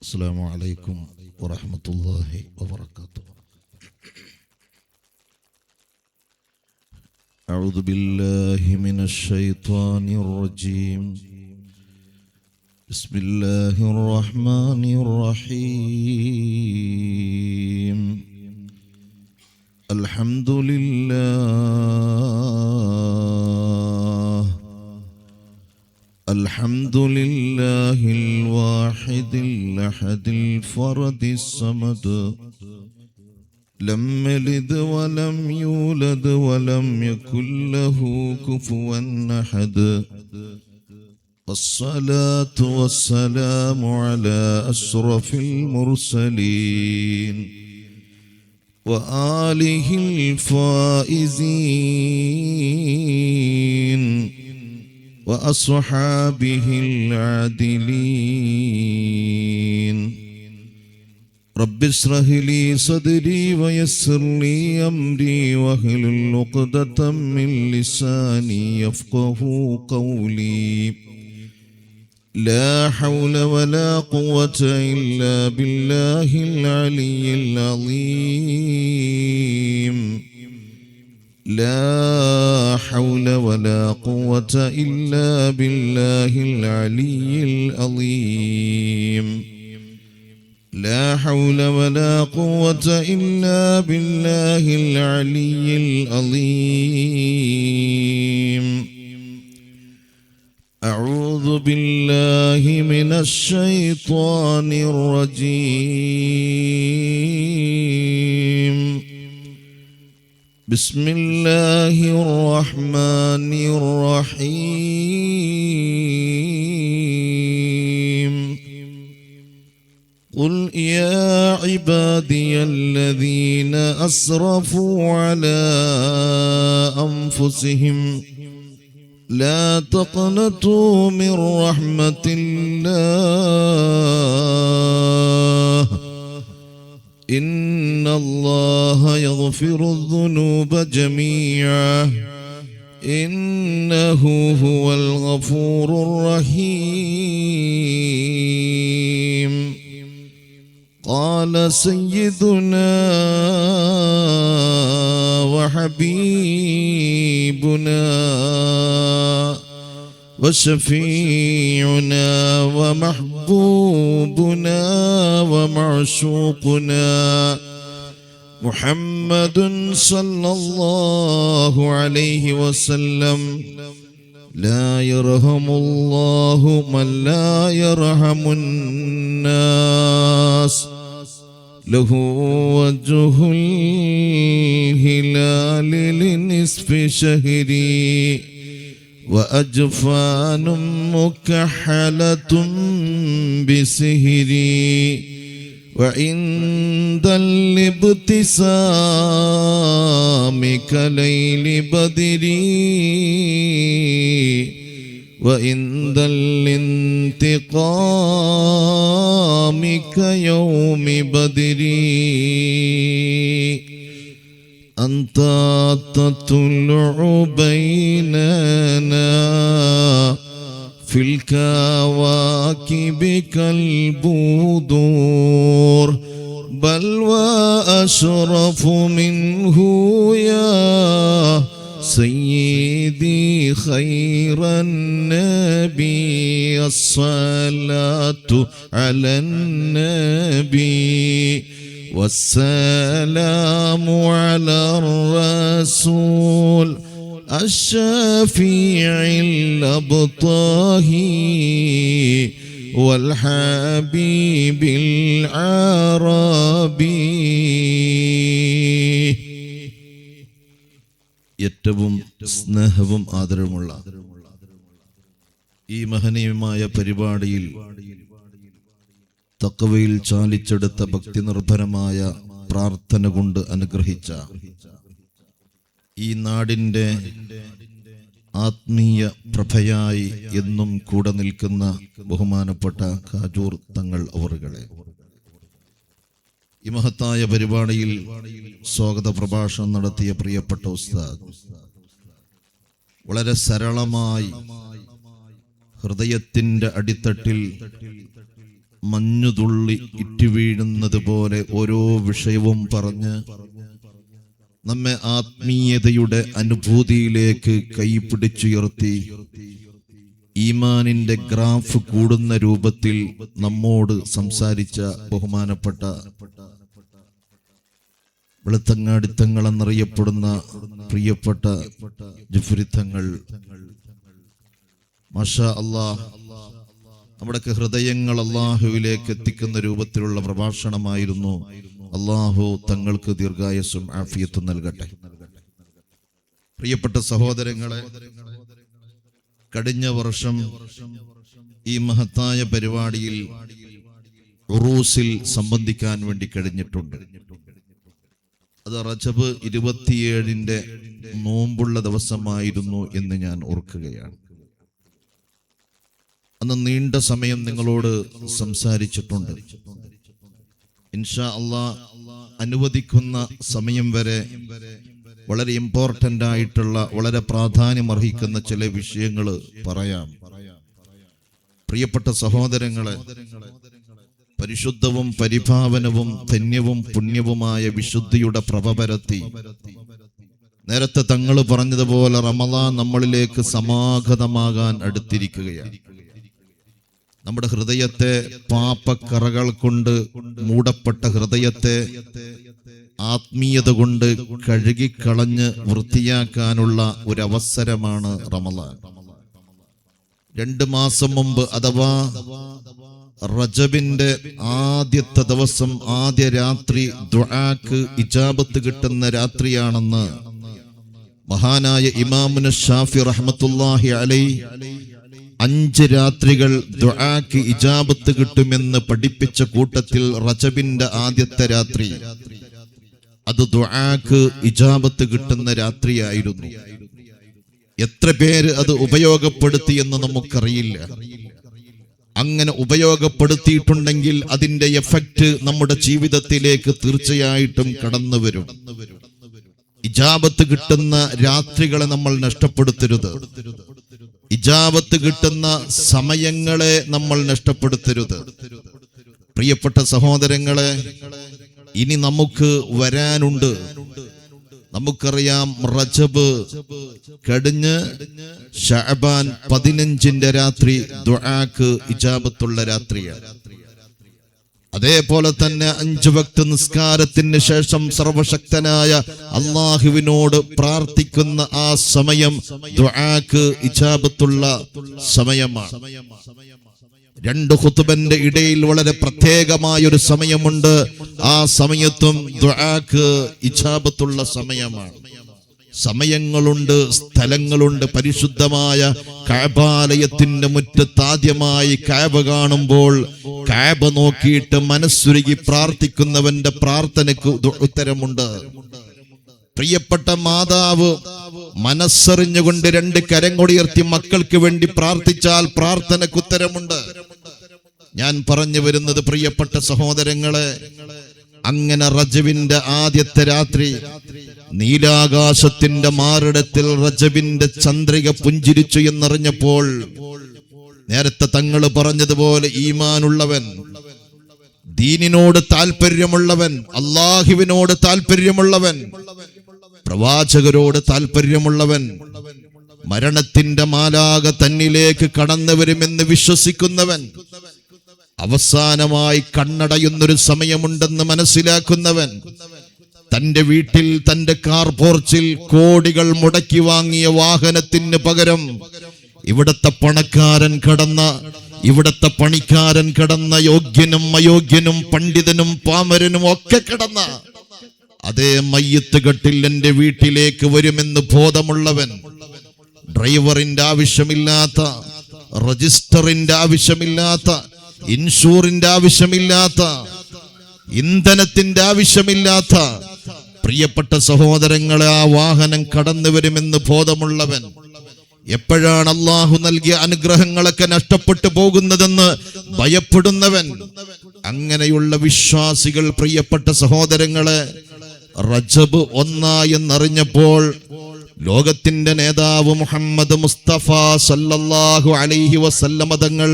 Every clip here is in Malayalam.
السلام عليكم ورحمة الله وبركاته. أعوذ بالله من الشيطان الرجيم. بسم الله الرحمن الرحيم. الحمد لله الواحد الأحد الفرد الصمد لم يلد ولم يولد ولم يكن له كفوا أحد. والصلاة والسلام على أشرف المرسلين وآله الفائزين وأصحابه العادلين. رب اشرح لي صدري ويسر لي أمري واحلل عقدة من لساني يفقه قولي. لا حول ولا قوة إلا بالله العلي العظيم. لا حول ولا قوة إلا بالله العلي العظيم. لا حول ولا قوة إلا بالله العلي العظيم. أعوذ بالله من الشيطان الرجيم. بسم الله الرحمن الرحيم. قل يا عبادي الذين أسرفوا على أنفسهم لا تقنطوا من رحمة الله إن الله يغفر الذنوب جميعا إنه هو الغفور الرحيم. قال سيدنا وحبيبنا وشفيعنا ومحبوبنا ومعشوقنا محمد صلى الله عليه وسلم. لا يرحم الله من لا يرحم الناس. له وجه الهلال لنصف شهري وأجفان مكحلة بسهري وعند الابتسام كليل بدري وعند الانتقام كيوم بدري. أنت تطلع بيننا في الكواكب كالبدور بل وأشرف منه يا سيدي خير النبي. الصلاة على النبي والسلام على الرسول الشفيع الأبطاهي والحبيب العربي. ഏറ്റവും സ്നേഹവും ആദരവുമുള്ള ഈ മഹനീയമായ പരിപാടിയിൽ തഖ്വയിൽ ചാലിച്ചെടുത്ത ഭക്തി നിർഭരമായ പ്രാർത്ഥന കൊണ്ട് അനുഗ്രഹിച്ച ഈ നാടിൻ്റെ ആത്മീയ പ്രഭയായി എന്നും കൂടെ നിൽക്കുന്ന ബഹുമാനപ്പെട്ട ഖാജൂർ തങ്ങൾ അവറുകളെ, ഈ മഹത്തായ പരിപാടിയിൽ സ്വാഗത പ്രഭാഷണം നടത്തിയ പ്രിയപ്പെട്ട ഉസ്താദ്, വളരെ സരളമായി ഹൃദയത്തിൻ്റെ അടിത്തട്ടിൽ മഞ്ഞുതുള്ളി ഇറ്റുവീഴുന്നത് പോലെ ഓരോ വിഷയവും പറഞ്ഞ് നമ്മെ ആത്മീയതയുടെ അനുഭൂതിയിലേക്ക് കൈപിടിച്ചുയർത്തി ഈമാനിന്റെ ഗ്രാഫ് കൂടുന്ന രൂപത്തിൽ നമ്മോട് സംസാരിച്ച ബഹുമാനപ്പെട്ട വെളുത്തങ്ങാടിത്തങ്ങൾ എന്നറിയപ്പെടുന്ന പ്രിയപ്പെട്ട ജുഫ്രിത്തങ്ങൾ, മാഷാ അല്ലാഹ്, നമ്മുടെ ഹൃദയങ്ങൾ അള്ളാഹുവിലേക്ക് എത്തിക്കുന്ന രൂപത്തിലുള്ള പ്രഭാഷണമായിരുന്നു. അള്ളാഹു തങ്ങൾക്ക് ദീർഘായുസ്സും ആഫിയത്തും നൽകട്ടെ. പ്രിയപ്പെട്ട സഹോദരങ്ങളെ, കഴിഞ്ഞ വർഷം ഈ മഹത്തായ പരിപാടിയിൽ ഉറൂസിൽ സംബന്ധിക്കാൻ വേണ്ടി കഴിഞ്ഞിട്ടുണ്ട്. അത് റജബ് 27 നോമ്പുള്ള ദിവസമായിരുന്നു എന്ന് ഞാൻ ഓർക്കുകയാണ്. അന്ന് നീണ്ട സമയം നിങ്ങളോട് സംസാരിച്ചിട്ടുണ്ട്. ഇൻഷാ അല്ലാഹ് അനുവദിക്കുന്ന സമയം വരെ വളരെ ഇമ്പോർട്ടന്റ് ആയിട്ടുള്ള, വളരെ പ്രാധാന്യമർഹിക്കുന്ന ചില വിഷയങ്ങൾ പറയാം. പ്രിയപ്പെട്ട സഹോദരങ്ങളെ, പരിശുദ്ധവും പരിഭാവനവും ധന്യവും പുണ്യവുമായ വിശുദ്ധിയുടെ പ്രഭ പരത്തി നേരത്തെ തങ്ങൾ പറഞ്ഞതുപോലെ റമളാൻ നമ്മളിലേക്ക് സമാഗതമാകാൻ അടുത്തിരിക്കുകയാണ്. നമ്മുടെ ഹൃദയത്തെ പാപക്കറകൾ കൊണ്ട് മൂടപ്പെട്ട ഹൃദയത്തെ ആത്മീയത കൊണ്ട് കഴുകിക്കളഞ്ഞ് വൃത്തിയാക്കാനുള്ള ഒരു അവസരമാണ് റമളാൻ. 2 മാസം മുമ്പ്, അഥവാ റജബിന്റെ ആദ്യത്തെ ദിവസം, ആദ്യ രാത്രി ദുആക്ക് ഇജാബത്ത് കിട്ടുന്ന രാത്രിയാണെന്ന് മഹാനായ ഇമാമുന ഷാഫി റഹ്മത്തുള്ളാഹി അലൈഹി 5 രാത്രികൾ ദുആക്ക് ഇജാബത്ത് കിട്ടുമെന്ന് പഠിപ്പിച്ച കൂട്ടത്തിൽ റജബിന്റെ ആദ്യത്തെ രാത്രി അത് ദുആക്ക് ഇജാബത്ത് കിട്ടുന്ന രാത്രിയായിരുന്നു. എത്ര പേര് അത് ഉപയോഗപ്പെടുത്തിയെന്ന് നമുക്കറിയില്ല. അങ്ങനെ ഉപയോഗപ്പെടുത്തിയിട്ടുണ്ടെങ്കിൽ അതിന്റെ എഫക്റ്റ് നമ്മുടെ ജീവിതത്തിലേക്ക് തീർച്ചയായിട്ടും കടന്നു വരും. ഇജാബത്ത് കിട്ടുന്ന രാത്രികളെ നമ്മൾ നഷ്ടപ്പെടുത്തരുത്. ഇജാബത്ത് കിട്ടുന്ന സമയങ്ങളെ നമ്മൾ നഷ്ടപ്പെടുത്തരുത്. പ്രിയപ്പെട്ട സഹോദരങ്ങളെ, ഇനി നമുക്ക് വരാനുണ്ട്. നമുക്കറിയാം, റജബ് കഴിഞ്ഞ് ശഅബാൻ 15 രാത്രി ദുആക്ക് ഇജാബത്തുള്ള രാത്രിയാണ്. അതേപോലെ തന്നെ 5 വക്ത് നിസ്കാരത്തിന് ശേഷം സർവശക്തനായ അള്ളാഹുവിനോട് പ്രാർത്ഥിക്കുന്ന ആ സമയം ദുആക്ക് ഇജാബത്തുള്ള സമയമാണ്. 2 ഖുതുബന്റെ ഇടയിൽ വളരെ പ്രത്യേകമായൊരു സമയമുണ്ട്. ആ സമയത്തും ദുആക്ക് ഇജാബത്തുള്ള സമയമാണ്. സമയങ്ങളുണ്ട്, സ്ഥലങ്ങളുണ്ട്. പരിശുദ്ധമായ കഅബാലയത്തിന്റെ മുറ്റത്ത് ആദ്യമായി കഅബ കാണുമ്പോൾ കഅബ നോക്കിയിട്ട് മനസ്സുരുകി പ്രാർത്ഥിക്കുന്നവന്റെ പ്രാർത്ഥനയ്ക്ക് ഉത്തരമുണ്ട്. പ്രിയപ്പെട്ട മാതാവ് മനസ്സറിഞ്ഞുകൊണ്ട് 2 കരങ്ങളുയർത്തി മക്കൾക്ക് വേണ്ടി പ്രാർത്ഥിച്ചാൽ പ്രാർത്ഥനയ്ക്ക് ഉത്തരമുണ്ട്. ഞാൻ പറഞ്ഞു വരുന്നത്, പ്രിയപ്പെട്ട സഹോദരങ്ങളെ, അങ്ങനെ റജബിന്റെ ആദ്യത്തെ രാത്രി നീലാകാശത്തിന്റെ മാറിടത്തിൽ റജബിന്റെ ചന്ദ്രിക പുഞ്ചിരിച്ചു എന്നറിഞ്ഞപ്പോൾ, നേരത്തെ തങ്ങൾ പറഞ്ഞതുപോലെ ഈമാനുള്ളവൻ, ദീനിനോട് താല്പര്യമുള്ളവൻ, അള്ളാഹുവിനോട് താല്പര്യമുള്ളവൻ, പ്രവാചകരോട് താല്പര്യമുള്ളവൻ, മരണത്തിന്റെ മാലാക തന്നിലേക്ക് കടന്നു വരുമെന്ന് വിശ്വസിക്കുന്നവൻ, അവസാനമായി കണ്ണടയുന്നൊരു സമയമുണ്ടെന്ന് മനസ്സിലാക്കുന്നവൻ, തന്റെ വീട്ടിൽ തന്റെ കാർ പോർച്ചിൽ കോടികൾ മുടക്കി വാങ്ങിയ വാഹനത്തിന് പകരം ഇവിടത്തെ പണക്കാരൻ കടന്ന, ഇവിടത്തെ പണിക്കാരൻ കടന്ന, യോഗ്യനും അയോഗ്യനും പണ്ഡിതനും പാമരനും ഒക്കെ കടന്ന അതേ മയ്യത്ത് കെട്ടിൽ എന്റെ വീട്ടിലേക്ക് വരുമെന്ന് ബോധമുള്ളവൻ, ഡ്രൈവറിന്റെ ആവശ്യമില്ലാത്ത, രജിസ്റ്ററിന്റെ ആവശ്യമില്ലാത്ത, ഇൻഷൂറിന്റെ ആവശ്യമില്ലാത്ത, ഇന്ധനത്തിന്റെ ആവശ്യമില്ലാത്ത, പ്രിയപ്പെട്ട സഹോദരങ്ങളെ, ആ വാഹനം കടന്നു വരുമെന്ന് ബോധമുള്ളവൻ, എപ്പോഴാണ് അള്ളാഹു നൽകിയ അനുഗ്രഹങ്ങളൊക്കെ നഷ്ടപ്പെട്ടു പോകുന്നതെന്ന് ഭയപ്പെടുന്നവൻ, അങ്ങനെയുള്ള വിശ്വാസികൾ, പ്രിയപ്പെട്ട സഹോദരങ്ങളെ, റജബ് 1 എന്നറിഞ്ഞപ്പോൾ ലോകത്തിന്റെ നേതാവ് മുഹമ്മദ് മുസ്തഫ സല്ലല്ലാഹു അലൈഹി വസല്ലമ തങ്ങൾ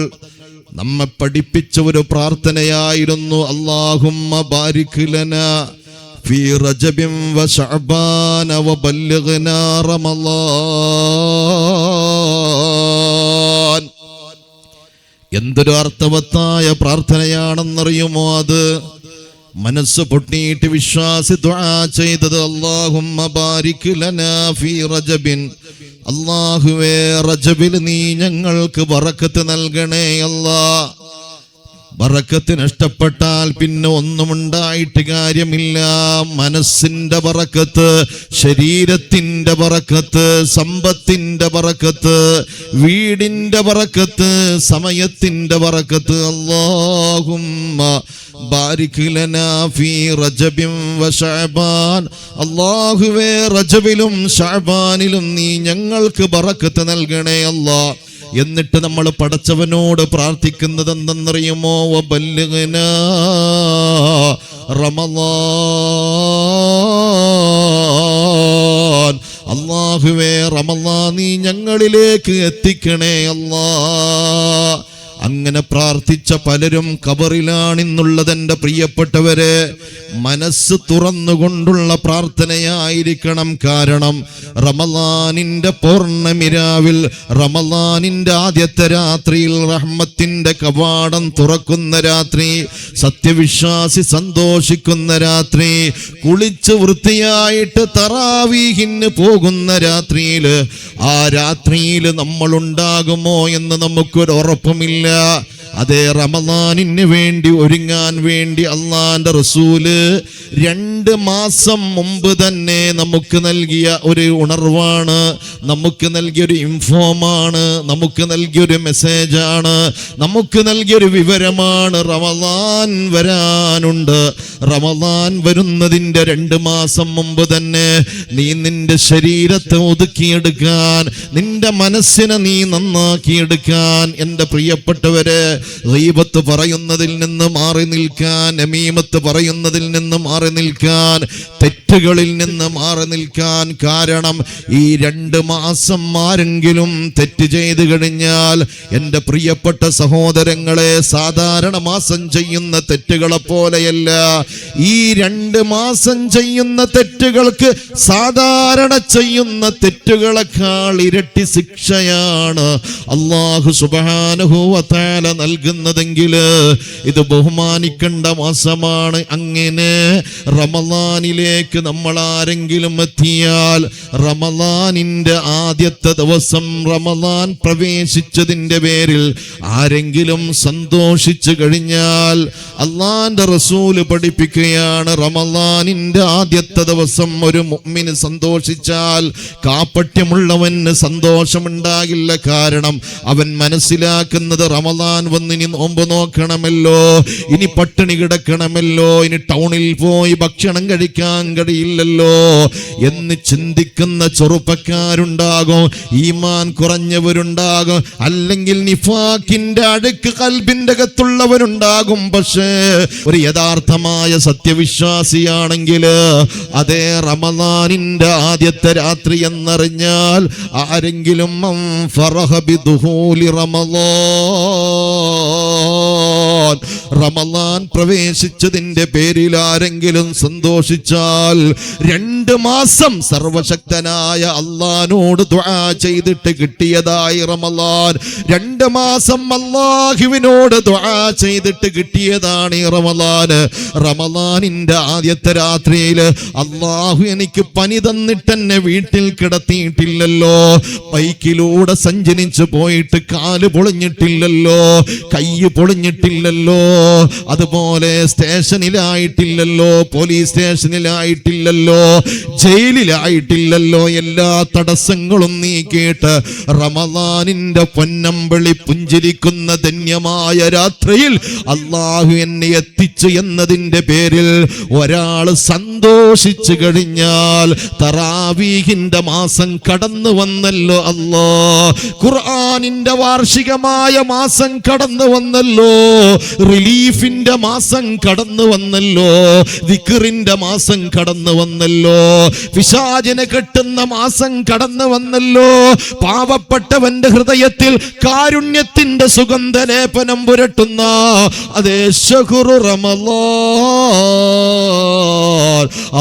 നമ്മെ പഠിപ്പിച്ച ഒരു പ്രാർത്ഥനയായിരുന്നു അല്ലാഹുമ്മ ബാരിക് ലനാ ഫീ റജബിൻ വ ശഅബാന വ ബല്ലിഗ്നാ റമളാൻ. എന്തൊരു അർത്ഥവത്തായ പ്രാർത്ഥനയാണെന്നറിയുമോ അത്? മനസ്സ് പൊട്ടിയിട്ട് വിശ്വാസി ദുആ ചെയ്തത് അല്ലാഹുമ്മ ബാരിക് ലനാ ഫീ റജബിൻ, അല്ലാഹുവേ റജബിൽ നീ ഞങ്ങൾക്ക് ബറക്കത്ത് നൽകണേ അല്ലാ. ബറക്കത്ത് നഷ്ടപ്പെട്ടാൽ പിന്നെ ഒന്നും ഉണ്ടായിട്ട് കാര്യമില്ല. മനസ്സിന്റെ ബറക്കത്ത്, ശരീരത്തിന്റെ ബറക്കത്ത്, സമ്പത്തിന്റെ ബറക്കത്ത്, വീടിന്റെ ബറക്കത്ത്, സമയത്തിന്റെ ബറക്കത്ത്. അല്ലാഹുമ്മ ബാരിക് ലനാ ഫീ റജബിൻ വ ശഅബാൻ, അല്ലാഹുവേ റജബിലും ശഅബാനിലും നീ ഞങ്ങൾക്ക് ബറക്കത്ത് നൽകണേ അല്ലാ. എന്നിട്ട് നമ്മൾ പടച്ചവനോട് പ്രാർത്ഥിക്കുന്നത് എന്തെന്നറിയുമോ? വബല്ലിഗ്നാ റമളാൻ, അല്ലാഹുവേ റമളാൻ നീ ഞങ്ങളിലേക്ക് എത്തിക്കണേ അല്ലാ. അങ്ങനെ പ്രാർത്ഥിച്ച പലരും ഖബറിലാണെന്നുള്ളത് എൻ്റെ പ്രിയപ്പെട്ടവരെ. മനസ്സ് തുറന്നുകൊണ്ടുള്ള പ്രാർത്ഥനയായിരിക്കണം. കാരണം റമളാനിന്റെ പൗർണമിരാവിൽ, റമളാനിന്റെ ആദ്യത്തെ രാത്രിയിൽ, റഹ്മത്തിന്റെ കവാടം തുറക്കുന്ന രാത്രി, സത്യവിശ്വാസി സന്തോഷിക്കുന്ന രാത്രി, കുളിച്ച് വൃത്തിയായിട്ട് തറാവീഹിന് പോകുന്ന രാത്രിയിൽ, ആ രാത്രിയിൽ നമ്മൾ ഉണ്ടാകുമോ എന്ന് നമുക്കൊരു ഉറപ്പുമില്ല. അതേ റമളാനിന് വേണ്ടി ഒരുങ്ങാൻ വേണ്ടി അള്ളാന്റെ റസൂല് 2 മാസം മുമ്പ് തന്നെ നമുക്ക് നൽകിയ ഒരു ഉണർവാണ്, നമുക്ക് നൽകിയൊരു ഇൻഫോമാണ്, നമുക്ക് നൽകിയൊരു മെസ്സേജാണ്, നമുക്ക് നൽകിയൊരു വിവരമാണ്. റമളാൻ വരാനുണ്ട്. റമളാൻ വരുന്നതിൻ്റെ 2 മാസം മുമ്പ് തന്നെ നീ നിന്റെ ശരീരത്തെ ഒതുക്കിയെടുക്കാൻ, നിന്റെ മനസ്സിനെ നീ നന്നാക്കിയെടുക്കാൻ, എൻ്റെ പ്രിയപ്പെട്ടവരെ, ഗീബത്ത് പറയുന്നതിൽ നിന്ന് മാറി നിൽക്കാൻ, നമീമത്ത് പറയുന്നതിൽ നിന്ന് മാറി നിൽക്കാൻ, തെറ്റുകളിൽ നിന്ന് മാറി നിൽക്കാൻ. കാരണം ഈ 2 മാസം ആരെങ്കിലും തെറ്റ് ചെയ്തു കഴിഞ്ഞാൽ, എൻ്റെ പ്രിയപ്പെട്ട സഹോദരങ്ങളെ, സാധാരണ മാസം ചെയ്യുന്ന തെറ്റുകളെ പോലെയല്ല. ഈ 2 മാസം ചെയ്യുന്ന തെറ്റുകൾക്ക് സാധാരണ ചെയ്യുന്ന തെറ്റുകളെക്കാൾ ഇരട്ടി ശിക്ഷയാണ് അല്ലാഹു സുബ്ഹാനഹു വ തആല നൽകുന്നതെങ്കിൽ ഇത് ബഹുമാനിക്കേണ്ട മാസമാണ്. അങ്ങനെ റമളാനിലേക്ക് നമ്മൾ ആരെങ്കിലും എത്തിയാൽ, റമളാനിന്റെ ആദ്യത്തെ ദിവസം റമളാൻ പ്രവേശിച്ചതിന്റെ പേരിൽ ആരെങ്കിലും സന്തോഷിച്ചു കഴിഞ്ഞാൽ, അള്ളാന്റെ റസൂല് പഠിപ്പിക്കുകയാണ്, റമളാനിന്റെ ആദ്യത്തെ ദിവസം ഒരു മുഅ്മിന് സന്തോഷിച്ചാൽ കാപട്യമുള്ളവന് സന്തോഷമുണ്ടാകില്ല. കാരണം അവൻ മനസ്സിലാക്കുന്നത് റമളാൻ വന്നിനി നോമ്പ് നോക്കണമല്ലോ, ഇനി പട്ടിണി കിടക്കണമല്ലോ, ഇനി ടൗണിൽ പോയി ഭക്ഷണം കഴിക്കാൻ കഴിയില്ലല്ലോ എന്ന് ചിന്തിക്കുന്ന ചെറുപ്പക്കാരുണ്ടാകും, ഈമാൻ കുറഞ്ഞവരുണ്ടാകും, അല്ലെങ്കിൽ നിഫാഖിന്റെ അഴുക്ക് ഖൽബിന്റെ അകത്തുള്ളവരുണ്ടാകും. പക്ഷേ ഒരു യഥാർത്ഥമായ സത്യവിശ്വാസിയാണെങ്കിൽ അതേ റമളാനിന്റെ ആദ്യത്തെ രാത്രി എന്നറിഞ്ഞാൽ ആരെങ്കിലും റമളാൻ പ്രവേശിച്ചതിന്റെ പേരിൽ ആരെങ്കിലും സന്തോഷിച്ചാൽ 2 മാസം സർവശക്തനായ അള്ളാനോട് ദുആ ചെയ്തിട്ട് കിട്ടിയതായി റമളാൻ. 2 മാസം അല്ലാഹുവിനോട് ദുആ ചെയ്തിട്ട് കിട്ടിയതാണ് ഈ റമളാൻ. റമളാനിന്റെ ആദ്യത്തെ രാത്രിയിൽ അല്ലാഹു എനിക്ക് പനി തന്നിട്ട് എന്നെ വീട്ടിൽ കിടത്തിയിട്ടില്ലല്ലോ, ബൈക്കിലൂടെ സഞ്ചരിച്ചു പോയിട്ട് കാല് പൊളിഞ്ഞിട്ടില്ലല്ലോ, കൈ പൊളിഞ്ഞിട്ടില്ലല്ലോ, അതുപോലെ സ്റ്റേഷനിലായിട്ടില്ലല്ലോ, പോലീസ് സ്റ്റേഷനിലായിട്ടില്ലല്ലോ, ജയിലിലായിട്ടില്ലല്ലോ. എല്ലാ തടസ്സങ്ങളും നീക്കിയിട്ട് റമളാനിന്റെ പൊന്നമ്പളി പുഞ്ചിരിക്കുന്ന ധന്യമായ രാത്രിയിൽ അല്ലാഹു എന്നെ എത്തിച്ചു എന്നതിന്റെ പേരിൽ ഒരാൾ സന്തോഷിച്ചു കഴിഞ്ഞാൽ, തറാവീഹിന്റെ മാസം കടന്നു വന്നല്ലോ അല്ലാ, ഖുർആനിന്റെ വാർഷികമായ മാസം കടന്നു വന്നല്ലോ, റിലീഫിന്റെ മാസം കടന്നു വന്നല്ലോ, ദിക്റിന്റെ മാസം കടന്നു വന്നല്ലോ, പിശാചിനെ കെട്ടുന്ന മാസം കടന്നു വന്നല്ലോ. പാവപ്പെട്ടവന്റെ ഹൃദയത്തിൽ കാരുണ്യത്തിന്റെ സുഗന്ധലേപനം പുരട്ടുന്ന അതേ ശഹ്റു റമളാൻ.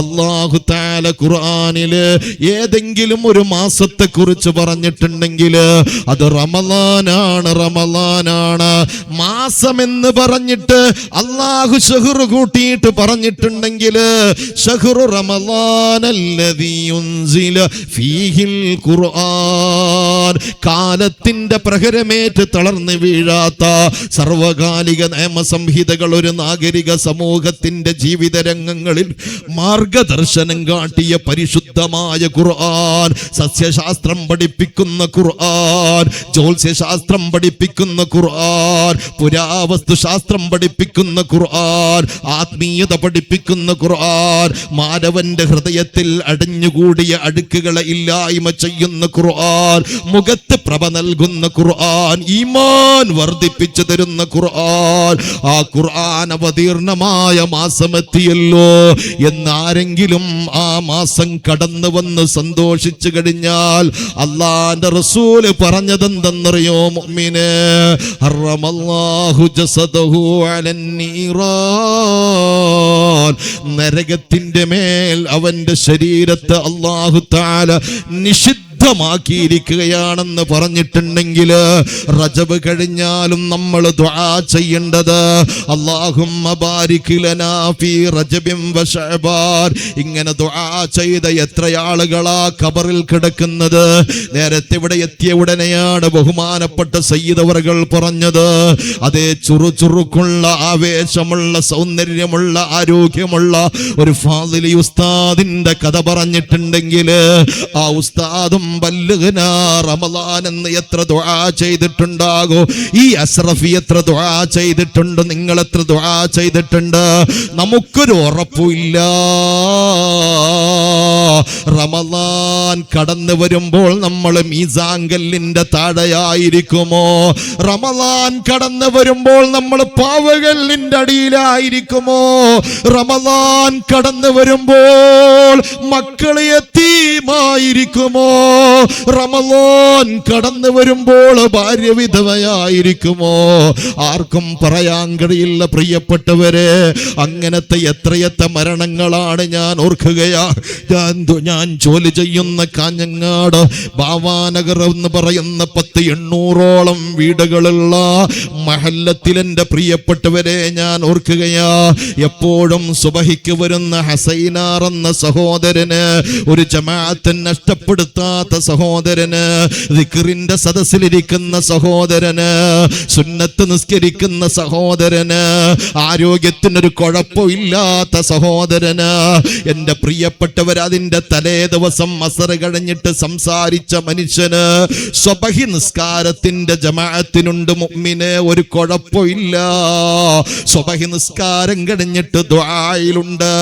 അല്ലാഹു തആല ഖുർആനില് ഏതെങ്കിലും ഒരു മാസത്തെ കുറിച്ച് പറഞ്ഞിട്ടുണ്ടെങ്കിൽ അത് റമളാനാണ്, റമളാനാണ്. മാസമെന്ന് പറഞ്ഞിട്ട് അല്ലാഹു ശഹ്റു കൂട്ടിയിട്ട് പറഞ്ഞിട്ടുണ്ടെങ്കിൽ ശഹ്റു റമളാനല്ലദീ യുൻസില ഫീഹിൽ ഖുർആൻ. കാലത്തിന്റെ പ്രഹരമേറ്റ് തളർന്നു വീഴാത്ത സർവകാലിക നിയമസംഹിതകൾ ഒരു നാഗരിക സമൂഹത്തിന്റെ ജീവിത രംഗങ്ങളിൽ മാർഗദർശനം കാട്ടിയ പരിശുദ്ധമായ ഖുർആൻ. സസ്യശാസ്ത്രം പഠിപ്പിക്കുന്ന ഖുർആൻ, ജ്യോത്സ്യശാസ്ത്രം പഠിപ്പിക്കുന്ന ഖുർആൻ, പുരാവസ്തു ശാസ്ത്രം പഠിപ്പിക്കുന്ന ഖുർആൻ, ആത്മീയത പഠിപ്പിക്കുന്ന ഖുർആൻ, മാനവന്റെ ഹൃദയത്തിൽ അടിഞ്ഞുകൂടിയ അഴുക്കുകളെ ഇല്ലായ്മ ചെയ്യുന്ന ഖുർആൻ, മുഖത്ത് പ്രഭ നൽകുന്ന ഖുർആൻ, ഈമാൻ വർദ്ധിപ്പിച്ചു തരുന്ന ഖുർആൻ. ആ ഖുർആൻ അവതീർണമായ മാസമെത്തിയല്ലോ എന്നാരെങ്കിലും ആ മാസം കടന്നു വന്ന് സന്തോഷിച്ചു കഴിഞ്ഞാൽ അല്ലാഹുവിന്റെ റസൂല് പറഞ്ഞതെന്തെന്നറിയോ മുഅ്മിനേ? ഹറമല്ലാഹു ജസദഹു അലൻ നീറാൻ. നരകത്തിന്റെ മേൽ അവന്റെ ശരീരത്തെ അല്ലാഹു തആല ാക്കിയിരിക്കുകയാണെന്ന് പറഞ്ഞിട്ടുണ്ടെങ്കിൽ റജബ് കഴിഞ്ഞാലും നമ്മൾ ദുആ ചെയ്യേണ്ടത് അല്ലാഹുമ്മ ബാരിക് ലനാ ഫീ റജബിൻ വ ശഅബാൻ. ഇങ്ങനെ ദുആ ചെയ്ത എത്ര ആളുകളാ ഖബറിൽ കിടക്കുന്നത്. നേരത്തെ ഇവിടെ എത്തിയ ഉടനെയാണ് ബഹുമാനപ്പെട്ട സയ്യിദ് അവറുകൾ പറഞ്ഞത്, അതേ ചുറുചുറുക്കുള്ള ആവേശമുള്ള സൗന്ദര്യമുള്ള ആരോഗ്യമുള്ള ഒരു ഫാദിലി ഉസ്താദിന്റെ കഥ പറഞ്ഞിട്ടുണ്ടെങ്കിൽ ആ ഉസ്താദും ബല്ലിഗ്നാ റമളാൻ എന്ന് എത്ര ദുആ ചെയ്തിട്ടുണ്ടാകോ. ഈ അസ്റഫി എത്ര ദുആ ചെയ്തിട്ടുണ്ട്, നിങ്ങൾ എത്ര ദുആ ചെയ്തിട്ടുണ്ട്. നമുക്കൊരു ഉറപ്പില്ല റമളാൻ കടന്നു വരുമ്പോൾ നമ്മൾ മീസാങ്കല്ലിന്റെ താഴെയായിരിക്കുമോ, റമളാൻ കടന്നു വരുമ്പോൾ നമ്മൾ പാവകല്ലിന്റെ അടിയിലായിരിക്കുമോ, റമളാൻ കടന്നു വരുമ്പോൾ മക്കളെ യതീമായിരിക്കുമോ, റമളാൻ കടന്നു വരുമ്പോൾ ഭാര്യ വിധവയായിരിക്കുമോ, ആർക്കും പറയാൻ കഴിയില്ല പ്രിയപ്പെട്ടവരെ. അങ്ങനത്തെ എത്രയെത്ര മരണങ്ങളാണ് ഞാൻ ഓർക്കുകയാ. ഞാൻ ജോലി ചെയ്യുന്ന കാഞ്ഞങ്ങാട് ബാവാനഗർ എന്ന് പറയുന്ന 800ഓളം വീടുകളുള്ള മഹല്ലത്തിൽ എൻ്റെ പ്രിയപ്പെട്ടവരെ ഞാൻ ഓർക്കുകയാ. എപ്പോഴും സുബഹിക്ക് വരുന്ന ഹസൈനാർ എന്ന സഹോദരന്, ഒരു ജമാഅത്ത് നഷ്ടപ്പെടുത്താത്ത സഹോദരന്, ദിക്റിന്റെ സദസ്സിലിരിക്കുന്ന സഹോദരന്, സുന്നത്ത് നിസ്കരിക്കുന്ന സഹോദരന്, ആരോഗ്യത്തിനൊരു കുഴപ്പമില്ലാത്ത സഹോദരന്, എൻ്റെ പ്രിയപ്പെട്ടവർ അതിൻ്റെ തലേ ദിവസം അസർ കഴിഞ്ഞിട്ട് സംസാരിച്ച മനുഷ്യന് സുബഹി നിസ്കാരത്തിന്റെ ജമാഅത്തിനുണ്ട് മുഅ്മിനെ, ഒരു കുഴപ്പമില്ല. സുബഹി നിസ്കാരം കഴിഞ്ഞിട്ട് ദുആയിലുണ്ട്.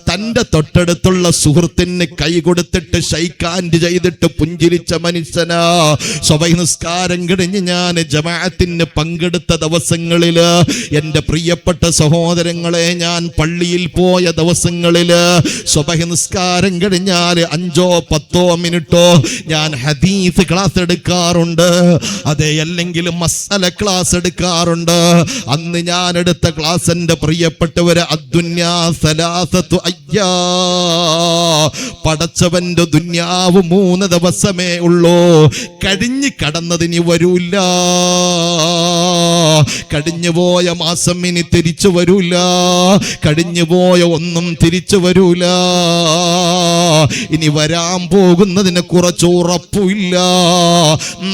തൻ്റെ തൊട്ടടുത്തുള്ള സുഹൃത്തിന് കൈ കൊടുത്തിട്ട് ഷെയ്ക്ക് ഹാൻഡ് ചെയ്തിട്ട് പുഞ്ചിരിച്ച മനുഷ്യനാ. സുബഹി നിസ്കാരം കഴിഞ്ഞ് ഞാൻ ജമാഅത്തിന് പങ്കെടുത്ത ദിവസങ്ങളില്, എൻ്റെ പ്രിയപ്പെട്ട സഹോദരങ്ങളെ, ഞാൻ പള്ളിയിൽ പോയ ദിവസങ്ങളില് സുബഹി നിസ്കാരം കഴിഞ്ഞാൽ 5-10 മിനിറ്റോ ഞാൻ ഹദീസ് ക്ലാസ് എടുക്കാറുണ്ട്, അതെ, അല്ലെങ്കിൽ മസ്അല ക്ലാസ് എടുക്കാറുണ്ട്. അന്ന് ഞാൻ എടുത്ത ക്ലാസ് എൻ്റെ പ്രിയപ്പെട്ടവരെ അദ്ദുന്യാ സലാസത്തു അയ്യാ, പടച്ചവന്റെ ദുന്യാവ് 3 ദിവസമേ ഉള്ളൂ, കഴിഞ്ഞു കടന്നതിനി വരൂല. കഴിഞ്ഞു പോയ മാസം ഇനി തിരിച്ചു വരൂല, കഴിഞ്ഞു പോയ ഒന്നും തിരിച്ചു വരൂല. ഇനി വരാൻ പോകുന്നതിനെ കുറിച്ച് ഉറപ്പില്ല,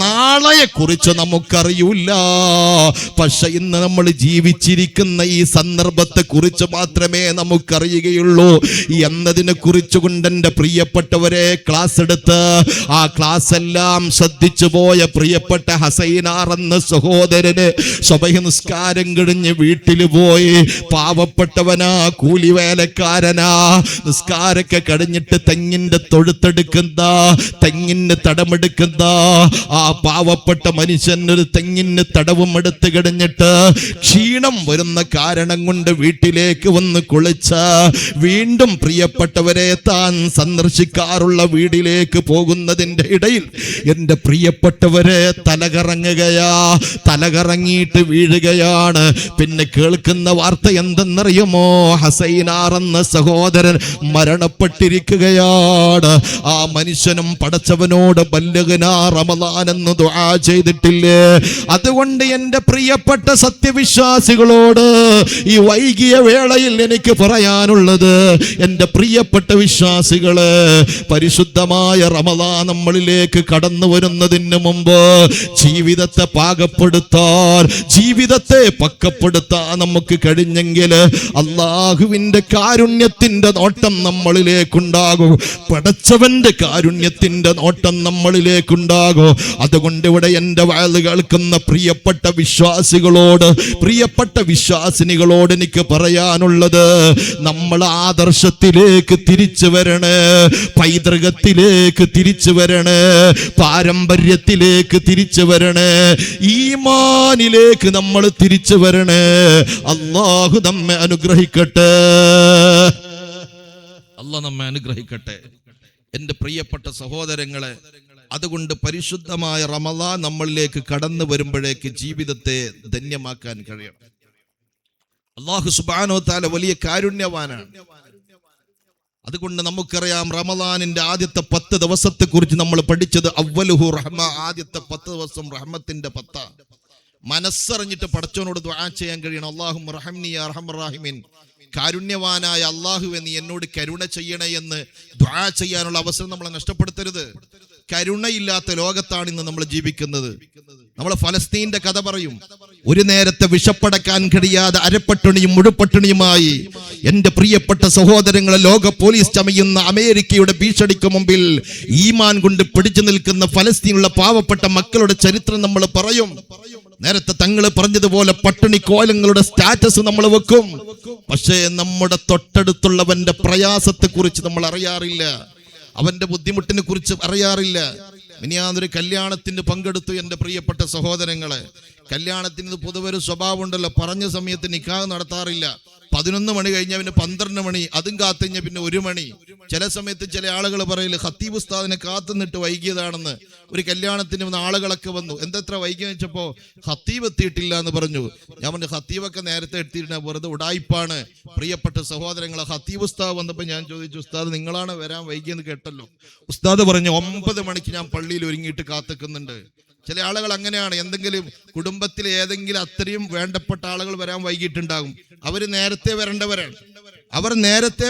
നാളെയെ കുറിച്ച് നമുക്കറിയില്ല. പക്ഷെ ഇന്ന് നമ്മൾ ജീവിച്ചിരിക്കുന്ന ഈ സന്ദർഭത്തെ കുറിച്ച് മാത്രമേ നമുക്കറിയുകയുള്ളൂ എന്നതിനെ കുറിച്ച് കൊണ്ട് എൻ്റെ പ്രിയപ്പെട്ടവരെ ക്ലാസ് എടുത്ത് ആ ക്ലാസ് എല്ലാം ശ്രദ്ധിച്ചു പോയ പ്രിയപ്പെട്ട ഹസൈനാർ എന്ന സഹോദരന് സുബഹി നിസ്കാരം കഴിഞ്ഞ് വീട്ടിൽ പോയി. പാവപ്പെട്ടവനാ, കൂലിവേലക്കാരനാ. നിസ്കാരൊക്കെ കഴിഞ്ഞിട്ട് തെങ്ങിന്റെ തൊഴുത്തെടുക്കുന്ന, തെങ്ങിന് തടമെടുക്കുന്ന ആ പാവപ്പെട്ട മനുഷ്യൻ ഒരു തെങ്ങിന് തടവും എടുത്തു കഴിഞ്ഞിട്ട് ക്ഷീണം വരുന്ന കാരണം കൊണ്ട് വീട്ടിലേക്ക് വന്ന് കുളിച്ച വീണ്ടും പ്രിയപ്പെട്ടവരെ താൻ സന്ദർശിക്കാറുള്ള വീട്ടിലേക്ക് പോകുന്നതിന്റെ ഇടയിൽ എന്റെ പ്രിയപ്പെട്ടവരെ തലകറങ്ങുകയാ. തലകറങ്ങിയിട്ട് വീഴുകയാണ്. പിന്നെ കേൾക്കുന്ന വാർത്ത എന്തെന്നറിയുമോ? ഹസൈനാർ എന്ന സഹോദരൻ മരണപ്പെട്ടിരിക്കുകയാണ്. ആ മനുഷ്യനും പടച്ചവനോട് ബല്ലഗ്നാ റമളാൻ എന്ന് ദുആ ചെയ്തിട്ടില്ലേ? അതുകൊണ്ട് എന്റെ പ്രിയപ്പെട്ട സത്യവിശ്വാസികളോട് ഈ വൈകിയ വേളയിൽ എനിക്ക് പറയാനുള്ളത്, എന്റെ പ്രിയപ്പെട്ട വിശ്വാസികളെ, പരിശുദ്ധമായ റമളാൻ നമ്മളിലേക്ക് കടന്നു വരുന്നതിന് മുമ്പ് ജീവിതത്തെ പാകപ്പെടുത്താൻ, ജീവിതത്തെ പക്കപ്പെടുത്താൻ നമുക്ക് കഴിഞ്ഞെങ്കിൽ അള്ളാഹുവിന്റെ കാരുണ്യത്തിന്റെ നോട്ടം നമ്മളിലേക്കുണ്ടാകും. പടച്ചവന്റെ കാരുണ്യത്തിന്റെ നോട്ടം നമ്മളിലേക്കുണ്ടാകും. അതുകൊണ്ട് ഇവിടെ എന്റെ വയല് കേൾക്കുന്ന പ്രിയപ്പെട്ട വിശ്വാസികളോട്, പ്രിയപ്പെട്ട വിശ്വാസിനികളോട് എനിക്ക് പറയാനുള്ളത്, നമ്മൾ ആദർശത്തിലേക്ക് തിരിച്ചു വരണേ, പൈതൃകത്തിലേക്ക് തിരിച്ചു വരണേ, പാരമ്പര്യത്തിലേക്ക് തിരിച്ചു വരണേ, ഈമാനിലേക്ക് നമ്മൾ തിരിച്ചു വരണേ. അല്ലാഹു നമ്മെ അനുഗ്രഹിക്കട്ടെ. അല്ലാഹു നമ്മെ അനുഗ്രഹിക്കട്ടെ. എന്റെ പ്രിയപ്പെട്ട സഹോദരങ്ങളെ, അതുകൊണ്ട് പരിശുദ്ധമായ റമളാൻ നമ്മളിലേക്ക് കടന്നു വരുമ്പോഴേക്ക് ജീവിതത്തെ ധന്യമാക്കാൻ കഴിയണം. അല്ലാഹു സുബ്ഹാനഹു വ തആല വലിയ കാരുണ്യവാനാണ്. അതുകൊണ്ട് നമുക്കറിയാം, റമളാനിന്റെ ആദ്യത്തെ 10 ദിവസത്തെ കുറിച്ച് നമ്മൾ പഠിച്ചത് അവ്വലുഹു റഹ്മ, ആദ്യത്തെ 10 ദിവസം റഹ്മത്തിന്റെ 10. മനസ്സറിഞ്ഞിട്ട് പടച്ചവനോട് ദുആ ചെയ്യാൻ കഴിയണം. അല്ലാഹുമ്മ റഹംനി യാ അർഹമർ റഹീമീൻ, കാരുണ്യവാനായ അല്ലാഹുവേ നീ എന്നോട് കരുണ ചെയ്യണേ എന്ന് ദുആ ചെയ്യാനുള്ള അവസരം നമ്മൾ നഷ്ടപ്പെടുത്തരുത്. കരുണയില്ലാത്ത ലോകത്താണ് ഇന്ന് നമ്മൾ ജീവിക്കുന്നത്. നമ്മൾ ഫലസ്തീന്റെ കഥ പറയും. ഒരു നേരത്തെ വിഷപ്പടക്കാൻ കഴിയാതെ അരപ്പട്ടിണിയും മുഴുപ്പട്ടിണിയുമായി എന്റെ പ്രിയപ്പെട്ട സഹോദരങ്ങളെ, ലോക പോലീസ് ചമയുന്ന അമേരിക്കയുടെ ഭീഷണിക്ക് മുമ്പിൽ ഈമാൻ കൊണ്ട് പിടിച്ചു നിൽക്കുന്ന ഫലസ്തീനുള്ള പാവപ്പെട്ട മക്കളുടെ ചരിത്രം നമ്മൾ പറയും. നേരത്തെ തങ്ങൾ പറഞ്ഞതുപോലെ പട്ടിണി കോലങ്ങളുടെ സ്റ്റാറ്റസ് നമ്മൾ വെക്കും. പക്ഷേ നമ്മുടെ തൊട്ടടുത്തുള്ളവന്റെ പ്രയാസത്തെ കുറിച്ച് നമ്മൾ അറിയാറില്ല, അവന്റെ ബുദ്ധിമുട്ടിനെ കുറിച്ച് അറിയാറില്ല. മിനിയാന്നൊരു കല്യാണത്തിന് പങ്കെടുത്തു എന്റെ പ്രിയപ്പെട്ട സഹോദരങ്ങളെ. കല്യാണത്തിന് പൊതുവെ ഒരു സ്വഭാവം ഉണ്ടല്ലോ, പറഞ്ഞ സമയത്ത് നിക്കാഹ് നടത്താറില്ല. 11 മണി കഴിഞ്ഞ പിന്നെ 12 മണി, അതും കാത്തുകഴിഞ്ഞ പിന്നെ 1 മണി. ചില സമയത്ത് ചില ആളുകൾ പറയില്ല ഖത്തീബ് ഉസ്താദിനെ കാത്തുനിന്നിട്ട് വൈകിയതാണെന്ന്. ഒരു കല്യാണത്തിന് വന്ന ആളുകളൊക്കെ വന്നു, എന്തെത്ര വൈകിയെന്ന് വെച്ചപ്പോ ഖത്തീബ് എത്തിയിട്ടില്ല എന്ന് പറഞ്ഞു. ഞാൻ പറഞ്ഞു ഖത്തീബൊക്കെ നേരത്തെ എത്തിയിട്ടാ, വെറുതെ ഉടായിപ്പാണ്. പ്രിയപ്പെട്ട സഹോദരങ്ങളെ, ഖത്തീബ് ഉസ്താദ് വന്നപ്പോ ഞാൻ ചോദിച്ചു, ഉസ്താദ് നിങ്ങളാണ് വരാൻ വൈകിയെന്ന് കേട്ടല്ലോ. ഉസ്താദ് പറഞ്ഞു 9 മണിക്ക് ഞാൻ പള്ളിയിൽ ഒരുങ്ങിയിട്ട് കാത്തുക്കുന്നുണ്ട്. ചില ആളുകൾ അങ്ങനെയാണ്. എന്തെങ്കിലും കുടുംബത്തിൽ ഏതെങ്കിലും അത്രയും വേണ്ടപ്പെട്ട ആളുകൾ വരാൻ വൈകിട്ടുണ്ടാകും. അവര് നേരത്തെ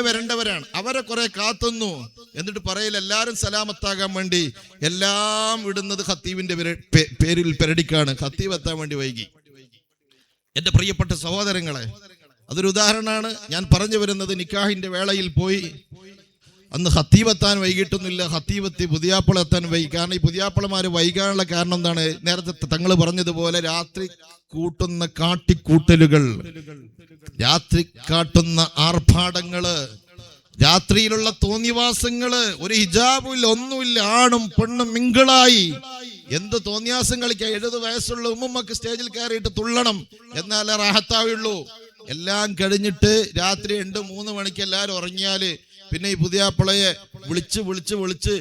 വരേണ്ടവരാണ്, അവരെ കുറെ കാത്തുന്നു. എന്നിട്ട് പറയില്ല, എല്ലാരും സലാമത്താകാൻ വേണ്ടി എല്ലാം ഇടുന്നത് ഖത്തീബിന്റെ പേരിൽ പെരടിക്കാണ്. ഖത്തീബ് എത്താൻ വേണ്ടി വൈകി. എന്റെ പ്രിയപ്പെട്ട സഹോദരങ്ങളെ, അതൊരു ഉദാഹരണമാണ്. ഞാൻ പറഞ്ഞു വരുന്നത്, നിക്കാഹിന്റെ വേളയിൽ പോയി അന്ന് ഖത്തീബ് എത്താൻ വൈകിട്ടൊന്നുമില്ല. ഖത്തീബ് എത്തി, പുതിയാപ്പിള എത്താൻ വൈകി. കാരണം ഈ പുതിയാപ്പിളമാര് വൈകാനുള്ള കാരണം എന്താണ്? നേരത്തെ തങ്ങൾ പറഞ്ഞതുപോലെ രാത്രി കൂട്ടുന്ന കാട്ടിക്കൂട്ടലുകൾ, രാത്രി കാട്ടുന്ന ആർഭാടങ്ങള്, രാത്രിയിലുള്ള തോന്നിവാസങ്ങള്, ഒരു ഹിജാബില്ല, ഒന്നുമില്ല, ആണും പെണ്ണും മിങ്കിളായി എന്ത് തോന്നിയാസം കളിക്കാം. 70 വയസ്സുള്ള ഉമ്മക്ക് സ്റ്റേജിൽ കയറിയിട്ട് തുള്ളണം, എന്നാലേ റാഹത്താവുള്ളൂ. എല്ലാം കഴിഞ്ഞിട്ട് രാത്രി 2-3 മണിക്ക് എല്ലാവരും ഉറങ്ങിയാല് പിന്നെ ഈ പുതിയാപ്പിളയെ വിളിച്ച്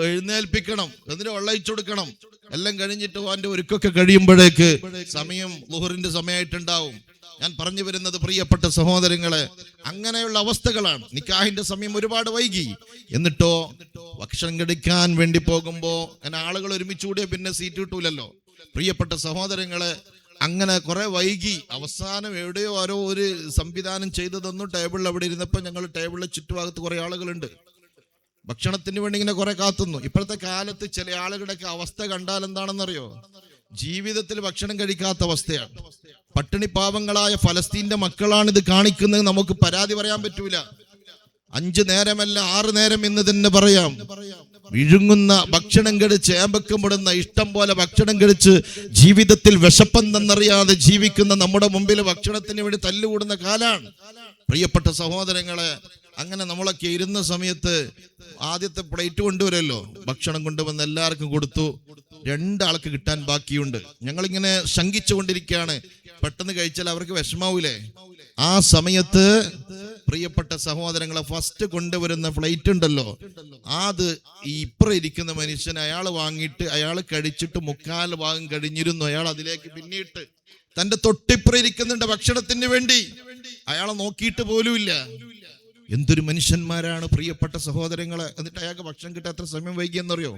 എഴുന്നേൽപ്പിക്കണം, എന്നിട്ട് വെള്ളയിച്ചു കൊടുക്കണം. എല്ലാം കഴിഞ്ഞിട്ട് അവന്റെ ഒരുക്കൊക്കെ കഴിയുമ്പോഴേക്ക് സമയം ളുഹറിന്റെ സമയമായിട്ടുണ്ടാവും. ഞാൻ പറഞ്ഞു വരുന്നത്, പ്രിയപ്പെട്ട സഹോദരങ്ങളെ, അങ്ങനെയുള്ള അവസ്ഥകളാണ്. നിക്കാഹിന്റെ സമയം ഒരുപാട് വൈകി. എന്നിട്ടോ ഭക്ഷണം കഴിക്കാൻ വേണ്ടി പോകുമ്പോ അങ്ങനെ ആളുകൾ ഒരുമിച്ച് കൂടിയ പിന്നെ സീറ്റ് കിട്ടൂലല്ലോ. പ്രിയപ്പെട്ട സഹോദരങ്ങളെ, അങ്ങനെ കുറെ വൈകി. അവസാനം എവിടെയോ ആരോ ഒരു സംവിധാനം ചെയ്തു തന്നു. ടേബിളിൽ അവിടെ ഇരുന്നപ്പോ ഞങ്ങൾ ടേബിളിലെ ചുറ്റുഭാഗത്ത് കുറെ ആളുകളുണ്ട്. ഭക്ഷണത്തിന് വേണ്ടി ഇങ്ങനെ കുറെ കാത്തുന്നു. ഇപ്പോഴത്തെ കാലത്ത് ചില ആളുകളുടെയൊക്കെ അവസ്ഥ കണ്ടാൽ എന്താണെന്നറിയോ? ജീവിതത്തിൽ ഭക്ഷണം കഴിക്കാത്ത അവസ്ഥയാണ്. പട്ടിണി പാവങ്ങളായ ഫലസ്തീന്റെ മക്കളാണ് ഇത് കാണിക്കുന്നത്. നമുക്ക് പരാതി പറയാൻ പറ്റൂല. 5 നേരമല്ല 6 നേരം എന്ന് തന്നെ പറയാം. വിഴുങ്ങുന്ന ഭക്ഷണം കഴിച്ച് ഏമ്പക്കമിടുന്ന ഇഷ്ടം പോലെ ഭക്ഷണം കഴിച്ച് ജീവിതത്തിൽ വിശപ്പെന്തെന്നറിയാതെ ജീവിക്കുന്ന നമ്മുടെ മുമ്പിൽ ഭക്ഷണത്തിന് വേണ്ടി തല്ലുകൂടുന്ന കാലാണ്. പ്രിയപ്പെട്ട സഹോദരങ്ങളെ, അങ്ങനെ നമ്മളൊക്കെ ഇരുന്ന സമയത്ത് ആദ്യത്തെ പ്ലേറ്റ് കൊണ്ടുവരുമല്ലോ, ഭക്ഷണം കൊണ്ടുവന്ന് എല്ലാവർക്കും കൊടുത്തു. 2 ആൾക്ക് കിട്ടാൻ ബാക്കിയുണ്ട്. ഞങ്ങളിങ്ങനെ ശങ്കിച്ചുകൊണ്ടിരിക്കുകയാണ്, പെട്ടെന്ന് കഴിച്ചാൽ അവർക്ക് വിഷമാവൂലേ? ആ സമയത്ത് പ്രിയപ്പെട്ട സഹോദരങ്ങളെ, ഫസ്റ്റ് കൊണ്ടുവരുന്ന ഫ്ലൈറ്റ് ഉണ്ടല്ലോ, അത് ഇപ്പുറം ഇരിക്കുന്ന മനുഷ്യൻ അയാൾ വാങ്ങിയിട്ട് അയാൾ കഴിച്ചിട്ട് 3/4 ഭാഗം കഴിഞ്ഞിരുന്നു. അയാൾ അതിലേക്ക് പിന്നിട്ട് തന്റെ തൊട്ടിപ്പുറം ഇരിക്കുന്നുണ്ട് ഭക്ഷണത്തിന് വേണ്ടി. അയാളെ നോക്കിയിട്ട് പോലുമില്ല. എന്തൊരു മനുഷ്യന്മാരാണ് പ്രിയപ്പെട്ട സഹോദരങ്ങളെ. എന്നിട്ട് അയാൾക്ക് ഭക്ഷണം കിട്ടാൻ എത്ര സമയം വൈകിയെന്നറിയോ?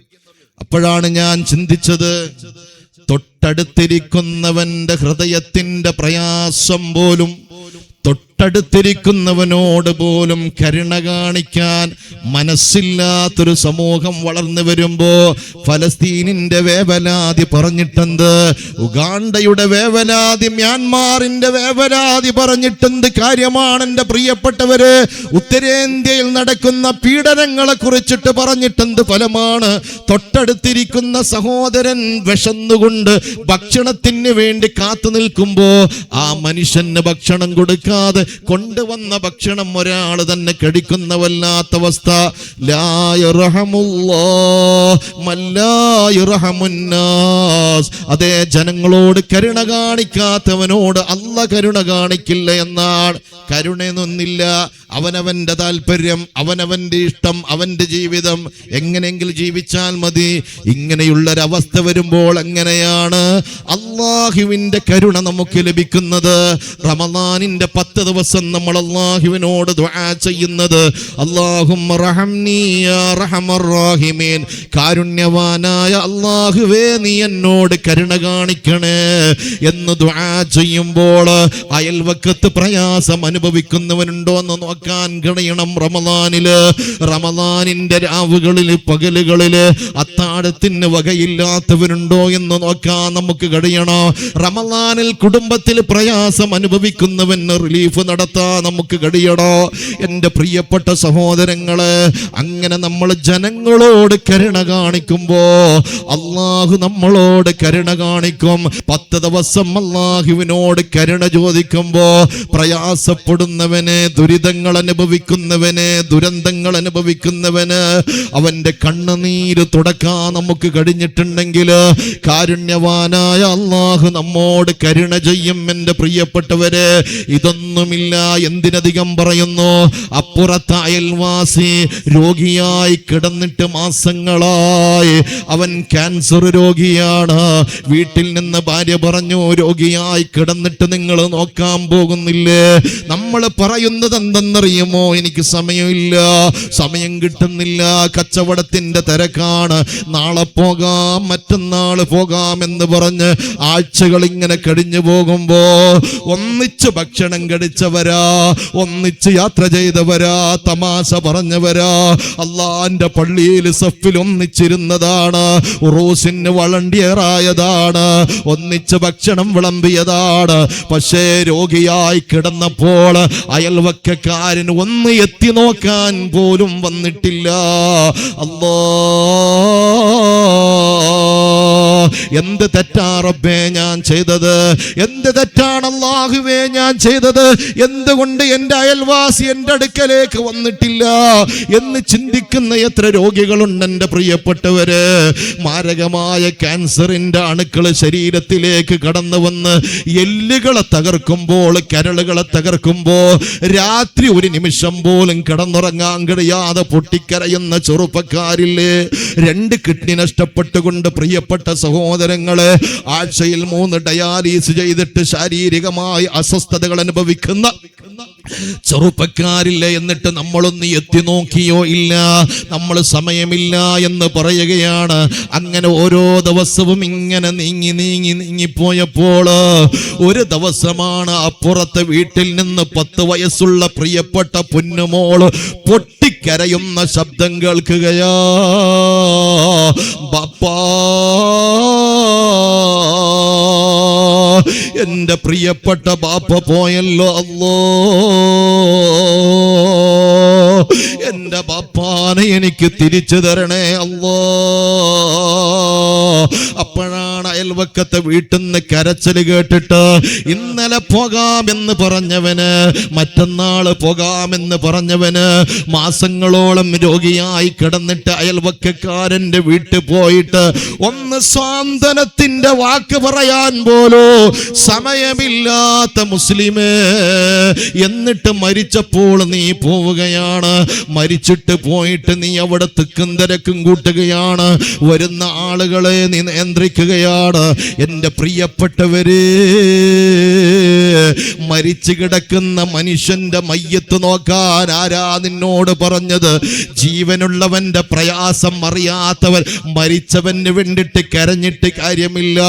അപ്പോഴാണ് ഞാൻ ചിന്തിച്ചത്, തൊട്ടടുത്തിരിക്കുന്നവന്റെ ഹൃദയത്തിന്റെ പ്രയാസം പോലും തൊട്ടടുത്തിരിക്കുന്നവനോട് പോലും കരുണ കാണിക്കാൻ മനസ്സില്ലാത്തൊരു സമൂഹം വളർന്നു വരുമ്പോ ഫലസ്തീനിന്റെ വേവലാതി പറഞ്ഞിട്ടെന്ത്, ഉഗാണ്ടയുടെ വേവലാതി, മ്യാൻമാറിന്റെ വേവലാതി പറഞ്ഞിട്ടെന്ത് കാര്യമാണ് എന്റെ പ്രിയപ്പെട്ടവര്? ഉത്തരേന്ത്യയിൽ നടക്കുന്ന പീഡനങ്ങളെ കുറിച്ചിട്ട് പറഞ്ഞിട്ടെന്ത് ഫലമാണ്? തൊട്ടടുത്തിരിക്കുന്ന സഹോദരൻ വിശന്നുകൊണ്ട് ഭക്ഷണത്തിന് വേണ്ടി കാത്തു നിൽക്കുമ്പോ ആ മനുഷ്യന് ഭക്ഷണം കൊടുക്കാതെ കൊണ്ടുവന്ന ഭക്ഷണം ഒരാൾ തന്നെ കഴിക്കുന്ന വല്ലാത്ത അവസ്ഥ. ലാ യർഹമുല്ലാഹ് മല്ലാ യർഹമുന്നാസ്. അതേ, ജനങ്ങളോട് കരുണ കാണിക്കാത്തവനോട് അല്ലാഹ് കരുണ കാണിക്കില്ല എന്നാണ്. കരുണയൊന്നുമില്ല. അവനവന്റെ താല്പര്യം, അവനവന്റെ ഇഷ്ടം, അവന്റെ ജീവിതം എങ്ങനെയെങ്കിലും ജീവിച്ചാൽ മതി. ഇങ്ങനെയുള്ളൊരവസ്ഥ വരുമ്പോൾ എങ്ങനെയാണ് അള്ളാഹുവിന്റെ കരുണ നമുക്ക് ലഭിക്കുന്നത്? റമദാനിന്റെ 10 ദിവസം നമ്മൾ അള്ളാഹുവിനോട് ദുആ ചെയ്യുന്നത്, അല്ലാഹുമ്മ റഹംനി യാ റഹമർ റഹീമീൻ, കാരുണ്യവാനായ അള്ളാഹുവേ നീ എന്നോട് കരുണ കാണിക്കണേ എന്ന് ദുആ ചെയ്യുമ്പോൾ അയൽവക്കത്ത് പ്രയാസം അനുഭവിക്കുന്നവനുണ്ടോ എന്ന് നോക്കാൻ കഴിയണം. റമദാനിന്റെ രാവുകളില് പകലുകളില് അത്താഴത്തിന് വകയില്ലാത്തവരുണ്ടോ എന്ന് നോക്കാൻ നമുക്ക് കഴിയണം. റമദാനിൽ കുടുംബത്തിൽ പ്രയാസം അനുഭവിക്കുന്നവന് റിലീഫ് നടത്താൻ നമുക്ക് കഴിയണോ? എൻ്റെ പ്രിയപ്പെട്ട സഹോദരങ്ങളെ, അങ്ങനെ നമ്മൾ ജനങ്ങളോട് കരുണ കാണിക്കുമ്പോ അള്ളാഹു നമ്മളോട് കരുണ കാണിക്കും. 10 ദിവസം അള്ളാഹുവിനോട് കരുണ ചോദിക്കുമ്പോ പ്രയാസപ്പെടുന്നവന്, ദുരിതങ്ങൾ അനുഭവിക്കുന്നവന്, ദുരന്തങ്ങൾ അനുഭവിക്കുന്നവന് അവന്റെ കണ്ണുനീര് തുടക്കാൻ നമുക്ക് കഴിഞ്ഞിട്ടുണ്ടെങ്കിൽ കാരുണ്യവാനായ അള്ളാഹു നമ്മോട് കരുണ ചെയ്യും. എൻ്റെ പ്രിയപ്പെട്ടവരെ, ഇതൊന്നുമില്ല. എന്തിനധികം പറയുന്നു, അപ്പുറത്തെ അയൽവാസി രോഗിയായി കിടന്നിട്ട് മാസങ്ങളായി, അവൻ ക്യാൻസർ രോഗിയാണ്. വീട്ടിൽ നിന്ന് ഭാര്യ പറഞ്ഞു, രോഗിയായി കിടന്നിട്ട് നിങ്ങൾ നോക്കാൻ പോകുന്നില്ലേ? നമ്മൾ പറയുന്നത് എന്തെന്നറിയുമോ? എനിക്ക് സമയമില്ല, സമയം കിട്ടുന്നില്ല, കച്ചവടത്തിന്റെ തിരക്കാണ്, നാളെ പോകാം, മറ്റന്നാൾ പോകാം എന്ന് പറഞ്ഞ് ആഴ്ചകൾ ഇങ്ങനെ കഴിഞ്ഞു പോകുമ്പോ ഒന്നിച്ച് ഭക്ഷണം കഴിച്ചവരാ, ഒന്നിച്ച് യാത്ര ചെയ്തവരാ, തമാശ പറഞ്ഞവരാ, അള്ളാന്റെ പള്ളിയിൽ സഫിൽ ഒന്നിച്ചിരുന്നതാണ്, ഉറൂസിന് വളണ്ടിയറായതാണ്, ഒന്നിച്ച് ഭക്ഷണം വിളമ്പിയതാണ്. പക്ഷേ രോഗിയായി കിടന്നപ്പോൾ അയൽവക്കക്കാരന് ഒന്ന് എത്തി നോക്കാൻ പോലും വന്നിട്ടില്ല. അല്ലാ, എന്ത് തെറ്റാ റബ്ബേ ഞാൻ ചെയ്തത്? എന്ത് തെറ്റാണ് അല്ലാഹുവേ ഞാൻ ചെയ്തത്? എന്തുകൊണ്ട് എൻ്റെ അയൽവാസി എൻ്റെ അടുക്കലേക്ക് വന്നിട്ടില്ല എന്ന് ചിന്തിക്കുന്ന എത്ര രോഗികളുണ്ട് എൻ്റെ പ്രിയപ്പെട്ടവര്. മാരകമായ ക്യാൻസറിന്റെ അണുക്കൾ ശരീരത്തിലേക്ക് കടന്നു വന്ന് എല്ലുകളെ തകർക്കുമ്പോൾ, കരളുകളെ തകർക്കുമ്പോൾ രാത്രി ഒരു നിമിഷം പോലും കിടന്നുറങ്ങാൻ കഴിയാതെ പൊട്ടിക്കരയുന്ന ചെറുപ്പക്കാരില്ലേ? 2 കിഡ്നി നഷ്ടപ്പെട്ടുകൊണ്ട് പ്രിയപ്പെട്ട സഹോദരങ്ങളെ ആഴ്ചയിൽ 3 ഡയാലിസിസ് ചെയ്തിട്ട് ശാരീരികമായി അസ്വസ്ഥതകൾ അനുഭവിക്കുന്ന ചെറുപ്പക്കാരില്ല. എന്നിട്ട് നമ്മളൊന്ന് എത്തി നോക്കിയോ? ഇല്ല, നമ്മൾ സമയമില്ല എന്ന് പറയുകയാണ്. അങ്ങനെ ഓരോ ദിവസവും ഇങ്ങനെ നീങ്ങിപ്പോയപ്പോൾ ഒരു ദിവസമാണ് അപ്പുറത്തെ വീട്ടിൽ നിന്ന് 10 വയസ്സുള്ള പ്രിയപ്പെട്ട പൊന്നുമോള് പൊട്ടിക്കരയുന്ന ശബ്ദം കേൾക്കുകയാ. ബാപ്പാ, എന്റെ പ്രിയപ്പെട്ട ബാപ്പ പോയല്ലോ, അല്ലോ ഉമ്മാനെ എനിക്ക് തിരിച്ചു തരണേ അല്ലാ. അപ്പോഴാണ് അയൽവക്കത്തെ വീട്ടിൽ നിന്ന് കരച്ചിൽ കേട്ടിട്ട് ഇന്നലെ പോകാമെന്ന് പറഞ്ഞവന്, മറ്റന്നാള് പോകാമെന്ന് പറഞ്ഞവന് മാസങ്ങളോളം രോഗിയായി കിടന്നിട്ട് അയൽവക്കക്കാരന്റെ വീട്ടിൽ പോയിട്ട് ഒന്ന് സാന്ത്വനത്തിന്റെ വാക്ക് പറയാൻ പോലോ സമയമില്ലാത്ത മുസ്ലിമേ, എന്നിട്ട് മരിച്ചപ്പോൾ നീ പോവുകയാണ്. മരിച്ചിട്ട് പോയിട്ട് നീ അവിടെ തിക്കും തിരക്കും കൂട്ടുകയാണ്, വരുന്ന ആളുകളെ നീ നിയന്ത്രിക്കുകയാണ്. എൻ്റെ പ്രിയപ്പെട്ടവരെ, മരിച്ചു കിടക്കുന്ന മനുഷ്യന്റെ മയ്യത്ത് നോക്കാൻ ആരാ നിന്നോട് പറഞ്ഞത്? ജീവനുള്ളവന്റെ പ്രയാസം അറിയാത്തവൻ മരിച്ചവന് വേണ്ടിട്ട് കരഞ്ഞിട്ട് കാര്യമില്ല.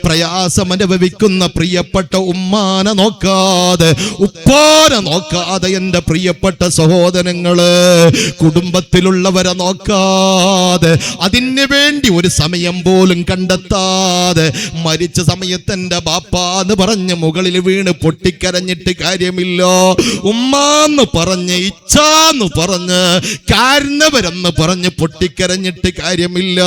പ്രയാസം അനുഭവിക്കുന്ന പ്രിയപ്പെട്ട ഉമ്മാനെ നോക്കാതെ, ഉപ്പാനെ നോക്കാതെ, എൻ്റെ പ്രിയപ്പെട്ട സഹോദരങ്ങള്, കുടുംബത്തിലുള്ളവരെ നോക്കാതെ, അതിന് വേണ്ടി ഒരു സമയം പോലും കണ്ടെത്താതെ മരിച്ച സമയത്ത് എൻ്റെ ബാപ്പാന്ന് പറഞ്ഞ് മുകളിൽ വീണ് പൊട്ടിക്കരഞ്ഞിട്ട് കാര്യമില്ല. ഉമ്മാന്ന് പറഞ്ഞ്, ഇച്ഛാന്ന് പറഞ്ഞ്, കാരണവരെന്ന് പറഞ്ഞ് പൊട്ടിക്കരഞ്ഞിട്ട് കാര്യമില്ല.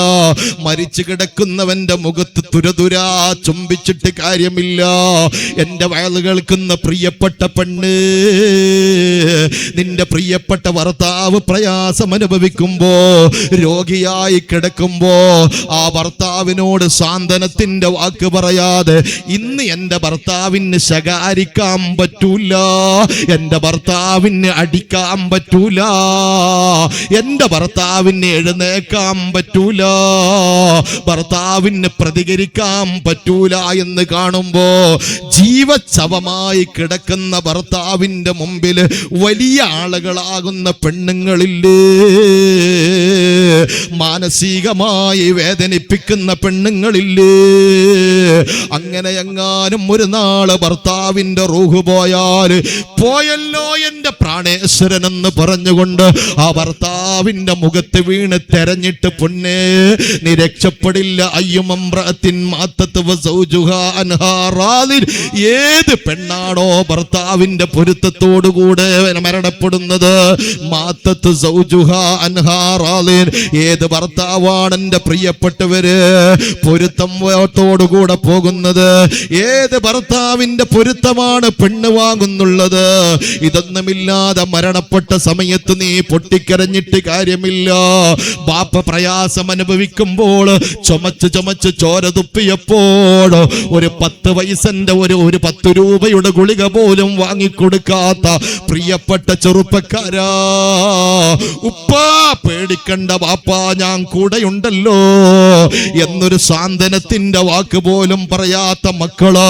മരിച്ചു കിടക്കുന്നവന്റെ മുഖത്ത് തുരതുരാ ചുംബിച്ചിട്ട് കാര്യമില്ല. എൻ്റെ വയല് കേൾക്കുന്ന പ്രിയപ്പെട്ട പെണ്ണ്, നിന്റെ പ്രിയപ്പെട്ട ഭർത്താവ് പ്രയാസം അനുഭവിക്കുമ്പോ, രോഗിയായി കിടക്കുമ്പോ, ആ ഭർത്താവിനോട് സാന്ത്വനത്തിന്റെ വാക്ക് പറയാതെ, ഇന്ന് എൻ്റെ ഭർത്താവിന് ശകാരിക്കാൻ പറ്റൂല, എൻ്റെ ഭർത്താവിന് അടിക്കാൻ പറ്റൂല, എൻ്റെ ഭർത്താവിന് എഴുന്നേക്കാൻ പറ്റൂല, ഭർത്താവിന് പ്രതികരിക്കാൻ പറ്റൂല എന്ന് കാണുമ്പോ, ജീവച്ഛവമായി കിടക്കുന്ന ഭർത്താവിന്റെ മുമ്പിൽ വലിയ ആളുകളാകുന്ന പെണ്ണുങ്ങളില്ലേ, മാനസികമായി വേദനിപ്പിക്കുന്ന പെണ്ണുങ്ങളില്ലേ? അങ്ങനെ എങ്ങാനും ഒരു നാള് ഭർത്താവിന്റെ റൂഹ് പോയല്ലോ എൻ്റെ പ്രാണേശ്വരൻ എന്ന് പറഞ്ഞുകൊണ്ട് ആ ഭർത്താവിന്റെ മുഖത്ത് വീണ് തെരഞ്ഞിട്ട്, പൊന്നേ നീ രക്ഷപ്പെടില്ല. അയ്യുമംറഅത്തിൻ മാത്തത് വസൗജുഹാ അൻഹാ റാദിൻ, ഏത് പെണ്ണാണോ ഭർത്താവിന്റെ പൊരുത്തത്തോടുകൂടെ മരണപ്പെടുന്നത്, മാത്തത് സൗജുഹാ അൻഹാ റാദിൻ, ഏത് ഭർത്താവാണ് എൻ്റെ പ്രിയപ്പെട്ടവര് പൊരുത്തത്തോടുകൂടെ പോകുന്നത്, ഏത് ഭർത്താവിന്റെ പൊരുത്തമാണ് പെണ്ണ് വാങ്ങുന്നുള്ളത്? ഇതൊന്നുമില്ലാതെ മരണപ്പെട്ട സമയത്ത് നീ പൊട്ടിക്കരഞ്ഞിട്ട് കാര്യമില്ല. ബാപ്പ പ്രയാസം അനുഭവിക്കുമ്പോൾ ചുമച്ച് ചോര തുപ്പിയപ്പോൾ ഒരു 10 പൈസന്റെ ഒരു 10 രൂപയുടെ ഗുളിക പോലും വാങ്ങിക്കൊടുക്കാത്ത പ്രിയപ്പെട്ട ചെറുപ്പക്കാരാ, ഉപ്പാ പേടിക്കണ്ട ബാപ്പാ, ഞാൻ കൂടെയുണ്ടല്ലോ എന്നൊരു സാന്ത്വനത്തിന്റെ വാക്ക് പോലും പറയാത്ത മക്കള്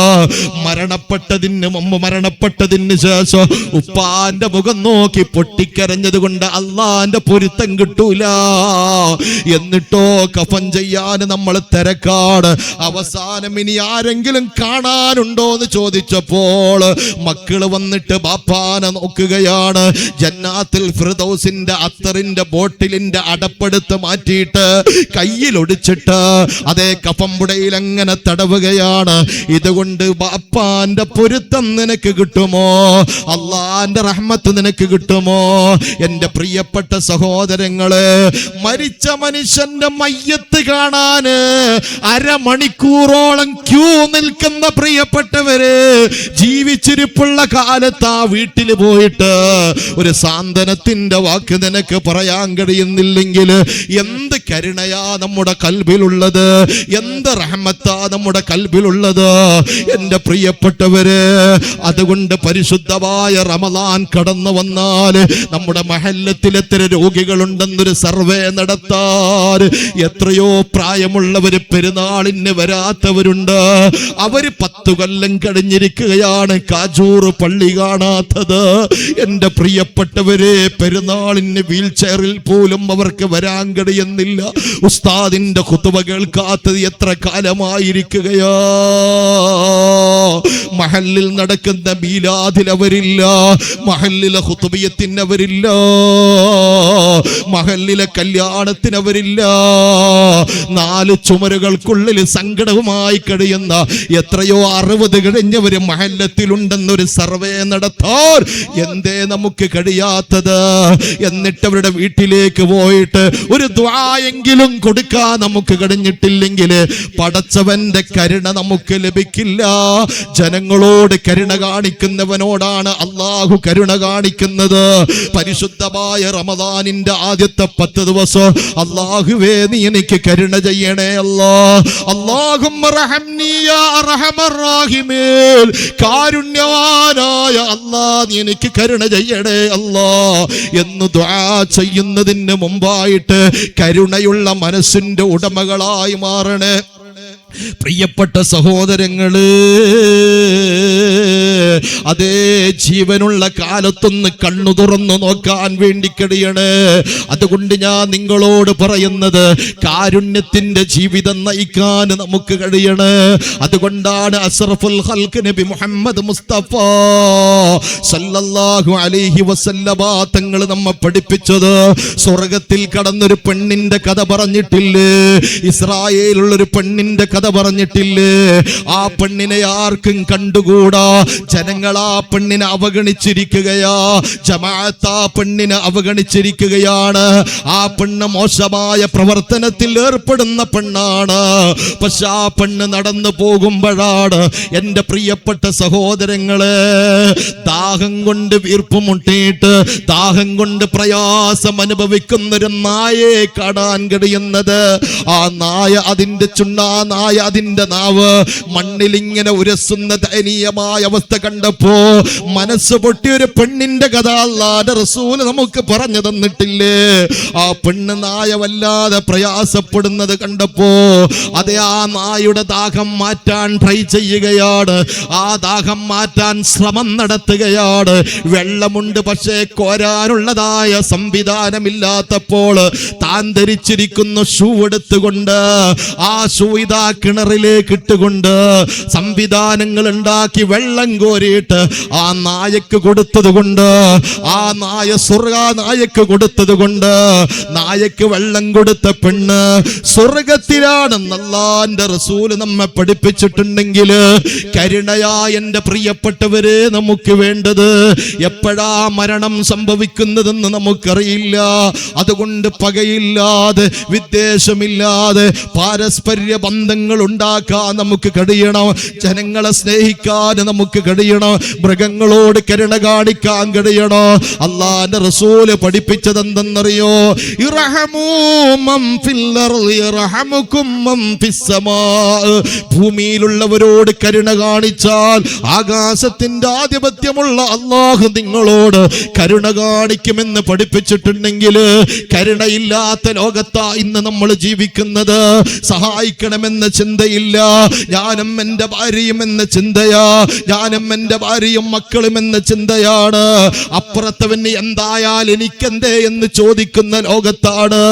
മരണപ്പെട്ടതിന് മുമ്പ്, മരണപ്പെട്ടതിന് ശേഷം ഉപ്പാന്റെ മുഖം നോക്കി പൊട്ടിക്കരഞ്ഞത് കൊണ്ട് അള്ളാന്റെ പൊരുത്തം കിട്ടൂല. എന്നിട്ടോ കഫൻ ചെയ്യാൻ നമ്മൾ തിരക്കാണ്. അവസാനം ഇനി ആരെങ്കിലും കാണാനുണ്ടോ എന്ന് ചോദിച്ചപ്പോൾ മക്കള് വന്നിട്ട് ബാപ്പാനെ നോക്കുകയാണ്. ജന്നാത്തുൽ ഫിർദൗസിന്റെ അത്തറിന്റെ ബോട്ടിലിന്റെ അടപ്പെടുത്ത് മാറ്റിയിട്ട് കയ്യിലൊടിച്ചിട്ട് അതേ കഫംപുടയിൽ അങ്ങനെ തടവുകയാണ്. ഇതുകൊണ്ട് ബാപ്പാന്റെ പൊരുത്തം നിനക്ക് കിട്ടുമോ? അള്ളാന്റെ റഹ്മത്ത് നിനക്ക് കിട്ടുമോ? എൻ്റെ പ്രിയപ്പെട്ട സഹോദരങ്ങളെ, മരിച്ച മനുഷ്യന്റെ മയ്യത്ത് കാണാന് അരമണിക്കൂറോളം ക്യൂ നിൽക്കുന്ന പ്രിയപ്പെട്ടവര്, ജീവിച്ചിരിപ്പുള്ള കാലത്ത് ആ വീട്ടിൽ പോയിട്ട് ഒരു സാന്ത്വനത്തിന്റെ വാക്ക് നിനക്ക് പറയാൻ കഴിയുന്നില്ലെങ്കിൽ എന്ത് കരുണയാ നമ്മുടെ കൽബിലുള്ളത്, എന്ത് റഹ്മത്താ നമ്മുടെ കൽബിലുള്ളത് എൻ്റെ പ്രിയപ്പെട്ടവര്. അതുകൊണ്ട് പരിശുദ്ധമായ റമദാൻ കടന്നു വന്നാൽ നമ്മുടെ മഹല്ലത്തിൽ എത്ര രോഗികളുണ്ടെന്നൊരു സർവേ നടത്താൻ, എത്രയോ പ്രായമുള്ളവര് പെരുന്നാളിന് വരാത്തവരുണ്ട്. അവര് 10 കൊല്ലം കഴിഞ്ഞിരിക്കുകയാണ് കാജൂർ പള്ളി കാണാത്തത്. എൻ്റെ പ്രിയപ്പെട്ടവരെ, പെരുന്നാളിന് വീൽ ചെയറിൽ പോലും അവർക്ക് വരാൻ പറയാൻ കഴിയുന്നില്ല. ഉസ്താദിന്റെ ഖുതുബ കേൾക്കാത്തത് എത്ര കാലമായിരിക്കുകയാ. മഹല്ലിൽ നടക്കുന്ന മീലാദിൽ അവരില്ല, മഹല്ലിലെ ഖുതുബിയത്തിന് അവരില്ല, മഹല്ലിലെ കല്യാണത്തിന് അവരില്ല. 4 ചുമരുകൾക്കുള്ളിൽ സങ്കടവുമായി കഴിയുന്ന എത്രയോ 60 കഴിഞ്ഞവര് മഹല്ലത്തിലുണ്ടെന്നൊരു സർവേ നടത്താൻ എന്തേ നമുക്ക് കഴിയാത്തത്? എന്നിട്ട് അവരുടെ വീട്ടിലേക്ക് പോയിട്ട് ഒരു ദുആയെങ്കിലും കൊടുക്കാൻ നമുക്ക് കഴിഞ്ഞിട്ടില്ലെങ്കിൽ പടച്ചവന്റെ കരുണ നമുക്ക് ലഭിക്കില്ല. ജനങ്ങളോട് കരുണ കാണിക്കുന്നവനോടാണ് അല്ലാഹു കരുണ കാണിക്കുന്നത്. പരിശുദ്ധമായ റമദാനിന്റെ ആദ്യത്തെ 10 ദിവസം അല്ലാഹുവേ നീ എനിക്ക് കരുണ ചെയ്യണേ അല്ലാ. അല്ലാഹുമ്മ റഹംനി യാ അർഹമർ റഹീമീൻ. കാരുണ്യവാനായ അല്ലാ നീ എനിക്ക് കരുണ ചെയ്യണേ അല്ലാ എന്ന് ദുആ ചെയ്യുന്നതിന് മുമ്പായിട്ട് കരുണയുള്ള മനസ്സിന്റെ ഉടമകളായി മാറണേ. പ്രിയപ്പെട്ട സഹോദരങ്ങള്, അതേ ജീവനുള്ള കാലത്തൊന്ന് കണ്ണു തുറന്നു നോക്കാൻ വേണ്ടി കഴിയണേ. അതുകൊണ്ട് ഞാൻ നിങ്ങളോട് പറയുന്നത് കാരുണ്യത്തിന്റെ ജീവിതം നയിക്കാൻ നമുക്ക് കഴിയണേ. അതുകൊണ്ടാണ് അസ്റഫുൽ ഖൽഖ് നബി മുഹമ്മദ് മുസ്തഫ സല്ലല്ലാഹു അലൈഹി വസല്ലമ തങ്ങൾ നമ്മെ പഠിപ്പിച്ചത്. സ്വർഗത്തിൽ കടന്നൊരു പെണ്ണിന്റെ കഥ പറഞ്ഞിട്ടില്ലേ? ഇസ്രായേലുള്ളൊരു പെണ്ണിന്റെ കഥ പറഞ്ഞിട്ടില്ലേ? ആ പെണ്ണിനെ ആർക്കും കണ്ടുകൂടാ. ജനങ്ങൾ ആ പെണ്ണിനെ അവഗണിച്ചിരിക്കുകയാ. ജമാഅത്ത് ആ പെണ്ണിനെ അവഗണിച്ചിരിക്കുകയാണ്. ആ പെണ്ണ് മോശമായ പ്രവർത്തനത്തിൽ ഏർപ്പെടുന്ന പെണ്ണാണ്. പക്ഷെ ആ പെണ്ണ് നടന്നു പോകുമ്പോഴാണ് എന്റെ പ്രിയപ്പെട്ട സഹോദരങ്ങളെ, ദാഹം കൊണ്ട് വീർപ്പ് മുട്ടിയിട്ട് ദാഹം കൊണ്ട് പ്രയാസം അനുഭവിക്കുന്നൊരു നായയെ കാണാൻ കഴിയുന്നത്. ആ നായ അതിന്റെ നായ അതിന്റെ നാവ് മണ്ണിലിങ്ങനെ ഉരസുന്ന ദയനീയമായ അവസ്ഥ കണ്ടപ്പോ മനസ്സ് പൊട്ടിയൊരു പെണ്ണിന്റെ കഥ അല്ലാഹുവിന്റെ റസൂൽ നമുക്ക് പറഞ്ഞു തന്നിട്ടില്ലേ? ആ പെണ്ണ് നായ വല്ലാതെ പ്രയാസപ്പെടുന്നത് കണ്ടപ്പോ അതേ ആ നായയുടെ ദാഹം മാറ്റാൻ ട്രൈ ചെയ്യുകയാണ്. ആ ദാഹം മാറ്റാൻ ശ്രമം നടത്തുകയാണ്. വെള്ളമുണ്ട്, പക്ഷേ കോരാനുള്ളതായ സംവിധാനമില്ലാത്തപ്പോൾ താൻ ധരിച്ചിരിക്കുന്ന ഷൂ എടുത്തുകൊണ്ട് ആ ഷൂ ഇതാ കിണറിലേക്ക് ഇട്ടുകൊണ്ട് സംവിധാനങ്ങൾ ഉണ്ടാക്കി വെള്ളം കോരിയിട്ട് ആ നായക്ക് കൊടുത്തത് കൊണ്ട്, ആ നായ നായക്ക് കൊടുത്തത് കൊണ്ട്, നായക്ക് വെള്ളം കൊടുത്ത പെണ്ണ് സ്വർഗത്തിലാണെന്ന് അല്ലാഹുവിന്റെ റസൂല് നമ്മെ പഠിപ്പിച്ചിട്ടുണ്ടെങ്കിൽ കരുണയാ എന്റെ പ്രിയപ്പെട്ടവരെ നമുക്ക് വേണ്ടത്. എപ്പോഴാ മരണം സംഭവിക്കുന്നതെന്ന് നമുക്കറിയില്ല. അതുകൊണ്ട് പകയില്ലാതെ വിദ്വേഷമില്ലാതെ പാരസ്പര്യ ബന്ധങ്ങൾ ഉണ്ടാക്കാൻ നമുക്ക് കഴിയണം. ജനങ്ങളെ സ്നേഹിക്കാൻ നമുക്ക് കഴിയണം. മൃഗങ്ങളോട് കരുണ കാണിക്കാൻ കഴിയണം. അല്ലാഹുവിന്റെ റസൂല് പഠിപ്പിച്ചത് എന്തെന്നറിയോ? ഇർഹമൂ മൻ ഫിൽ അർളി യർഹമുകും മൻ ഫിസ് സമാ. ഭൂമിയിലുള്ളവരോട് കരുണ കാണിച്ചാൽ ആകാശത്തിന്റെ ആധിപത്യമുള്ള അല്ലാഹു നിങ്ങളോട് കരുണ കാണിക്കുമെന്ന് പഠിപ്പിച്ചിട്ടുണ്ടെങ്കിൽ കരുണയില്ലാത്ത ലോകത്താ ഇന്ന് നമ്മൾ ജീവിക്കുന്നത്. സഹായിക്കണമെന്ന ചിന്തയില്ല. ഞാനും എൻ്റെ ഭാര്യയും എന്ന ചിന്തയാ. ഞാനും എൻ്റെ ഭാര്യയും മക്കളും എന്ന ചിന്തയാണ്. അപ്പുറത്തവന് എന്തായാൽ എനിക്കെന്തേ എന്ന് ചോദിക്കുന്ന ലോകത്താണ്.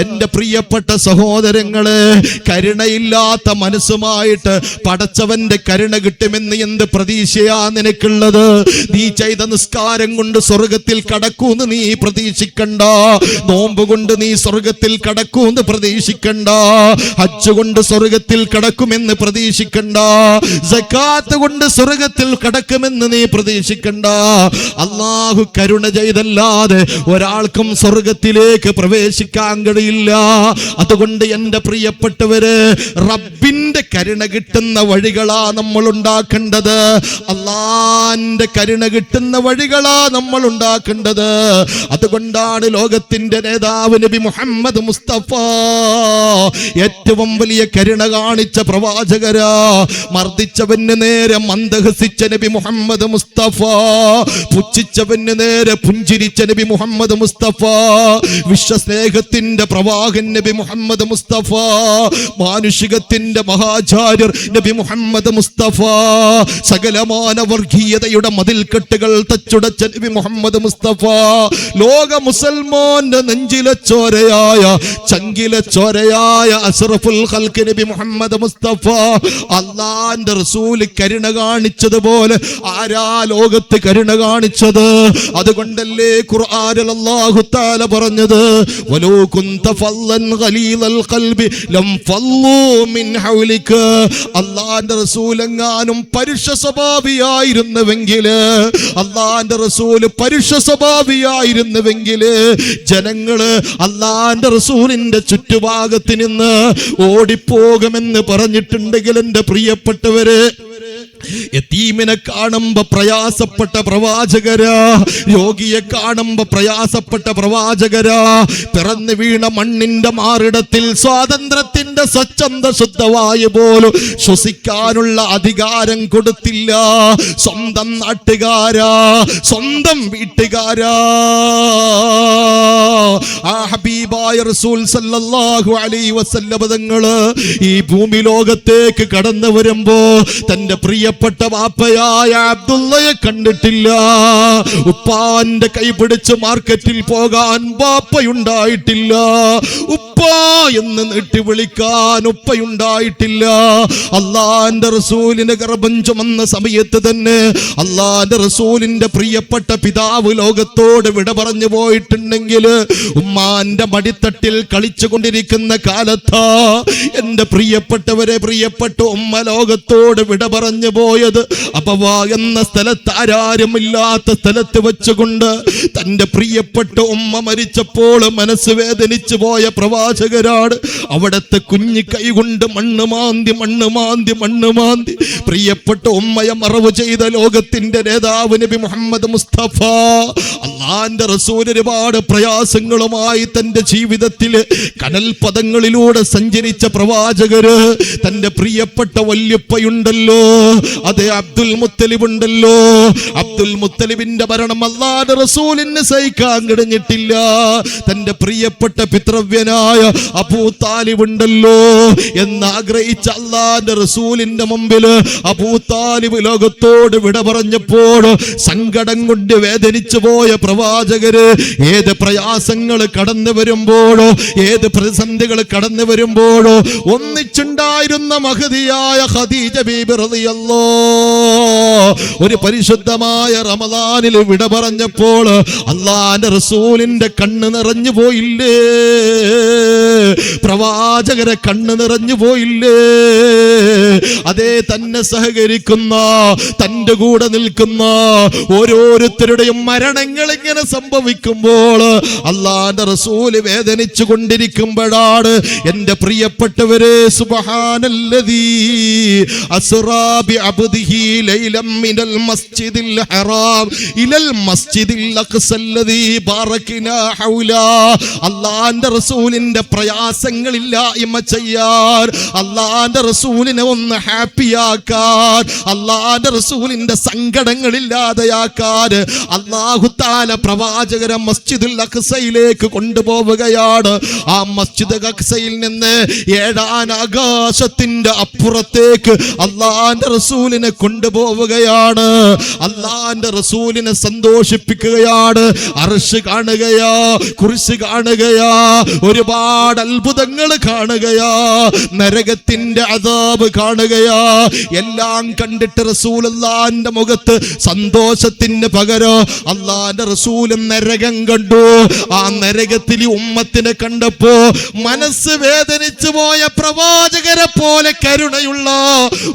എൻ്റെ പ്രിയപ്പെട്ട സഹോദരങ്ങളെ, കരുണയില്ലാത്ത മനസ്സുമായിട്ട് പടച്ചവന്റെ കരുണ കിട്ടുമെന്ന് എന്ത് പ്രതീക്ഷയാ നിനക്കുള്ളത്? നീ ചെയ്ത നിസ്കാരം കൊണ്ട് സ്വർഗത്തിൽ കടക്കൂന്ന് നീ പ്രതീക്ഷിക്കണ്ട. നോമ്പ് കൊണ്ട് നീ സ്വർഗത്തിൽ കടക്കൂന്ന് പ്രതീക്ഷിക്കണ്ട. ഹജ്ജ് കൊണ്ട് സ്വർഗത്തിൽ കടക്കുമെന്ന് പ്രതീക്ഷിക്കണ്ട. സക്കാത്ത് കൊണ്ട് സ്വർഗത്തിൽ കടക്കുമെന്ന് നീ പ്രതീക്ഷിക്കണ്ട. അല്ലാഹു കരുണ ചെയ്തല്ലാതെ ഒരാൾക്കും സ്വർഗത്തിലേക്ക് പ്രവേശിക്കാൻ കഴിയില്ല. അതുകൊണ്ട് എൻ്റെ പ്രിയപ്പെട്ടവര്, റബ്ബിന്റെ കരുണ കിട്ടുന്ന വഴികളാ നമ്മൾ ഉണ്ടാക്കേണ്ടത്. അല്ലാഹുവിന്റെ കരുണ കിട്ടുന്ന വഴികളാ നമ്മൾ ഉണ്ടാക്കേണ്ടത്. അതുകൊണ്ടാണ് ലോകത്തിന്റെ നേതാവ് നബി മുഹമ്മദ് മുസ്തഫ ഏറ്റവും വലിയ കരുണ കാണിച്ച പ്രവാചകരാ. മർദ്ദിച്ചവന് നേരെ മന്ദഹസിച്ച നബി മുഹമ്മദ് മുസ്തഫ, പുച്ഛിച്ചവന് നേരെ പുഞ്ചിരിച്ച നബി മുഹമ്മദ് മുസ്തഫ, വിശ്വസ്നേഹത്തിന്റെ പ്രവാഹൻ നബി മുഹമ്മദ് മുസ്തഫ, മാനുഷികത്തിന്റെ മഹാചാര്യർ നബി മുഹമ്മദ് മുസ്തഫ, സകലമാന വർഗീയതയുടെ മതിൽക്കെട്ടുകൾ തച്ചുടച്ച നബി മുഹമ്മദ് മുസ്തഫ, ലോക മുസൽമാന്റെ നെഞ്ചിലെ ചോരയായ ചങ്കിലെ ചോരയായ അസ്റഫുൽ ഖൽഖ് നബി മുഹമ്മദ് മുസ്തഫ. അല്ലാഹുവിന്റെ റസൂൽ കരുണ കാണിച്ചതുപോലെ ആരാ ലോകത്ത് കരുണ കാണിച്ചത്? അതുകൊണ്ടല്ലേ ഖുർആനിൽ അല്ലാഹു തആല പറഞ്ഞത്, വലോ കുന്ത ഫല്ലൻ ഖലീലൽ ഖൽബി ലം ഫല്ലൂ മിൻ ഹൗലിക. അല്ലാഹുവിന്റെ റസൂൽ എങ്ങാനും പരുഷ സ്വഭാവിയായിരുന്നുവെങ്കിൽ, അല്ലാഹുവിന്റെ റസൂൽ പരുഷ സ്വഭാവിയായിരുന്നുവെങ്കിൽ ജനങ്ങള് അല്ലാഹുവിന്റെ റസൂലിന്റെ ചുറ്റുഭാഗത്ത് നിന്ന് ഓടിപ്പോകുമെന്ന് പറഞ്ഞിട്ടുണ്ടെങ്കിൽ എന്റെ പ്രിയപ്പെട്ടവര്, യതീമിനെ കാണുമ്പോ പ്രയാസപ്പെട്ട പ്രവാചകരാ, രോഗിയെ കാണുമ്പോ പ്രയാസപ്പെട്ട പ്രവാചകരാ, പിറന്നു വീണ മണ്ണിന്റെ മാറിടത്തിൽ സ്വാതന്ത്ര്യത്തിന്റെ സ്വച്ഛന്ത ശുദ്ധവായു പോലും ശ്വസിക്കാനുള്ള അധികാരം കൊടുത്തില്ല സ്വന്തം നാട്ടുകാരാ, സ്വന്തം വീട്ടുകാരാ. ആ ഹബീബായ റസൂൽ സല്ലല്ലാഹു അലൈഹി വസല്ലം തങ്ങള് ഈ ഭൂമി ലോകത്തേക്ക് കടന്നു വരുമ്പോ തന്റെ പ്രിയപ്പെട്ട വാപ്പയായ അബ്ദുള്ളയെ കണ്ടിട്ടില്ല. ഉപ്പാന്റെ കൈ പിടിച്ച് മാർക്കറ്റിൽ പോകാൻ വാപ്പയുണ്ടായിട്ടില്ല, ഉപ്പാ എന്ന് നീട്ടി വിളിക്കാൻ ഉപ്പയുണ്ടായിട്ടില്ല. അല്ലാഹുവിന്റെ റസൂലിനെ ഗർഭം ചുമന്ന സമയത്ത് തന്നെ അല്ലാഹുവിന്റെ റസൂലിന്റെ പ്രിയപ്പെട്ട പിതാവ് ലോകത്തോട് വിട പറഞ്ഞു പോയിട്ടുണ്ടെങ്കിൽ, ഉമ്മാന്റെ മടിത്തട്ടിൽ കളിച്ചു കൊണ്ടിരിക്കുന്ന കാലത്താ എന്റെ പ്രിയപ്പെട്ടവരെ, പ്രിയപ്പെട്ട ഉമ്മ ലോകത്തോട് വിട പറഞ്ഞു പോയത്. അപവാ എന്ന സ്ഥലത്ത്, ആരാരുമില്ലാത്ത സ്ഥലത്ത് വെച്ചുകൊണ്ട് തന്റെ പ്രിയപ്പെട്ട ഉമ്മ മരിച്ചപ്പോൾ മനസ്സ് വേദനിച്ചു പോയ പ്രവാചകരാണ്. അവിടത്തെ കുഞ്ഞു കൈ കൊണ്ട് മണ്ണ് മാന്തി മണ്ണ് മാന്തി മണ്ണ് മാന്തി പ്രിയപ്പെട്ട ഉമ്മയെ മറവ് ചെയ്ത ലോകത്തിന്റെ നേതാവ് നബി മുഹമ്മദ് മുസ്തഫ. അല്ലാഹുവിന്റെ റസൂൽ ഒരുപാട് പ്രയാസങ്ങളുമായി തന്റെ ജീവിതത്തിൽ കനൽ പദങ്ങളിലൂടെ സഞ്ചരിച്ച പ്രവാചകര്. തന്റെ പ്രിയപ്പെട്ട വല്യപ്പയുണ്ടല്ലോ, അതെ അബ്ദുൽ മുത്തലിബ് ഉണ്ടല്ലോ, അബ്ദുൽ മുത്തലിബിന്റെ മരണം അല്ലാഹുവിന്റെ റസൂലിന് സഹിക്കാൻ കഴിഞ്ഞിട്ടില്ല. തന്റെ പ്രിയപ്പെട്ട പിതൃവ്യനായ അബൂ താലിബ് ഉണ്ടല്ലോ എന്നാഗ്രഹിച്ച അല്ലാഹുവിന്റെ റസൂലിന്റെ മുമ്പിൽ അബൂ താലിബ് ലോകത്തോട് വിട പറഞ്ഞപ്പോൾ സങ്കടം കൊണ്ട് വേദനിച്ചു പോയ പ്രവാചകര് ഏത് പ്രയാസങ്ങൾ കടന്നു വരുമ്പോഴോ, ഏത് പ്രതിസന്ധികൾ കടന്നു വരുമ്പോഴോ ഒന്നിച്ചുണ്ടായിരുന്ന മഹദിയായ ഖദീജ ബീബി റളിയല്ലാഹു ഒരു പരിശുദ്ധമായ റമദാനിൽ വിട പറഞ്ഞപ്പോൾ അല്ലാഹുവിന്റെ റസൂലിന്റെ കണ്ണ് നിറഞ്ഞു പോയില്ലേ? പ്രവാചകരെ കണ്ണ് നിറഞ്ഞു പോയില്ലേ? അതേ, തന്നെ സഹകരിക്കുന്ന, തന്റെ കൂടെ നിൽക്കുന്ന ഓരോരുത്തരുടെയും മരണങ്ങൾ ഇങ്ങനെ സംഭവിക്കുമ്പോൾ അല്ലാഹുവിന്റെ റസൂൽ വേദനിച്ചു കൊണ്ടിരിക്കുമ്പോഴാണ് എന്റെ പ്രിയപ്പെട്ടവരെ, സുബ്ഹാനല്ലദീ അസ്റാ ബി അബ്ദിഹി ലൈലം മിനൽ മസ്ജിദിൽ ഹറാം ഇലൽ മസ്ജിദിൽ അഖ്സല്ലദീ ബാറക്നാ ഹൗലാ. അല്ലാഹുവിന്റെ റസൂലിന്റെ പ്രയാസങ്ങളില്ലായ്മ ചെയ്യാൻ, അല്ലാഹുവിന്റെ റസൂലിനെ ഒന്ന് ഹാപ്പിയാക്കാൻ, അല്ലാഹുവിന്റെ റസൂലിന്റെ സങ്കടങ്ങളില്ലാതെയാക്കാൻ അല്ലാഹു തആല പ്രവാചകരെ മസ്ജിദുൽ അഖ്സയിലേക്ക് കൊണ്ടുപോവുകയാണ്. ആ മസ്ജിദ് അഖ്സയിൽ നിന്ന് 7 ആകാശത്തിന്റെ അപ്പുറത്തേക്ക് അല്ലാഹുവിന്റെ റസൂലിനെ കൊണ്ടുപോവുകയാണ്. അല്ലാഹുവിന്റെ റസൂലിനെ സന്തോഷിപ്പിക്കുകയാണ്. അർശ് കാണുകയാ, കുർസി കാണുകയാ, ഒരുപാട് അത്ഭുതങ്ങൾ കാണുകയാ, നരകത്തിന്റെ അദാബ് കാണുകയാ. എല്ലാം കണ്ടിട്ട് റസൂലുള്ളാഹിന്റെ മുഖത്ത് സന്തോഷത്തിന് പകരം അല്ലാഹുവിന്റെ റസൂൽ നരകം കണ്ടു. ആ നരകത്തിൽ ഉമ്മത്തിനെ കണ്ടപ്പോ മനസ്സ് വേദനിച്ചു പോയ പ്രവാചകരെ പോലെ കരുണയുള്ള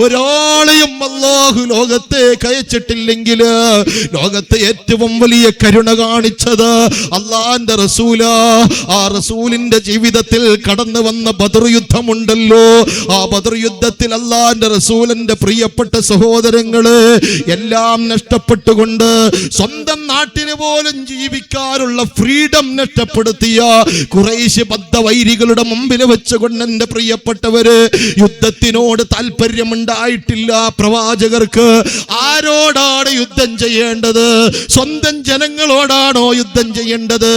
ഒരാളെയും അല്ലാഹു ലോകത്ത് ലോകത്തേക്ക് അയച്ചിട്ടില്ലെങ്കിൽ ലോകത്തെ ഏറ്റവും വലിയ കരുണ കാണിച്ചത് അള്ളാന്റെ റസൂലാ. ആ റസൂലിന്റെ ജീവിതത്തിൽ കടന്നു വന്ന ബദർ യുദ്ധമുണ്ടല്ലോ, ആ ബദർ യുദ്ധത്തിൽ അള്ളാന്റെ റസൂലിന്റെ പ്രിയപ്പെട്ട സഹോദരങ്ങള് എല്ലാം നഷ്ടപ്പെട്ടുകൊണ്ട് സ്വന്തം നാട്ടിന് പോലും ജീവിക്കാനുള്ള ഫ്രീഡം നഷ്ടപ്പെടുത്തിയ ഖുറൈശ് ബദ്ധവൈരികളുടെ മുമ്പിൽ വെച്ചുകൊണ്ട് എന്റെ പ്രിയപ്പെട്ടവര് യുദ്ധത്തിനോട് താല്പര്യമുണ്ടായിട്ടില്ല പ്രവാചകർക്ക്. ആരോടാണ് യുദ്ധം ചെയ്യേണ്ടത്? സ്വന്തം ജനങ്ങളോടാണോ യുദ്ധം ചെയ്യേണ്ടത്?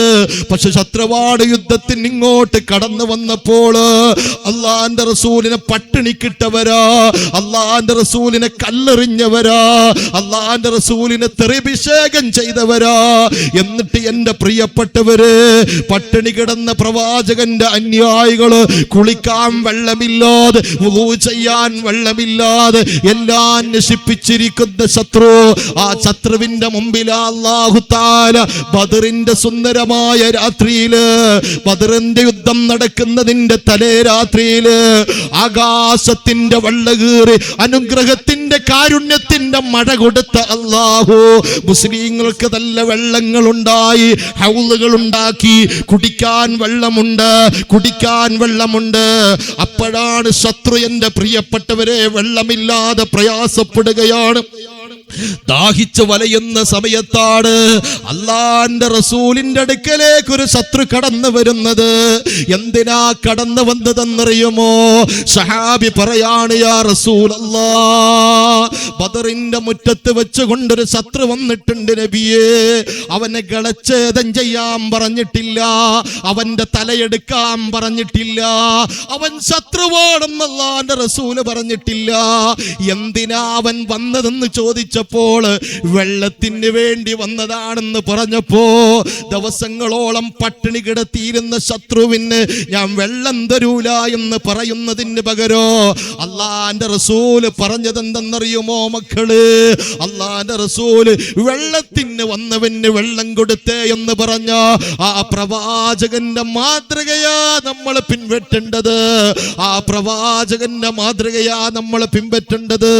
പക്ഷെ ശത്രുവാട് യുദ്ധത്തിന് ഇങ്ങോട്ട് കടന്നു വന്നപ്പോൾ അള്ളാന്റെ റസൂലിനെ പട്ടിണിക്കിട്ടവരാ, അള്ളാന്റെ റസൂലിനെ കല്ലെറിഞ്ഞവരാ, അള്ളാന്റെ റസൂലിനെ തെറിഭിഷേകം ചെയ്തവരാ. എന്നിട്ട് എന്റെ പ്രിയപ്പെട്ടവര്, പട്ടിണി കിടന്ന പ്രവാചകന്റെ അനുയായികള് കുളിക്കാൻ വെള്ളമില്ലാതെ, വുളൂ ചെയ്യാൻ വെള്ളമില്ലാതെ എല്ലാം നശിപ്പിച്ചിരിക്കുന്ന ശത്രു, ആ ശത്രുവിന്റെ മുമ്പിൽ അല്ലാഹു തആല ബദറിന്റെ സുന്ദരമായ രാത്രിയില്, ബദറിന്റെ യുദ്ധം നടക്കുന്നതിന്റെ തലേ രാത്രിയില് ആകാശത്തിന്റെ വള്ളകീറി അനുഗ്രഹത്തിന്റെ കാരുണ്യത്തിന്റെ മഴ കൊടുത്ത അല്ലാഹു മുസ്ലിങ്ങൾക്ക് നല്ല വെള്ളങ്ങൾ ഉണ്ടായി, ഹൗളുകൾ ഉണ്ടാക്കി, കുടിക്കാൻ വെള്ളമുണ്ട്, കുടിക്കാൻ വെള്ളമുണ്ട്. അപ്പോഴാണ് ശത്രു എന്റെ പ്രിയപ്പെട്ടവരെ വെള്ളമില്ലാതെ പ്രയാസപ്പെടുകയാണ്. ദാഹിച്ച് വലയുന്ന സമയത്താണ് അള്ളാന്റെ റസൂലിന്റെ അടുക്കലേക്ക് ഒരു ശത്രു കടന്നു വരുന്നത്. എന്തിനാ കടന്നു വന്നതെന്നറിയുമോ? സഹാബി പറയാണ്, യാ റസൂലല്ലാഹ്, ബദറിന്റെ മുറ്റത്ത് വെച്ചുകൊണ്ടൊരു ശത്രു വന്നിട്ടുണ്ട് നബിയേ. അവനെ ഗളച്ഛേദം ചെയ്യാൻ പറഞ്ഞിട്ടില്ല, അവന്റെ തലയെടുക്കാൻ പറഞ്ഞിട്ടില്ല, അവൻ ശത്രുവാണെന്ന് അള്ളാന്റെ റസൂല് പറഞ്ഞിട്ടില്ല. എന്തിനാ അവൻ വന്നതെന്ന് ചോദിച്ചപ്പോൾ വെള്ളത്തിന് വേണ്ടി വന്നതാണെന്ന് പറഞ്ഞപ്പോ, ദിവസങ്ങളോളം പട്ടിണി കിടത്തിയിരുന്ന ശത്രുവിന് ഞാൻ വെള്ളം തരൂല എന്ന് പറയുന്നതിന് പകരോ അള്ളാന്റെ റസൂല് പറഞ്ഞതെന്തെന്നറിയുമോ മക്കള്? അള്ളാന്റെ റസൂല് വെള്ളത്തിന് വന്നവന് വെള്ളം കൊടുത്തേ എന്ന് പറഞ്ഞ ആ പ്രവാചകന്റെ മാതൃകയാ നമ്മൾ പിൻപറ്റേണ്ടത്. ആ പ്രവാചകന്റെ മാതൃകയാ നമ്മൾ പിൻപറ്റേണ്ടത്.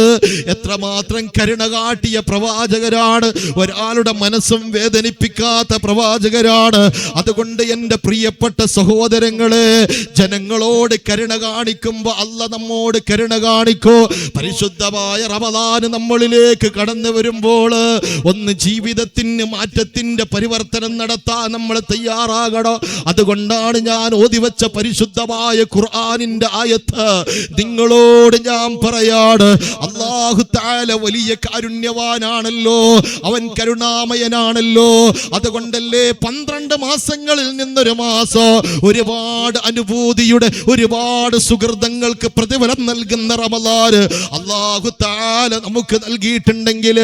എത്രമാത്രം കരുണ കാട്ടിയ പ്രവാചകരാണ്, ഒരാളുടെ മനസ്സും വേദനിപ്പിക്കാത്ത പ്രവാചകരാണ്. അതുകൊണ്ട് എന്റെ പ്രിയപ്പെട്ട സഹോദരങ്ങളെ, ജനങ്ങളോട് കരുണ കാണിക്കുമ്പോ അല്ല നമ്മോട് കരുണ കാണിക്കോ. പരിശുദ്ധമായ റമദാൻ നമ്മളിലേക്ക് കടന്നു വരുമ്പോൾ ഒന്ന് ജീവിതത്തിന് മാറ്റത്തിന്റെ പരിവർത്തനം നടത്താൻ നമ്മൾ തയ്യാറാകണം. അതുകൊണ്ടാണ് ഞാൻ ഓതിവെച്ച പരിശുദ്ധമായ ഖുർആനിന്റെ ആയത്ത് നിങ്ങളോട് ഞാൻ പറയാണ്. അല്ലാഹു തആല വലിയ കാരുണ്യവാനാണല്ലോ, അവൻ കരുണാമയനാണല്ലോ. അതുകൊണ്ടല്ലേ 12 മാസങ്ങളിൽ നിന്നൊരു മാസം ഒരുപാട് അനുഭൂതിയുടെ, ഒരുപാട് സുഹൃതങ്ങൾക്ക് പ്രതിഫലം നൽകുന്ന റമദാൻ അല്ലാഹു തആല നമുക്ക് നൽകിയിട്ടുണ്ടെങ്കിൽ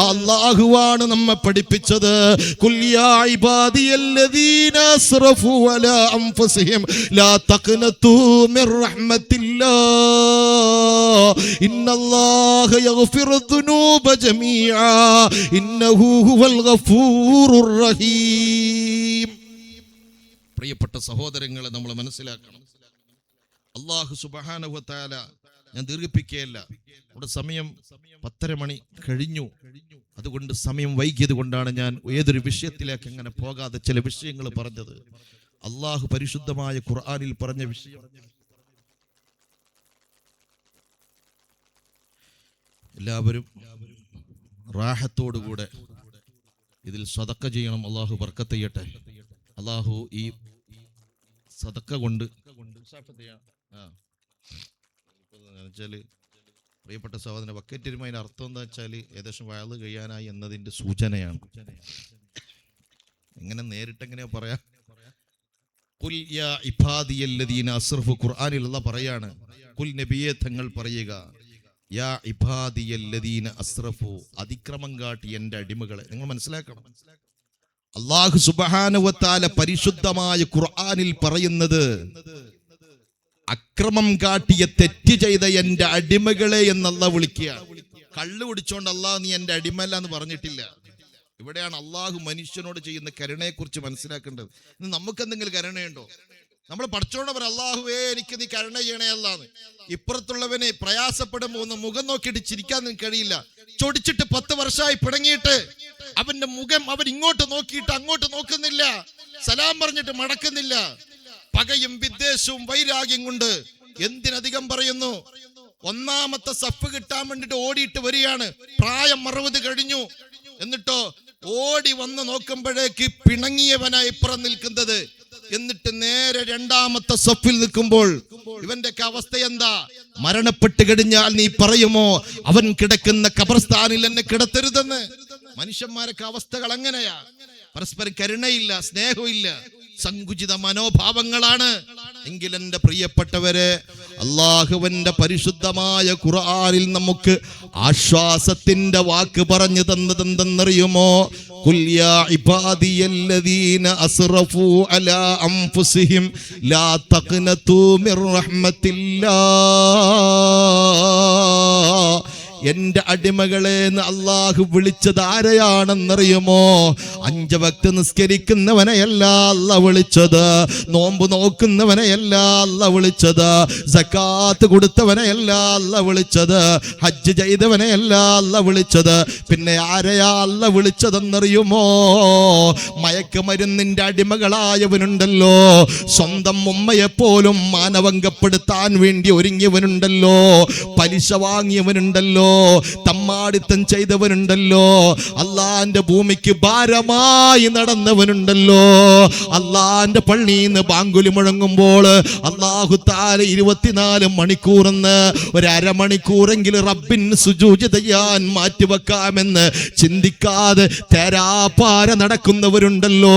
അല്ലാഹുവാണ് നമ്മെ പഠിപ്പിച്ചത്. ഖുൽ യാ ഇബാദിയല്ലദീന അസ്റഫു അലാ അൻഫുസിഹിം ലാ തഖ്നതു മിർ റഹ്മത്തില്ലാഹ് ഇന്നല്ലാഹ യഗ്ഫിറു ദുനൂബ ജമീഅ ഇന്നഹു ഹുവൽ ഗഫൂറുർ റഹീം. പ്രിയപ്പെട്ട സഹോദരങ്ങളെ, നമ്മൾ മനസ്സിലാക്കണം, അല്ലാഹു സുബ്ഹാനഹു വ തആല, ഞാൻ ദീർഘിപ്പിക്കുകയല്ല, ഇവിടെ സമയം 10:30 മണി കഴിഞ്ഞു. അതുകൊണ്ട് സമയം വൈകിയത് കൊണ്ടാണ് ഞാൻ ഏതൊരു വിഷയത്തിലേക്ക് അങ്ങനെ പോകാതെ ചില വിഷയങ്ങൾ പറഞ്ഞത്. അല്ലാഹു പരിശുദ്ധമായ ഖുർആനിൽ പറഞ്ഞ വിഷയം എല്ലാവരും റാഹത്തോടുകൂടെ ഇതിൽ സദക്ക ചെയ്യണം. അല്ലാഹു ബർക്കത്ത് ചെയ്യട്ടെ. അല്ലാഹു ഈ സദക്ക കൊണ്ട് വെച്ചാല് പ്രിയപ്പെട്ട സഹോദരൻ, ബക്കറ്റിരുമ അതിന്റെ അർത്ഥം എന്താ വെച്ചാൽ ഏകദേശം വയല് കഴിയാനായി എന്നതിന്റെ സൂചനയാണ്. എങ്ങനെ നേരിട്ടെങ്ങനെയാ പറയാ? ഖുൽ യാ ഇബാദിയല്ലദീന അസ്റഫു, ഖുർആനിൽ അല്ലാഹ് പറയാണ്, ഖുൽ നബിയേ തങ്ങൾ പറയുക, യാ ഇബാദിയല്ലദീന അസ്റഫു, അതിക്രമം കാട്ടി എൻ്റെ അടിമകളെ. നിങ്ങൾ മനസ്സിലാക്കണം, അല്ലാഹു സുബ്ഹാനഹു വ തആല പരിശുദ്ധമായ ഖുർആനിൽ പറയുന്നത് അക്രമം കാട്ടിയ, തെറ്റ് ചെയ്ത എൻ്റെ അടിമകളെ എന്നല്ല വിളിക്കുക. കള്ളു കുടിച്ചോണ്ട് അല്ലാഹ് നീ എൻ്റെ അടിമല്ല എന്ന് പറഞ്ഞിട്ടില്ല. ഇവിടെയാണ് അല്ലാഹു മനുഷ്യനോട് ചെയ്യുന്ന കരുണയെ കുറിച്ച് മനസ്സിലാക്കേണ്ടത്. ഇന്ന് നമുക്ക് എന്തെങ്കിലും കരുണയുണ്ടോ? നമ്മൾ പഠിച്ചോണ്ട് പറ, അള്ളാഹുവേ എനിക്ക് നീ കരുണ ചെയ്യണേ അല്ലാന്ന്. ഇപ്പുറത്തുള്ളവനെ പ്രയാസപ്പെടുമ്പോ ഒന്ന് മുഖം നോക്കിയിട്ട് ചിരിക്കാൻ നിങ്ങൾക്ക് കഴിയില്ല. ചൊടിച്ചിട്ട് 10 വർഷമായി പിണങ്ങിയിട്ട് അവന്റെ മുഖം അവൻ ഇങ്ങോട്ട് നോക്കിയിട്ട് അങ്ങോട്ട് നോക്കുന്നില്ല, സലാം പറഞ്ഞിട്ട് മടക്കുന്നില്ല. പകയും വിദ്വേഷവും വൈരാഗ്യം കൊണ്ട് എന്തിനധികം പറയുന്നു, ഒന്നാമത്തെ സഫ് കിട്ടാൻ വേണ്ടിട്ട് ഓടിയിട്ട് വരികയാണ്. പ്രായം 60 കഴിഞ്ഞു. എന്നിട്ടോ ഓടി വന്ന് നോക്കുമ്പോഴേക്ക് പിണങ്ങിയവനായി ഇപ്പുറം നിൽക്കുന്നത്. എന്നിട്ട് നേരെ രണ്ടാമത്തെ സഫിൽ നിൽക്കുമ്പോൾ ഇവന്റെ അവസ്ഥ എന്താ? മരണപ്പെട്ട് കഴിഞ്ഞാൽ നീ പറയുമോ അവൻ കിടക്കുന്ന ഖബർസ്ഥാനിൽ എന്നെ കിടത്തരുതെന്ന്? മനുഷ്യന്മാരൊക്കെ അവസ്ഥകൾ അങ്ങനെയാ. പരസ്പരം കരുണയില്ല, സ്നേഹമില്ല, സങ്കുചിത മനോഭാവങ്ങളാണ്. എങ്കിൽ എൻ്റെ പ്രിയപ്പെട്ടവരെ, അള്ളാഹുവിന്റെ പരിശുദ്ധമായ ഖുർആനിൽ നമുക്ക് ആശ്വാസത്തിന്റെ വാക്ക് പറഞ്ഞു തന്നതെന്തെന്നറിയുമോ? ഖുൽ യാ ഇബാദിയല്ലദീന അസ്റഫൂ അലാ അൻഫുസിഹിം ലാ തഖ്നതൂ മിർ റഹ്മത്തില്ലാഹ്. എന്റെ അടിമകളെ എന്ന് അള്ളാഹു വിളിച്ചത് ആരെയാണെന്നറിയുമോ? 5 വക്ത് നിസ്കരിക്കുന്നവനെയല്ല അല്ല വിളിച്ചത്, നോമ്പ് നോക്കുന്നവനെയല്ല അല്ല വിളിച്ചത്, സക്കാത്ത് കൊടുത്തവനെയല്ല അല്ല വിളിച്ചത്, ഹജ്ജ് ചെയ്തവനെയല്ല അല്ല വിളിച്ചത്. പിന്നെ ആരെയാ അല്ല വിളിച്ചതെന്നറിയുമോ? മയക്കുമരുന്നിന്റെ അടിമകളായവനുണ്ടല്ലോ, സ്വന്തം ഉമ്മയെപ്പോലും മാനഭംഗപ്പെടുത്താൻ വേണ്ടി ഒരുങ്ങിയവനുണ്ടല്ലോ, പലിശ വാങ്ങിയവനുണ്ടല്ലോ, തമ്മാടിത്തം ചെയ്തവനുണ്ടല്ലോ, അള്ളാന്റെ ഭൂമിക്ക് ഭാരമായി നടന്നവനുണ്ടല്ലോ. അള്ളാന്റെ പള്ളിയിൽ നിന്ന് ബാങ്കുലി മുഴങ്ങുമ്പോൾ അള്ളാഹു താല 24 മണിക്കൂറെന്ന് 1/2 മണിക്കൂറെങ്കിലും റബ്ബിന് സുജൂദ് ചെയ്യാൻ മാറ്റിവെക്കാമെന്ന് ചിന്തിക്കാതെ തേരാപ്പാര നടക്കുന്നവരുണ്ടല്ലോ,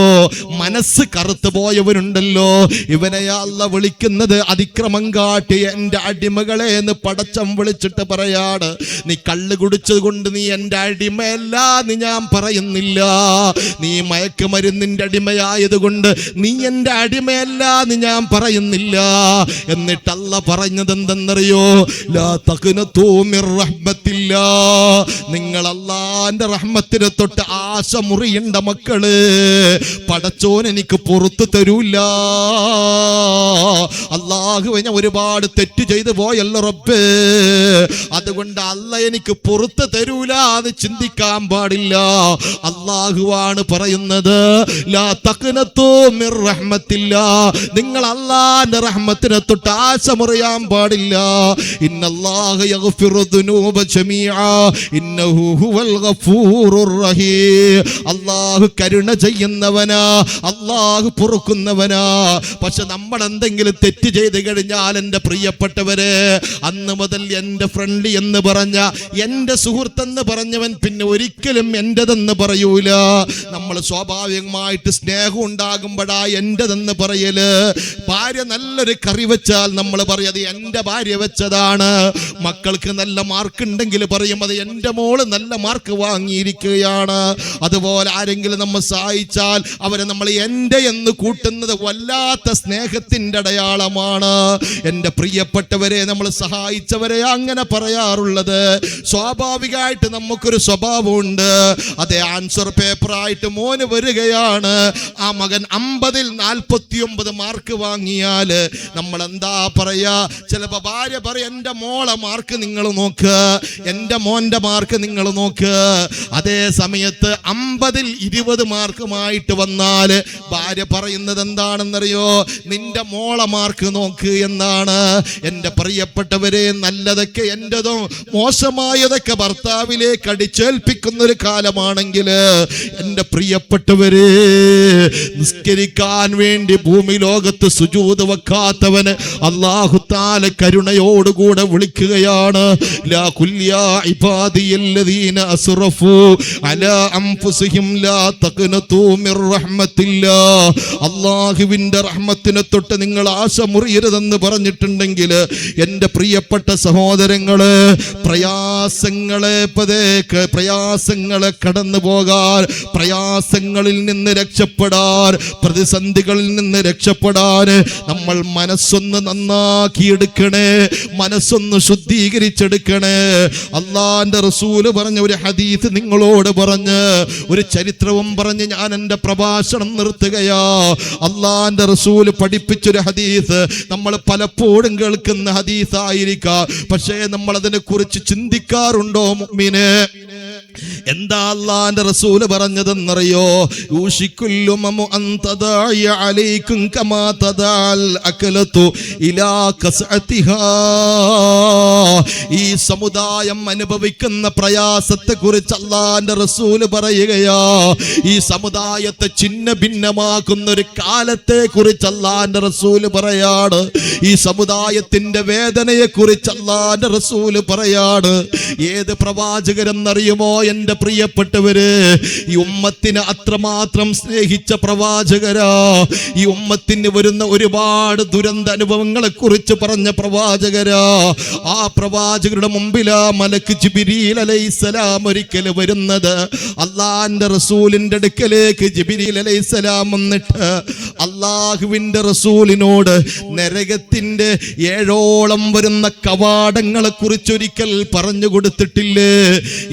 മനസ്സ് കറുത്തു പോയവരുണ്ടല്ലോ. ഇവനെ അല്ല വിളിക്കുന്നത് അതിക്രമം കാട്ടി എന്റെ അടിമകളെ എന്ന് പടച്ചം വിളിച്ചിട്ട് പറയാണ്, നീ കള്ള് കുടിച്ചത് കൊണ്ട് നീ എൻ്റെ അടിമയല്ല എന്ന് ഞാൻ പറയുന്നില്ല, നീ മയക്കുമരുന്നിന്റെ അടിമയായത് കൊണ്ട് നീ എൻ്റെ അടിമയല്ല എന്ന് ഞാൻ പറയുന്നില്ല. എന്നിട്ട് അല്ലാഹ് പറഞ്ഞത് എന്തെന്നറിയോ? ലാ തഖ്നതൂ മിർ റഹ്മത്തില്ലാഹ്. നിങ്ങൾ അല്ലാഹുവിന്റെ റഹ്മത്തിനെ തൊട്ട് ആശ മുറിയണ്ട മക്കള്. പടച്ചോൻ എനിക്ക് പുറത്തു തരൂല. അല്ലാഹുവേ ഒരുപാട് തെറ്റ് ചെയ്തു പോയല്ലോ റബ്ബേ, അതുകൊണ്ട് അല്ല എനിക്ക് പുറത്ത് തരൂല എന്ന് ചിന്തിക്കാൻ പാടില്ല. അല്ലാഹുവാണ് പറയുന്നത്, ലാ തഖ്നതൂ മിർ റഹ്മത്തില്ലാഹ്. നിങ്ങൾ അല്ലാഹുവിന്റെ റഹ്മത്തിനെ തൊട്ട് ആശ മുറിയാൻ പാടില്ല. ഇന്നല്ലാഹ യഗ്ഫിറു ദുനൂബ ജമീഅ ഇന്നഹു ഹുവൽ ഗഫൂറുർ റഹീം. അല്ലാഹു കരുണ ചെയ്യുന്നവനാ, അല്ലാഹു പൊറുക്കുന്നവനാ. പക്ഷെ നമ്മൾ എന്തെങ്കിലും തെറ്റ് ചെയ്ത് കഴിഞ്ഞാൽ എൻ്റെ പ്രിയപ്പെട്ടവരെ, അന്ന് മുതൽ എൻ്റെ ഫ്രണ്ട്ലി എന്ന് പറഞ്ഞ, എന്റെ സുഹൃത്തെന്ന് പറഞ്ഞവൻ പിന്നെ ഒരിക്കലും എന്റേതെന്ന് പറയൂല. നമ്മൾ സ്വാഭാവികമായിട്ട് സ്നേഹം ഉണ്ടാകുമ്പോഴാ എന്റേതെന്ന് പറയല്. ഭാര്യ നല്ലൊരു കറി വെച്ചാൽ നമ്മൾ പറയും അത് എന്റെ ഭാര്യ വെച്ചതാണ്. മക്കൾക്ക് നല്ല മാർക്ക് ഉണ്ടെങ്കിൽ പറയും അത് എന്റെ മോള് നല്ല മാർക്ക് വാങ്ങിയിരിക്കുകയാണ്. അതുപോലെ ആരെങ്കിലും നമ്മൾ സഹായിച്ചാൽ അവരെ നമ്മൾ എന്റെ എന്ന് കൂട്ടുന്നത് വല്ലാത്ത സ്നേഹത്തിന്റെ അടയാളമാണ്. എൻ്റെ പ്രിയപ്പെട്ടവരെ, നമ്മൾ സഹായിച്ചവരെ അങ്ങനെ പറയാറുള്ളത്. സ്വാഭാവികമായിട്ട് നമുക്കൊരു സ്വഭാവമുണ്ട്. അതേ ആൻസർ പേപ്പറായിട്ട് മോന് വരികയാണ്, ആ മകൻ 50-ൽ 49 മാർക്ക് വാങ്ങിയാൽ നമ്മൾ എന്താ പറയാ? ചിലപ്പോ ഭാര്യ പറയും എൻ്റെ മോളെ മാർക്ക് നിങ്ങൾ നോക്ക്, എൻ്റെ മോന്റെ മാർക്ക് നിങ്ങൾ നോക്ക്. അതേ സമയത്ത് 50-ൽ 20 മാർക്കുമായിട്ട് വന്നാൽ ഭാര്യ പറയുന്നത് എന്താണെന്നറിയോ? നിന്റെ മോളെ മാർക്ക് നോക്ക് എന്നാണ്. എൻ്റെ പ്രിയപ്പെട്ടവരെ, നല്ലതൊക്കെ എൻ്റെതും മോശമായതൊക്കെ ഭർത്താവിലേക്ക് അടിച്ചേൽപ്പിക്കുന്ന ഒരു കാലമാണെങ്കിൽ എൻ്റെ പ്രിയപ്പെട്ടവരെ, നിസ്കരിക്കാൻ വേണ്ടി ഭൂമി ലോകത്ത് സുജൂദ് വെക്കാത്തവന് അല്ലാഹു തആല കരുണയോടുകൂടെ വിളിക്കുകയാണ്. ലാ ഖുൽ യാ ഇബാദിയല്ലദീന അസ്റഫൂ അലാ അൻഫുസിഹിം ലാ തഖ്നതൂ മിർ റഹ്മത്തില്ലാഹ്. അല്ലാഹുവിന്റെ റഹ്മത്തിനെ തൊട്ട് നിങ്ങൾ ആശ മുറിയരുതെന്ന് പറഞ്ഞിട്ടുണ്ടെങ്കിൽ എൻ്റെ പ്രിയപ്പെട്ട സഹോദരങ്ങളെ, പ്രയാസങ്ങളെ കടന്നു പോകാൻ, പ്രയാസങ്ങളിൽ നിന്ന് രക്ഷപ്പെടാൻ, പ്രതിസന്ധികളിൽ നിന്ന് രക്ഷപ്പെടാൻ നമ്മൾ മനസ്സൊന്ന് നന്നാക്കിയെടുക്കണേ, മനസ്സൊന്ന് ശുദ്ധീകരിച്ചെടുക്കണേ. അള്ളാന്റെ റസൂല് പറഞ്ഞ ഒരു ഹദീസ് നിങ്ങളോട് പറഞ്ഞ്, ഒരു ചരിത്രവും പറഞ്ഞ് ഞാൻ എൻ്റെ പ്രഭാഷണം നിർത്തുകയാ. അള്ളാന്റെ റസൂല് പഠിപ്പിച്ചൊരു ഹദീസ് നമ്മൾ പലപ്പോഴും കേൾക്കുന്ന ഹദീസായിരിക്കാം, പക്ഷേ നമ്മൾ അതിനെ കുറിച്ച് ചിന്തിക്കാറുണ്ടോ മുഅ്മിനേ? എന്താ അല്ലാഹുവിന്റെ റസൂൽ പറഞ്ഞതെന്നറിയോ? യൂഷിക്കുല്ലുമു അൻ തദായ അലൈക്കും കമാ തദാൽ അകലതു ഇലാ കസ്അതിഹാ. ഈ സമുദായം അനുഭവിക്കുന്ന പ്രയാസത്തെ കുറിച്ച് അല്ലാഹുവിന്റെ റസൂൽ പറയുകയാ. ഈ സമുദായത്തെ ചിന്ന ഭിന്നമാക്കുന്ന ഒരു കാലത്തെ കുറിച്ച് അല്ലാഹുവിന്റെ റസൂൽ പറയാണ്. ഈ സമുദായത്തിന്റെ വേദനയെ കുറിച്ച് അല്ലാഹുവിന്റെ റസൂൽ പറയാണ്. ഏത് പ്രവാചകരെന്നറിയുമോ എന്റെ പ്രിയപ്പെട്ടവര്? ഈ ഉമ്മത്തിനെ അത്രമാത്രം സ്നേഹിച്ച പ്രവാചകരാ. ഈ ഉമ്മത്തിന് വരുന്ന ഒരുപാട് ദുരന്ത അനുഭവങ്ങളെ കുറിച്ച് പറഞ്ഞ പ്രവാചകരാ. ആ പ്രവാചകരുടെ മുമ്പിലാ മലക്ക് ജിബ്രീൽ അലൈഹിസ്സലാം ഒരിക്കൽ വരുന്നത്. അള്ളാന്റെ റസൂലിന്റെ അടുക്കലേക്ക് ജിബ്രീൽ അലൈഹിസ്സലാം വന്നിട്ട് അള്ളാഹുവിന്റെ റസൂലിനോട് നരകത്തിന്റെ 7ഓളം വരുന്ന കവാടങ്ങളെ കുറിച്ചൊരിക്കൽ പറഞ്ഞു കൊടുത്തിട്ടില്ലേ?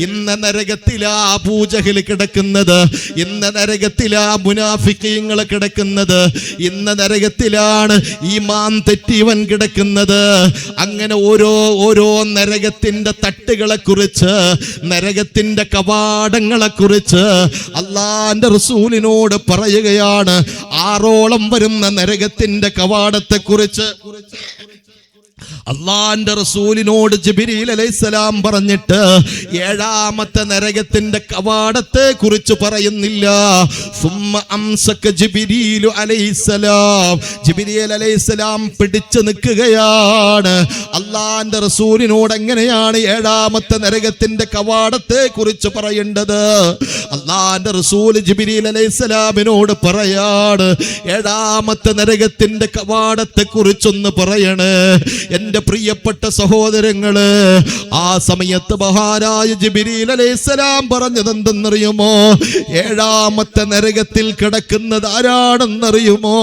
ഇന്ന നരകത്തിലാ അബൂജഹൽ കിടക്കുന്നത്, ഇന്ന നരകത്തിലാ മുനാഫിഖീങ്ങൾ കിടക്കുന്നത്, ഇന്ന നരകത്തിലാണ് ഈമാൻ തെറ്റിയവൻ കിടക്കുന്നത്. അങ്ങനെ ഓരോ നരകത്തിന്റെ തട്ടുകളെ കുറിച്ച്, നരകത്തിന്റെ കവാടങ്ങളെ കുറിച്ച് അള്ളാന്റെ റസൂലിനോട് പറയുകയാണ്. 6ഓളം വരുന്ന നരകത്തിന്റെ കവാടത്തെ കുറിച്ച് അള്ളാന്റെ റസൂലിനോട് ജിബ്രീൽ അലൈഹിസ്സലാം പറഞ്ഞിട്ട് 7ാമത്തെ നരകത്തിന്റെ കവാടത്തെ കുറിച്ച് പറയുന്നില്ല. സുമ്മ അംസക ജിബ്രീൽ അലൈഹിസ്സലാം, ജിബ്രീൽ അലൈഹിസ്സലാം പിടിച്ചു നിൽക്കുകയാണ്. അള്ളാന്റെ റസൂലിനോട് എങ്ങനെയാണ് 7ാമത്തെ നരകത്തിന്റെ കവാടത്തെ കുറിച്ച് പറയേണ്ടത്? അള്ളാന്റെ റസൂൽ ജിബ്രീൽ അലൈഹിസ്സലാമിനോട് പറയാണ്, 7ാമത്തെ നരകത്തിന്റെ കവാടത്തെ കുറിച്ചൊന്ന് പറയണേ. എന്റെ പ്രിയപ്പെട്ട സഹോദരങ്ങള്, ആ സമയത്ത് മഹാനായ ജിബ്രീൽ അലൈഹിസ്സലാം പറഞ്ഞത് എന്തെന്നറിയുമോ? 7ാമത്തെ നരകത്തിൽ കിടക്കുന്നത് ആരാണെന്നറിയുമോ?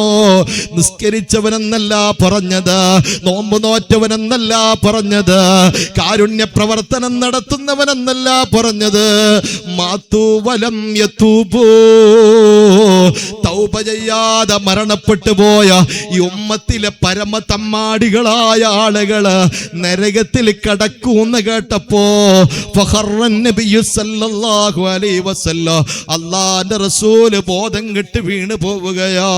നിസ്കരിച്ചവനെന്നല്ല പറഞ്ഞത്, നോമ്പ് നോറ്റവനെന്നല്ല പറഞ്ഞത്, കാരുണ്യ പ്രവർത്തനം നടത്തുന്നവനെന്നല്ല പറഞ്ഞത്. മാതൂവലം യതൂബൂ, തൗബ ചെയ്യാതെ മരണപ്പെട്ടു പോയ ഈ ഉമ്മത്തിലെ പരമ തമ്മാടികളായ ആളുകള് നരകത്തിൽ കടക്കൂന്ന് കേട്ടപ്പോ അല്ലാഹുവിന്റെ റസൂല് ബോധം കെട്ട് വീണ് പോവുകയാ.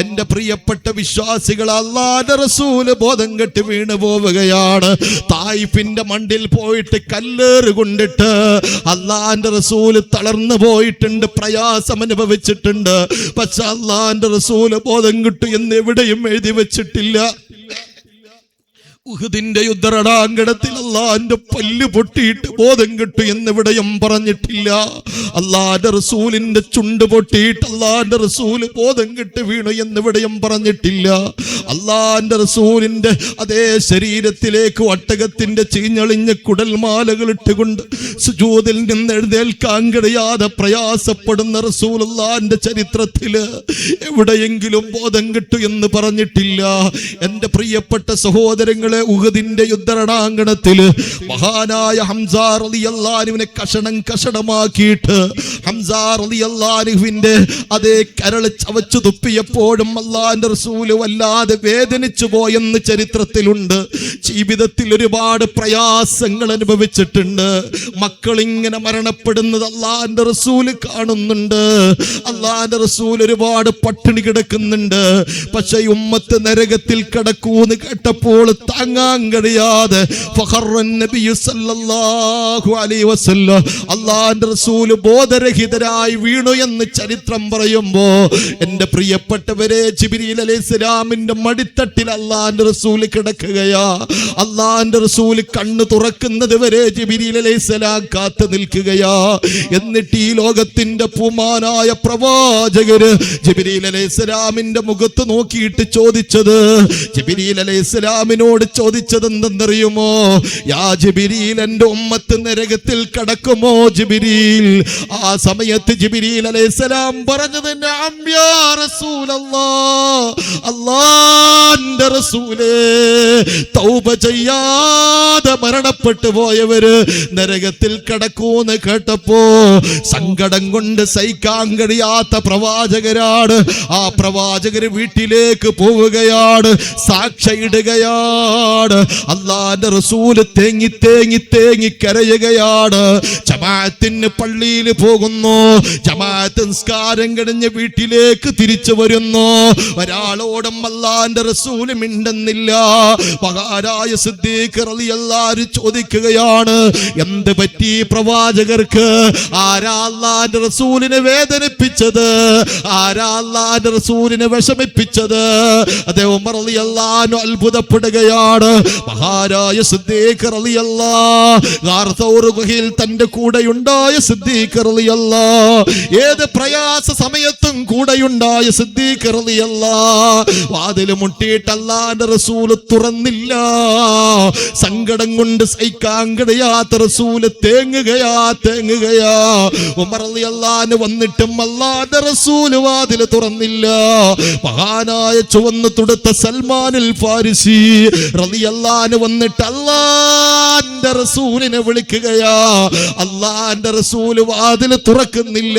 എന്റെ പ്രിയപ്പെട്ട വിശ്വാസികൾ, അല്ലാഹുവിന്റെ റസൂല് ബോധം കെട്ട് വീണ് പോവുകയാണ്. തായിഫിന്റെ മണ്ടിൽ പോയിട്ട് കല്ലേറ് കൊണ്ടിട്ട് അല്ലാഹുവിന്റെ റസൂല് തളർന്നു പോയിട്ടുണ്ട്, പ്രയാസം അനുഭവിച്ചിട്ടുണ്ട്. പക്ഷെ അല്ലാഹുവിന്റെ റസൂല് ബോധം കിട്ടു എന്ന് എവിടെയും എഴുതി വെച്ചിട്ടില്ല. ഉഹദിന്റെ യുദ്ധരണാങ്കണത്തിൽ അല്ലാഹുവിന്റെ പല്ല് പൊട്ടിയിട്ട് ബോധം കിട്ടു എന്നിവിടെയും പറഞ്ഞിട്ടില്ല. അല്ലാഹുവിന്റെ റസൂലിന്റെ ചുണ്ട് പൊട്ടിയിട്ട് അല്ലാഹുവിന്റെ റസൂല് ബോധം കെട്ട് വീണു എന്നിവിടെയും പറഞ്ഞിട്ടില്ല. അല്ലാഹുവിന്റെ റസൂലിന്റെ അതേ ശരീരത്തിലേക്ക് ഒട്ടകത്തിന്റെ ചീഞ്ഞളിഞ്ഞ കുടൽമാലകൾ ഇട്ടുകൊണ്ട് സുജൂദിൽ നിന്ന് എഴുന്നേൽക്കാൻ കഴിയാതെ പ്രയാസപ്പെടുന്ന റസൂലുള്ളാഹിന്റെ ചരിത്രത്തില് എവിടെയെങ്കിലും ബോധം കിട്ടു എന്ന് പറഞ്ഞിട്ടില്ല. എന്റെ പ്രിയപ്പെട്ട സഹോദരങ്ങളെ, ഉഹദിന്റെ യുദ്ധരണാങ്കണത്തിൽ മഹാനായ ഹംസാ റളിയല്ലാഹു അൻഹുവിനെ കഷണം കഷണമാക്കിയിട്ട് ഹംസാ റളിയല്ലാഹു അൻഹുവിന്റെ അതേ കരള് ചവച്ചു തുപ്പിയപ്പോഴും അല്ലാഹുവിന്റെ റസൂല് വല്ലാതെ വേദനിച്ചു പോയെന്ന് ചരിത്രത്തിലുണ്ട്. ജീവിതത്തിൽ ഒരുപാട് പ്രയാസങ്ങൾ അനുഭവിച്ചിട്ടുണ്ട്. മക്കളിങ്ങനെ മരണപ്പെടുന്നത് അല്ലാഹുവിന്റെ റസൂല് കാണുന്നുണ്ട്. അല്ലാഹുവിന്റെ റസൂൽ ഒരുപാട് പട്ടിണി കിടക്കുന്നുണ്ട്. പക്ഷേ ഉമ്മത്ത് നരകത്തിൽ കിടക്കൂന്ന് കേട്ടപ്പോൾ താങ്ങാൻ കഴിയാതെ അല്ലാഹുവിന്റെ റസൂൽ ബോധരഹിതരായി വീണു എന്ന് ചരിത്രം പറയുമ്പോ എന്റെ പ്രിയപ്പെട്ടവരെ, ജിബ്രീൽ അലൈഹിസ്സലാമിന്റെ മടിത്തട്ടിൽ അല്ലാഹുവിന്റെ റസൂൽ കിടക്കുകയാ. അല്ലാഹുവിന്റെ റസൂൽ കണ്ണ് തുറക്കുന്നത് വരെ ജിബ്രീൽ അലൈഹിസ്സലാം കാത്തു നിൽക്കുകയാ. എന്നിട്ട് ഈ ലോകത്തിന്റെ പൂമാനായ പ്രവാചകര് ജിബ്രീൽ അലൈഹിസ്സലാമിന്റെ മുഖത്ത് നോക്കിയിട്ട് ചോദിച്ചത്, ജിബ്രീൽ അലൈഹിസ്സലാമിനോട് ചോദിച്ചത് എന്തെന്നറിയുമോ? യാ ജിബ്രീൽ, എന്റെ ഉമ്മത്ത് നരകത്തിൽ കടക്കുമോ ജിബ്രീൽ? ആ സമയത്ത് ജിബ്രീൽ അലൈഹിസ്സലാം പറഞ്ഞത്, നഅം യാ റസൂലല്ലാഹ്, അല്ലാഹുവിന്റെ റസൂലേ, തൗബ ചെയ്യാതെ മരണപ്പെട്ടു പോയവര് നരകത്തിൽ കടക്കൂന്ന് കേട്ടപ്പോ സങ്കടം കൊണ്ട് സഹിക്കാൻ കഴിയാത്ത പ്രവാചകരാണ്. ആ പ്രവാചകര് വീട്ടിലേക്ക് പോവുകയാണ്, സാക്ഷിയിടുകയാണ്. അല്ലാഹുവിന്റെ റസൂല് തേങ്ങി തേങ്ങി തേങ്ങി കരയുകയാണ്. ജമാഅത്തിന് പള്ളിയിൽ പോകുന്നു, ജമാഅത്ത് നിസ്കാരം കഴിഞ്ഞ് വീട്ടിലേക്ക് തിരിച്ചു വരുന്നു. ഒരാളോടും അല്ലാഹുവിന്റെ റസൂല് മിണ്ടുന്നില്ല. മഹാനായ സിദ്ദീഖ് റളിയല്ലാഹു അൻഹു ചോദിക്കുകയാണ്, എന്ത് പറ്റി പ്രവാചകർക്ക്? ആരാ അല്ലാഹുവിന്റെ റസൂലിനെ വേദനിപ്പിച്ചത്? ആരാ അല്ലാഹുവിന്റെ റസൂലിനെ വിഷമിപ്പിച്ചത്? അതേ ഉമർ റളിയല്ലാഹു അൻഹു അത്ഭുതപ്പെടുകയാണ്. മഹാനായ സിദ്ദീഖ് റളിയല്ലാഹു തന്റെ കൂടെയുണ്ടായ സിദ്ദീഖ് റളിയല്ലാഹു, ഏത് പ്രയാസ സമയത്തും കൂടെയുണ്ടായ സിദ്ദീഖ് റളിയല്ലാഹു, വാതിൽ മുട്ടിയിട്ട് അല്ലാഹുവിന്റെ റസൂൽ തുറന്നില്ല. സങ്കടം കൊണ്ട് സഹിക്കാൻ കഴിയാത്ത റസൂല് തേങ്ങുകയാ. ഉമർ റളിയല്ലാഹു അൻഹു വന്നിട്ടും അല്ലാഹുവിന്റെ റസൂൽ വാതിൽ തുറന്നില്ല. മഹാനായ ചുവന്ന് തുടുത്ത സൽമാനുൽ ഫാരിസി റളിയല്ലാഹു അൻഹു വന്നിട്ട് അല്ലാഹുവിന്റെ റസൂലിനെ വിളിക്കുകയാ. അല്ലാഹുവിന്റെ റസൂൽ വാതിൽ തുറക്കുന്നില്ല.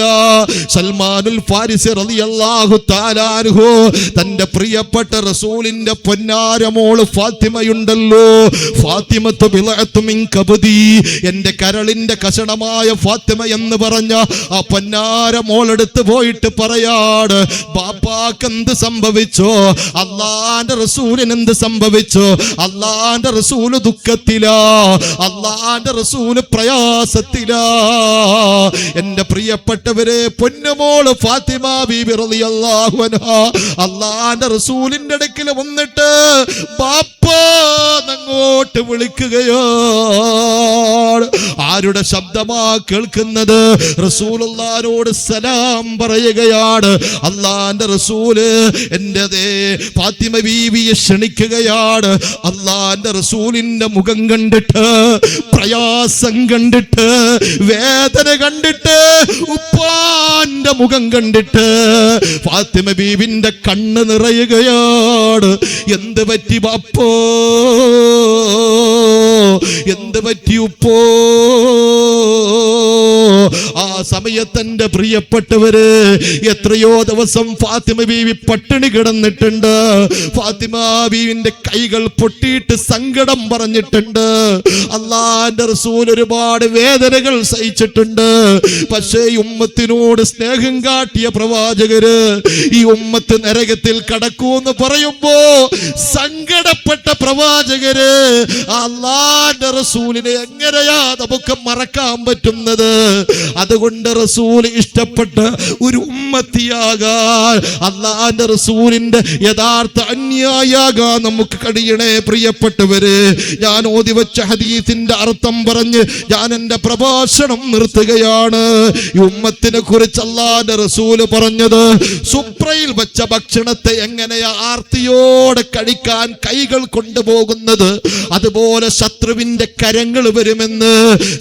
സൽമാനുൽ ഫാരിസി റളിയല്ലാഹു തആല അൻഹു തന്റെ പ്രിയപ്പെട്ട റസൂലിന്റെ പൊന്നാരമോള് ഫാത്തിമയുണ്ടല്ലോ, ഫാത്തിമത്തു ബിളഅത്തു മിൻ കബദി, എന്റെ കരളിന്റെ കഷണമായ ഫാത്തിമ എന്ന് പറഞ്ഞ ആ പൊന്നാരമോളെടുത്ത് പോയിട്ട് പറയാണ്, ബാപ്പാക്ക് എന്ത് സംഭവിച്ചോ? അല്ലാഹുവിന്റെ റസൂലിന് എന്ത് സംഭവിച്ചോ? അല്ലാഹുവിന്റെ റസൂല് ദുഃഖത്തിലാ, അല്ലാഹുവിന്റെ റസൂല് പ്രയാസത്തിലാ. എന്റെ പ്രിയപ്പെട്ടവരെ, പൊന്നുമോള് ഫാത്തിമ ബീബി റളിയല്ലാഹു അൻഹാ അല്ലാഹുവിന്റെ റസൂലിന്റെ അടുക്കൽ വന്നിട്ട് ബാപ്പാ അങ്ങോട്ട് വിളിക്കുകയാണ്. ആരുടെ ശബ്ദമാ കേൾക്കുന്നത്? റസൂലുള്ളാഹിനോട് സലാം പറയുകയാണ്. അല്ലാഹുവിന്റെ റസൂല് എന്റെ ഫാത്തിമ ബീവിയെ ക്ഷണിക്കുകയാണ്. അല്ലാഹുവിന്റെ റസൂലിന്റെ മുഖം കണ്ടിട്ട്, പ്രയാസം കണ്ടിട്ട്, വേദന കണ്ടിട്ട്, ഉപ്പാന്റെ മുഖം കണ്ടിട്ട് ഫാത്തിമ ബീവിന്റെ കണ്ണ് നിറയുകയാണ്. എന്ത് പറ്റി ബാപ്പോ? എന്ത് പറ്റി ഉപ്പോ? ആ സമയത്ത് എന്റെ പ്രിയപ്പെട്ടവര്, എത്രയോ ദിവസം ഫാത്തിമ ബീവി പട്ടിണി കിടന്നിട്ടുണ്ട്. ഫാത്തിമ ബീവിന്റെ കൈകൾ പൊട്ടിയിട്ട് സങ്കടം പറഞ്ഞിട്ടുണ്ട്. അല്ലാഹുവിന്റെ റസൂൽ ഒരുപാട് വേദനകൾ സഹിച്ചിട്ടുണ്ട്. പക്ഷേ ഈ ഉമ്മത്തിനോട് സ്നേഹം കാട്ടിയ പ്രവാചകര് ഈ ഉമ്മത്ത് നരകത്തിൽ കടക്കൂന്ന് പറയുമ്പോ സങ്കടപ്പെട്ട പ്രവാചകര് അല്ലാഹുവിന്റെ റസൂലിനെ എങ്ങനെയാ നമുക്ക് മറക്കാൻ പറ്റുന്നത്? അതുകൊണ്ട് റസൂൽ ഇഷ്ടപ്പെട്ട ഒരു ഉമ്മത്തിയാകാൻ, അല്ലാഹുവിന്റെ റസൂലിന്റെ യഥാർത്ഥ അന്യായിയാകാൻ നമുക്ക് കഴിയണേ പ്രിയപ്പെട്ടവര്. ഞാൻ ഓതി വെച്ച ഹദീസിന്റെ അർത്ഥം പറഞ്ഞ് ഞാൻ എന്റെ പ്രഭാഷണം നിർത്തുകയാണ്. ഈ ഉമ്മത്തിനെ കുറിച്ച് അല്ലാഹുവിന്റെ റസൂല് പറഞ്ഞത്, സുപ്രയിൽ വെച്ച ഭക്ഷണത്തെ എങ്ങനെയാ ആർത്തിയോടെ കഴിക്കാൻ കൈകൾ കൊണ്ടുപോകുന്നത്, അതുപോലെ ശത്രുവിന്റെ കരങ്ങൾ വരുമെന്ന്,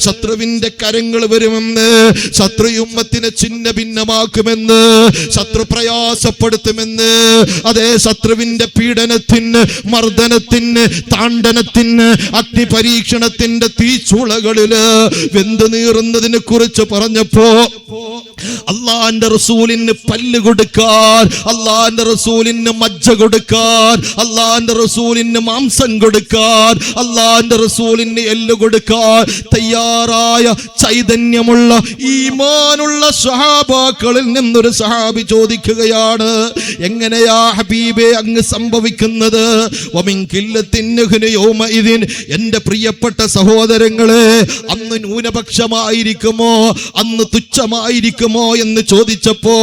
ശത്രുവിന്റെ കരങ്ങൾ വരുമെന്ന്, ശത്രു ഉമ്മത്തിനെ ഛിന്ന ഭിന്നമാക്കുമെന്ന്, ശത്രു പ്രയാസപ്പെടുത്തുമെന്ന്. അതേ ശത്രുവിന്റെ പീഡനത്തിന്, മർദ്ദനത്തിന്, താണ്ഡനത്തിന്, അഗ്നിപരീക്ഷണത്തിന്റെ തീച്ചൂളകളില് വെന്തു നീറുന്നതിനെ കുറിച്ച് പറഞ്ഞപ്പോ അല്ലാഹുവിന്റെ റസൂലിന് പല്ല് കൊടുക്കാൻ, അല്ലാഹുവിന്റെ റസൂലിന് മജ്ജ കൊടുക്കാൻ, അല്ലാഹുവിന്റെ റസൂലിന് മാംസം കൊടുക്കാൻ, അല്ലാഹുവിന്റെ റസൂലിന് എല്ല് കൊടുക്കാൻ തയ്യാറായ ചൈതന്യമുള്ള ഈമാനുള്ള സ്വഹാബാക്കളിൽ നിന്നൊരു സ്വഹാബി ചോദിക്കുകയാണ്, എങ്ങനെയാ ഹബീബേ അങ്ങ് സംഭവിക്കുന്നത്? വമിൻ ഖില്ലത്തിൻ യൗമഇദിൻ, എന്റെ പ്രിയപ്പെട്ട സഹോദരങ്ങളെ, അന്ന് ന്യൂനപക്ഷമായിരിക്കുമോ, അന്ന് തുച്ഛമായിരിക്കുമോ, നൽകുമോ എന്ന് ചോദിച്ചപ്പോ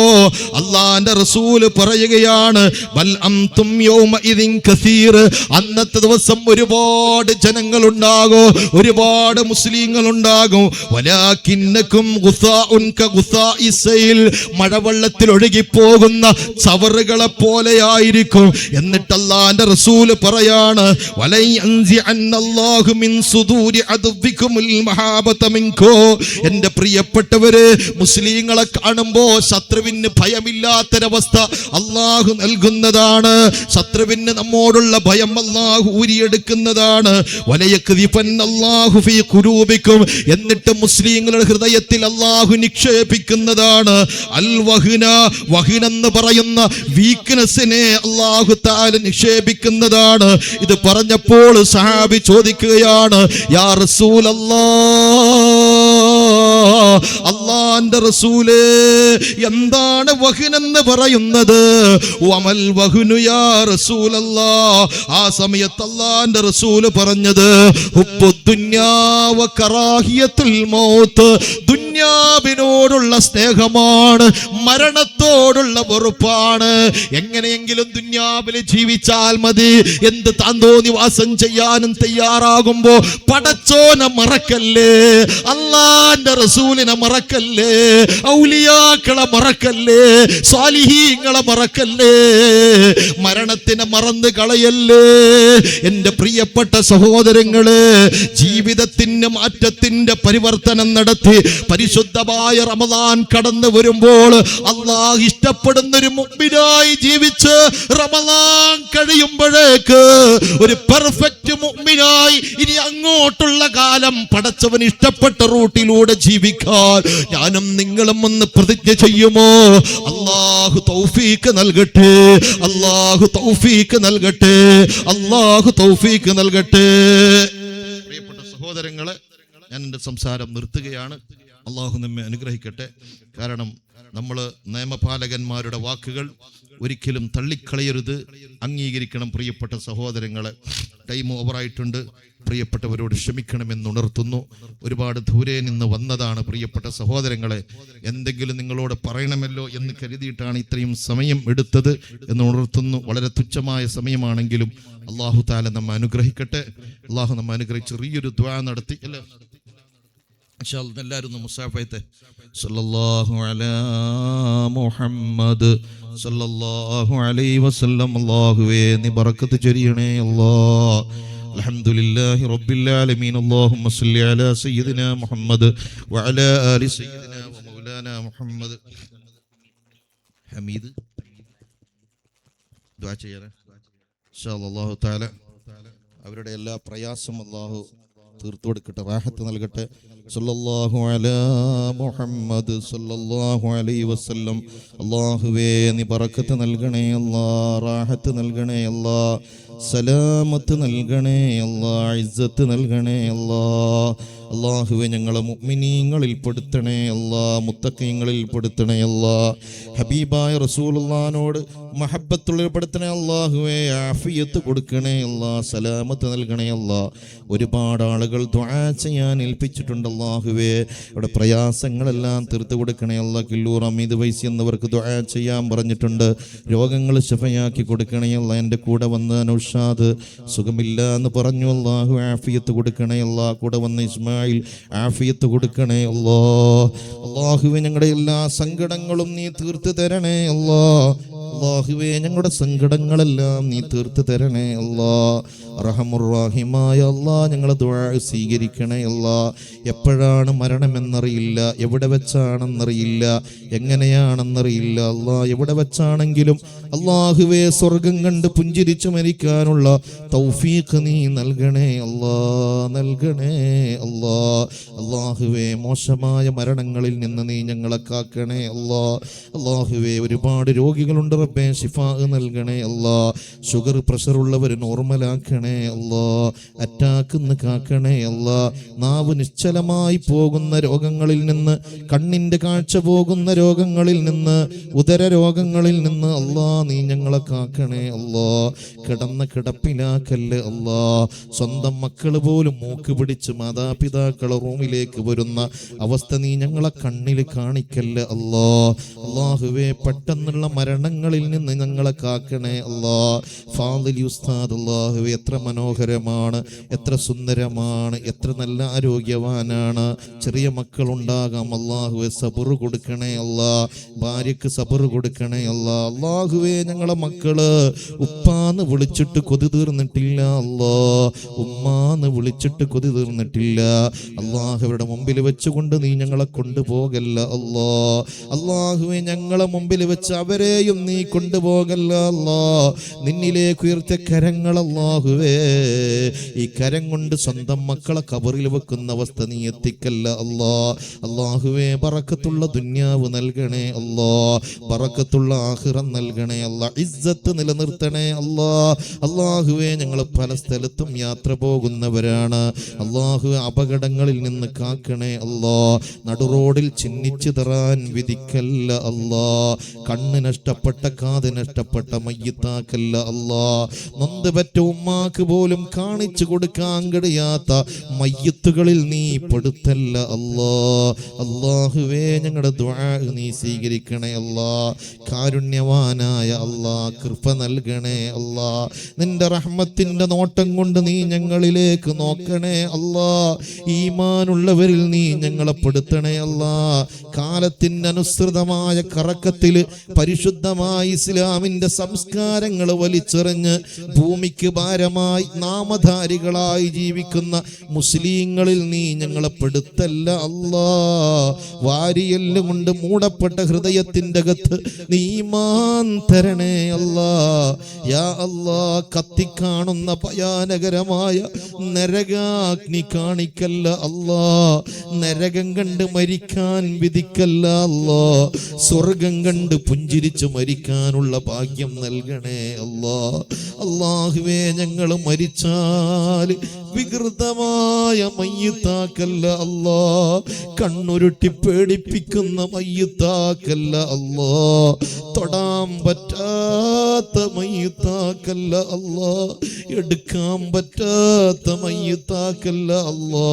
അള്ളാന്റെ റസൂല് പറയുകയാണ്, ബൽ അൻതും യൗമഇദിൻ കസീർ, അന്നത്തെ ദിവസം ഒരുപാട് ജനങ്ങളുണ്ടാകും, ഒരുപാട് മുസ്ലിങ്ങൾ ഉണ്ടാകും. വലാകിന്നകും ഗുസാഉൻ കഗുസാഇ സൈൽ, മഴവെള്ളത്തിൽ ഒഴുകിപ്പോകുന്ന ചവറുകളെ പോലെയായിരിക്കും. എന്നിട്ട് അല്ലാഹുവിന്റെ റസൂൽ പറയാണ്, വലൈ അൻസി അന്നല്ലാഹു മിൻ സുദൂരി അദ്വികുമുൽ മഹാബത മിൻകോ, എൻ്റെ പ്രിയപ്പെട്ടവരെ, മുസ്ലിങ്ങളെ കാണുമ്പോൾ ശത്രുവിന് ഭയമില്ലാത്തൊരവസ്ഥ അള്ളാഹു നൽകുന്നതാണ്. ശത്രുവിന് നമ്മോടുള്ള ഭയം അള്ളാഹു ഊരിയെടുക്കുന്നതാണ്. വലയക്ദിഫന്നല്ലാഹു ഫീ ഖുലൂബികും, എന്നിട്ട് മുസ്ലിങ്ങളുടെ ഹൃദയത്തിൽ അള്ളാഹു നിക്ഷേപിക്കുന്നതാണ് അൽ വഹ്ന, വഹ്നെന്ന് പറയുന്ന വീക്ക്നെസ്സിനെ അള്ളാഹു തആല നിക്ഷേപിക്കുന്നതാണ്. ഇത് പറഞ്ഞപ്പോൾ സഹാബി ചോദിക്കുകയാണ്, യാ റസൂലല്ലാഹ്, അല്ലാഹുവിന്റെ റസൂലേ, എന്താണ് വഹ്നെന്ന് പറയുന്നത്? വമൽ വഹ്നു യാ റസൂലല്ലാഹ്, ആ സമയത്ത് അല്ലാഹുവിന്റെ റസൂല് പറഞ്ഞത് ഹുബ്ബുദ്ദുന്യാ വ കറാഹിയത്തുൽ മൗത്ത്, ദുന്യാവിനോടുള്ള സ്നേഹമാണ്, മരണത്തോടുള്ള വെറുപ്പാണ്. എങ്ങനെയെങ്കിലും ദുന്യാവിൽ ജീവിച്ചാൽ മതി, എന്ത് താന്തോന്നിവാസം ചെയ്യാനും തയ്യാറാകുമ്പോ പടച്ചോനെ മറക്കല്ലേ, അല്ലാഹുവിന്റെ റസൂലിനെ മറക്കല്ലേ, ഔലിയാക്കളെ മറക്കല്ലേ, സ്വാലിഹീങ്ങളെ മറക്കല്ലേ, മരണത്തിനെ മറന്ന് കളയല്ലേ. എന്റെ പ്രിയപ്പെട്ട സഹോദരങ്ങളെ, ജീവിതത്തിന് മാറ്റത്തിന്റെ പരിവർത്തനം നടത്തി പരിശുദ്ധമായ റമദാൻ കടന്നു വരുമ്പോൾ അല്ലാഹ് ഇഷ്ടപ്പെടുന്ന ഒരു മുഅ്മിനായി ജീവിച്ച് റമദാൻ കഴിയുമ്പോഴേക്ക് ഒരു പെർഫെക്റ്റ് മുഅ്മിനായി ഇനി അങ്ങോട്ടുള്ള കാലം പടച്ചവൻ ഇഷ്ടപ്പെട്ട റൂട്ടിലൂടെ ജീവിക്കാൻ ഞാനും നിങ്ങളും ഒന്ന് പ്രതിജ്ഞ ചെയ്യുമോ? അല്ലാഹു തൗഫീഖ് നൽകട്ടെ, അല്ലാഹു തൗഫീഖ് നൽകട്ടെ, അല്ലാഹു തൗഫീഖ് നൽകട്ടെ. പ്രിയപ്പെട്ട സഹോദരങ്ങളെ, ഞാൻ എൻ്റെ സംസാരം നിർത്തുകയാണ്. അള്ളാഹു നമ്മെ അനുഗ്രഹിക്കട്ടെ. കാരണം നമ്മൾ നിയമപാലകന്മാരുടെ വാക്കുകൾ ഒരിക്കലും തള്ളിക്കളയരുത്, അംഗീകരിക്കണം. പ്രിയപ്പെട്ട സഹോദരങ്ങളെ, ടൈം ഓവറായിട്ടുണ്ട്. പ്രിയപ്പെട്ടവരോട് ക്ഷമിക്കണമെന്ന് ഉണർത്തുന്നു. ഒരുപാട് ദൂരെ നിന്ന് വന്നതാണ്. പ്രിയപ്പെട്ട സഹോദരങ്ങളെ, എന്തെങ്കിലും നിങ്ങളോട് പറയണമല്ലോ എന്ന് കരുതിയിട്ടാണ് ഇത്രയും സമയം എടുത്തത് എന്ന് ഉണർത്തുന്നു. വളരെ തുച്ഛമായ സമയമാണെങ്കിലും അള്ളാഹു തആല നമ്മെ അനുഗ്രഹിക്കട്ടെ. അള്ളാഹു നമ്മെ അനുഗ്രഹിച്ച് ചെറിയൊരു ദുആ നടത്തി അല്ലേ, എല്ലാവരും മുസാഫയത്തെ സല്ലല്ലാഹു അലാ മുഹമ്മദ് സല്ലല്ലാഹു അലൈഹി വസല്ലം. അല്ലാഹുവേ നീ ബറക്കത്ത് ചൊരിയണേ അല്ലാഹ്. അൽഹംദുലില്ലാഹി റബ്ബിൽ ആലമീൻ. അല്ലാഹുമ്മ സ്വല്ലി അലാ സയ്യിദിനാ മുഹമ്മദ് വഅലാ ആലി സയ്യിദിനാ വമൗലാനാ മുഹമ്മദ്. ഹമീദ് ദുആ ചെയ്യണേ ഇൻഷാ അല്ലാഹു തആല. അവരുടെ എല്ലാ പ്രയാസം അല്ലാഹു തീർത്തു കൊടുക്കട്ടെ, റാഹത്ത് നൽകട്ടെ. സല്ലല്ലാഹു അലാ മുഹമ്മദ് സല്ലല്ലാഹു അലൈഹി വസല്ലം. അല്ലാഹുവേ നീ ബറക്കത്ത് നൽകണേ അല്ലാഹ്, റാഹത്ത് നൽകണേ അല്ലാഹ്, സലാമത്ത് നൽകണേ അല്ലാഹ്, ഇസ്സത്ത് നൽകണേ അല്ലാഹ്. അല്ലാഹുവേ ഞങ്ങളെ മുഅ്മിനീങ്ങളിൽ പെടുത്തണേ അല്ലാഹ്, മുത്തഖീങ്ങളിൽ പെടുത്തണേ അല്ലാഹ്. ഹബീബായ റസൂലുള്ളാഹിനോട് മഹബ്ബത്തുള്ള പെടുത്തണേ അല്ലാഹുവേ. ആഫിയത്ത് കൊടുക്കണേ അല്ലാഹ്, സലാമത്ത് നൽകണേ അല്ലാഹ്. ഒരുപാട് ആളുകൾ ദുആ ചെയ്യാൻ ഏൽപ്പിച്ചിട്ടുണ്ട് അല്ലാഹുവേ. അവിടെ പ്രയാസങ്ങളെല്ലാം തീർത്തു കൊടുക്കണേ അല്ലാഹ്. കില്ലൂർ അമീദ് വൈസി എന്നവർക്ക് ദുആ ചെയ്യാൻ പറഞ്ഞിട്ടുണ്ട്. രോഗങ്ങൾ ശഫയാക്കി കൊടുക്കണേ അല്ലാഹ്. എൻ്റെ കൂടെ വന്ന് നൗഷാദ് സുഖമില്ല എന്ന് പറഞ്ഞു, അല്ലാഹു ആഫിയത്ത് കൊടുക്കണേ അല്ലാഹ്. കൂടെ വന്ന് ഇസ്മായിൽ ആഫിയത്ത് കൊടുക്കണേ അല്ലാഹ്. അല്ലാഹുവേ ഞങ്ങളുടെ എല്ലാ സങ്കടങ്ങളും നീ തീർത്ത് തരണേ അല്ലാഹ്. അല്ലാഹുവേ ഞങ്ങളുടെ സങ്കടങ്ങളെല്ലാം നീ തീർത്ത് തരണേ അല്ലാഹ്. റഹമുർ റഹീമായ അല്ലാഹ് ഞങ്ങളെ ദുആ സ്വീകരിക്കണേ അല്ലാഹ്. എപ്പോഴാണ് മരണമെന്നറിയില്ല, എവിടെ വെച്ചാണെന്നറിയില്ല, എങ്ങനെയാണെന്നറിയില്ല അല്ലാഹ്. എവിടെ വെച്ചാണെങ്കിലും അല്ലാഹുവേ സ്വർഗം കണ്ട് പുഞ്ചിരിച്ചു മരിക്കാനുള്ള തൗഫീഖ് നീ നൽകണേ അല്ലാഹ്, നൽകണേ അല്ലാഹ്. അല്ലാഹുവേ മോശമായ മരണങ്ങളിൽ നിന്ന് നീ ഞങ്ങളെ കാക്കണേ അല്ലാഹ്. അല്ലാഹുവേ ഒരുപാട് രോഗികളുണ്ട് റബ്ബേ ശിഫാ നൽകണേ അല്ലാ. ഷുഗർ പ്രഷർ ഉള്ളവർ നോർമലാക്കണേ അല്ലാ. അറ്റാക്ക് കാക്കണേ അല്ലാ. നാവ് നിശ്ചലമായി പോകുന്ന രോഗങ്ങളിൽ നിന്ന്, കണ്ണിന്റെ കാഴ്ച പോകുന്ന രോഗങ്ങളിൽ നിന്ന്, ഉദര രോഗങ്ങളിൽ നിന്ന് അല്ലാ നീ ഞങ്ങളെ കാക്കണേ അല്ലാ. കിടന്ന കിടപ്പിലാക്കല്ലേ അല്ലാ. സ്വന്തം മക്കള് പോലും മൂക്ക് പിടിച്ച് മാതാപിതാക്കളെ റൂമിലേക്ക് വരുന്ന അവസ്ഥ നീ ഞങ്ങളെ കണ്ണിൽ കാണിക്കല്ലേ അല്ലാ. അല്ലാഹുവേ പെട്ടെന്നുള്ള മരണങ്ങളിൽ നിന്ന് ഞങ്ങളെ കാക്കണേ അല്ലാ. ഫാദിലി ഉസ്താദ് അല്ലാഹുവേ എത്ര മനോഹരമാണ്, എത്ര സുന്ദരമാണ്, എത്ര നല്ല ആരോഗ്യവാനാണ്. ചെറിയ മക്കളുണ്ടാകാം അല്ലാഹുവേ സബർ കൊടുക്കണേ അല്ലാ. ഭാര്യക്ക് സബർ കൊടുക്കണേ അല്ലാ. അല്ലാഹുവേ ഞങ്ങളെ മക്കള് ഉപ്പാന്ന് വിളിച്ചിട്ട് കൊതി തീർന്നിട്ടില്ല അല്ലാ, ഉമ്മാന്ന് വിളിച്ചിട്ട് കൊതി തീർന്നിട്ടില്ല. അല്ലാഹുവരുടെ മുമ്പിൽ വെച്ചുകൊണ്ട് നീ ഞങ്ങളെ കൊണ്ടുപോകല്ല അല്ലാ. അല്ലാഹുവേ ഞങ്ങളെ മുമ്പിൽ വെച്ച് അവരെയും നീ കൊണ്ടുപോകല്ല അല്ലാ. നിന്നിലേക്ക് ഉയർത്തിയ കരങ്ങൾ അല്ലാഹുവേ, ഈ കരം കൊണ്ട് സ്വന്തം മക്കളെ ഖബറിൽ വെക്കുന്ന അവസ്ഥ നീ എത്തിക്കല്ല അല്ലാ. അല്ലാഹുവേ ബറക്കത്തുള്ള ദുനിയാവ് നൽകണേ അല്ലാ. ബറക്കത്തുള്ള ആഖിറം നൽകണേ അല്ലാ. ഇസ്സത്ത് നിലനിർത്തണേ അല്ലാ. അല്ലാഹുവേ ഞങ്ങൾ പല സ്ഥലത്തും യാത്ര പോകുന്നവരാണ് അല്ലാഹുവേ. അപകടങ്ങളിൽ നിന്ന് കാക്കണേ അല്ലാ. നടുറോഡിൽ ചിന്നിച്ചു തറാൻ വിധിക്കല്ല അല്ലാ. കണ്ണ് നഷ്ടപ്പെട്ട, കാത് നഷ്ടപ്പെട്ട മയ്യിത്താക്കല്ല അല്ലാ. നൊന്ത് പറ്റ ഉമ്മാക്ക് പോലും കാണിച്ചു കൊടുക്കാൻ കഴിയാത്ത മയ്യിത്തുകളിൽ നീ പെടുത്തല്ല അല്ലാ. അല്ലാഹുവേ ഞങ്ങളുടെ ദുആ നീ സ്വീകരിക്കണേ അല്ലാ. കാരുണ്യവാനായ അല്ലാ കൃപ നൽകണേ അല്ലാ. നിന്റെ റഹ്മത്തിന്റെ നോട്ടം കൊണ്ട് നീ ഞങ്ങളിലേക്ക് നോക്കണേ അല്ലാ. ഈമാനുള്ളവരിൽ നീ ഞങ്ങളെ പെടുത്തണേ അല്ലാ. കാലത്തിന് അനുസൃതമായ കറക്കത്തിൽ പരിശുദ്ധമായ ഇസ്ലാമിന്റെ സംസ്കാരങ്ങൾ വലിച്ചെറിഞ്ഞ് ഭൂമിക്ക് ഭാരമായി നാമധാരികളായി ജീവിക്കുന്ന മുസ്ലിങ്ങളിൽ നീ ഞങ്ങളെ പെടുത്തല്ല അല്ലാ. വാരിയെല്ല് കൊണ്ട് മൂടപ്പെട്ട ഹൃദയത്തിന്റെ അകത്ത് നീ ഈമാൻ തരണേ അല്ലാ. യാ അല്ലാ കത്തിക്കാണുന്ന ഭയാനകരമായ നരകാഗ്നി കാണിക്കല്ല അല്ലാ. നരകം കണ്ട് മരിക്കാൻ വിധിക്കല്ല അല്ലാ. സ്വർഗം കണ്ട് പുഞ്ചിരിച്ചു മരിക്കാനുള്ള ഭാഗ്യം നൽകണേ അല്ലാ. അല്ലാഹുവേ ഞങ്ങൾ മരിച്ചാൽ വികൃതമായ മയ്യിത്താക്കല്ല അല്ലാ. കണ്ണുരുട്ടി പേടിപ്പിക്കുന്ന മയ്യിത്താക്കല്ല അല്ലാ. തൊടാൻ പറ്റാത്ത മയ്യിത്താക്കല്ല അല്ലാ. എടുക്കാൻ പറ്റാത്ത മയ്യിത്താക്കല്ല അല്ലാ.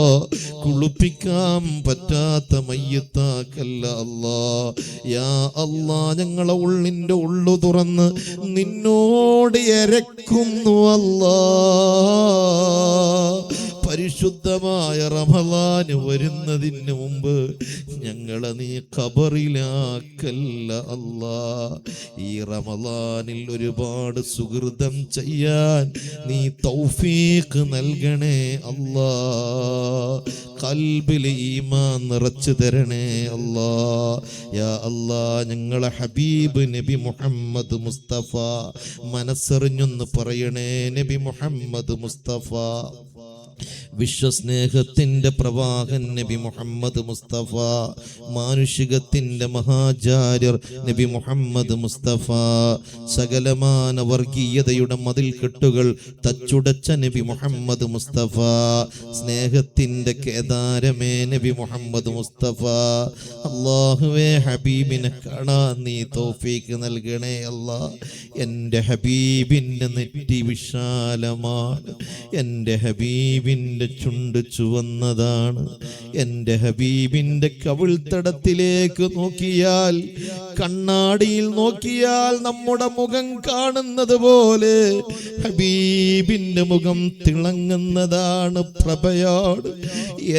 കുളിപ്പിക്കാൻ പറ്റാത്ത മയ്യിത്താക്കല്ല അല്ലാ. യാ അല്ലാ ഞങ്ങളെ ഉള്ളിൻ്റെ ഉള്ളു തുറന്ന് നിന്നോട് എരക്കുന്നു അല്ലാ. പരിശുദ്ധമായ റമളാന് വരുന്നതിന് മുമ്പ് ഞങ്ങളെ നീ ഖബറിലാക്കല്ല അല്ലാ. ഈ റമളാനിൽ ഒരുപാട് സുഹൃതം ചെയ്യാൻ നീ തൗഫീഖ് നൽകണേ അല്ലാ. ഖൽബിൽ ഈമാൻ നിറച്ചു തരണേ അല്ലാ. യാ അല്ലാ ഞങ്ങളെ ഹബീബ് നബി മുഹമ്മദ് മുസ്തഫ മനസ്സറിഞ്ഞൊന്ന് പറയണേ. നബി മുഹമ്മദ് മുസ്തഫ വിശ്വസ്നേഹത്തിന്റെ പ്രവാഹൻ നബി മുഹമ്മദ് മുസ്തഫ, മാനുഷികത്തിന്റെ മഹാചാര്യർ നബി മുഹമ്മദ് മുസ്തഫ, സകലമാന വർഗീയതയുടെ മതിൽ കെട്ടുകൾ തച്ചുടച്ച നബി മുഹമ്മദ് മുസ്തഫ, സ്നേഹത്തിന്റെ കേദാരമേ നബി മുഹമ്മദ് മുസ്തഫ. അല്ലാഹുവേ ഹബീബിനെ കാണാൻ നീ തൗഫീഖ് നൽകണേ അല്ലാ. എൻ്റെ ഹബീബിൻ്റെ നെറ്റി വിശാലമാണ്, എൻ്റെ ഹബീബിൻ്റെ ചുണ്ട് ചുവന്നതാണ്, എൻ്റെ ഹബീബിൻ്റെ കവിൾത്തടത്തിലേക്ക് നോക്കിയാൽ, കണ്ണാടിയിൽ നോക്കിയാൽ നമ്മുടെ മുഖം കാണുന്നത് പോലെ ഹബീബിൻ്റെ മുഖം തിളങ്ങുന്നതാണ്, പ്രഭയാണ്.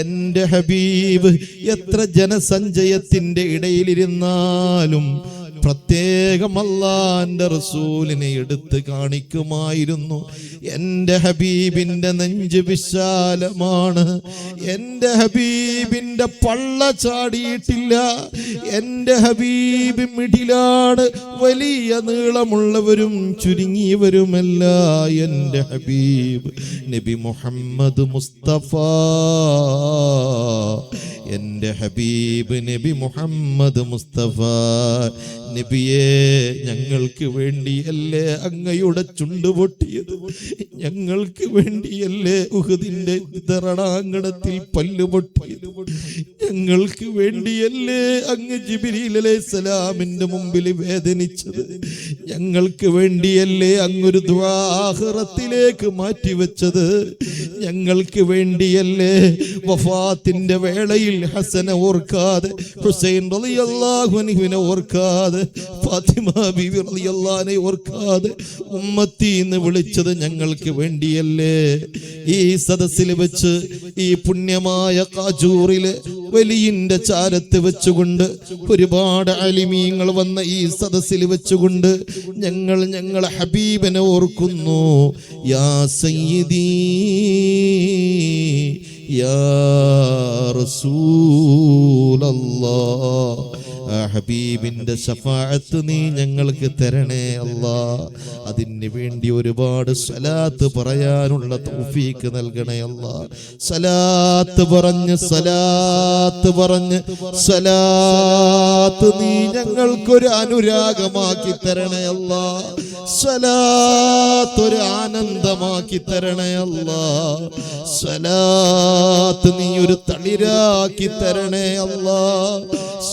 എൻ്റെ ഹബീബ് എത്ര ജനസഞ്ചയത്തിൻ്റെ ഇടയിലിരുന്നാലും പ്രത്യേകം അല്ലാഹുവിന്റെ റസൂലിനെ എടുത്ത് കാണിക്കുമായിരുന്നു. എൻ്റെ ഹബീബിൻ്റെ നെഞ്ച് വിശാലമാണ്, എൻ്റെ ഹബീബിൻ്റെ പള്ള ചാടിയിട്ടില്ല, എൻ്റെ ഹബീബ് മിഡിലാണ്, വലിയ നീളമുള്ളവരും ചുരുങ്ങിയവരുമല്ല. എൻ്റെ ഹബീബ് നബി മുഹമ്മദ് മുസ്തഫ, എൻ്റെ ഹബീബ് നബി മുഹമ്മദ് മുസ്തഫ നബിയേ, ഞങ്ങൾക്ക് വേണ്ടിയല്ലേ അങ്ങയുടെ ചുണ്ട് പൊട്ടിയത്? ഞങ്ങൾക്ക് വേണ്ടിയല്ലേ ഉഹദിന്റെ രണാങ്കണത്തിൽ പല്ല് പൊട്ടിയത്? ഞങ്ങൾക്ക് വേണ്ടിയല്ലേ അങ്ങ് ജിബ്രീൽ അലൈഹിസ്സലാമിന്റെ മുമ്പിൽ വേദനിച്ചത്? ഞങ്ങൾക്ക് വേണ്ടിയല്ലേ അങ്ങൊരു ദുആ ആഖിറത്തിലേക്ക് മാറ്റിവെച്ചത്? ഞങ്ങൾക്ക് വേണ്ടിയല്ലേ വഫാത്തിന്റെ വേളയിൽ ഹസനെ ഓർക്കാതെ, ഹുസൈൻ റളിയല്ലാഹു അൻഹുവിനെ ഓർക്കാതെ, ഫാത്തിമ ബീവി റളിയല്ലാഹു അൻഹയെ ഓർക്കാതെ ഉമ്മത്തി എന്ന് വിളിച്ചത്? ഞങ്ങൾക്ക് വേണ്ടിയല്ലേ? ഈ സദസ്സിൽ വെച്ച്, ഈ പുണ്യമായ കാജൂറിലെ വലിയിന്റെ ചാരത്ത് വെച്ചുകൊണ്ട്, ഒരുപാട് അലിമീങ്ങൾ വന്ന ഈ സദസ്സിൽ വെച്ചുകൊണ്ട് ഞങ്ങളെ ഹബീബിനെ ഓർക്കുന്നു. യാ സയ്യിദീ യാ റസൂലല്ലാഹ്, ഹബീബിന്റെ ശഫാഅത്ത് നീ ഞങ്ങൾക്ക് തരണേ അല്ലാ. അതിന് വേണ്ടി ഒരുപാട് സ്വലാത്ത് പറയാനുള്ള തൗഫീക്ക് നൽകണേ അല്ലാ. സ്വലാത്ത് പറഞ്ഞ് സ്വലാത്ത് നീ ഞങ്ങൾക്കൊരു അനുരാഗമാക്കി തരണേ അല്ലാ. സ്വലാത്ത് ഒരു ആനന്ദമാക്കി തരണേ അല്ലാ. സ്വലാത്ത് നീ ഒരു തളിരാക്കി തരണേ അല്ലാ.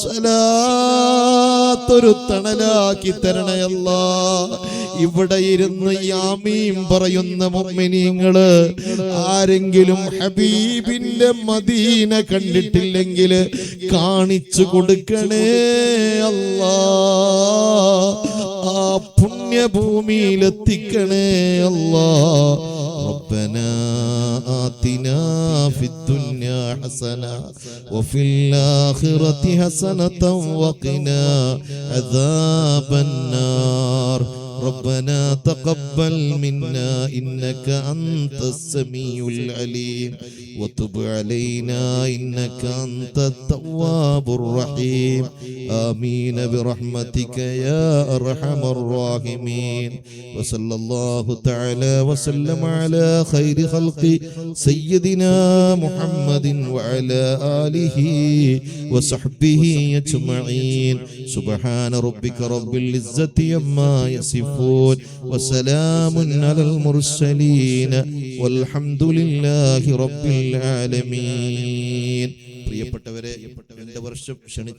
സ്വലാത്തൊരു തണലാക്കി തരണേ അല്ലാ. ഇവിടെ ഇരുന്ന് യാമീം പറയുന്ന മുഅ്മിനീങ്ങള് ആരെങ്കിലും ഹബീബിന്റെ മദീന കണ്ടിട്ടില്ലെങ്കിൽ കാണിച്ചു കൊടുക്കണേ അല്ലാ. ആ പുണ്യഭൂമിയിലെത്തിക്കണേ അല്ലാ. ربنا آتنا في الدنيا حسنة وفي الآخرة حسنة وقنا عذاب النار. ربنا تقبل منا إنك أنت السميع العليم وتب علينا إنك أنت التواب الرحيم. آمين برحمتك يا أرحم الراحمين. وصلى الله تعالى وسلم على خير خلق سيدنا محمد وعلى آله وصحبه أجمعين. سبحان ربك رب العزة عما يصفون وسلام على المرسلين والحمد لله رب العالمين. പ്രിയപ്പെട്ടവരെ, 2 വർഷം ക്ഷണിച്ചു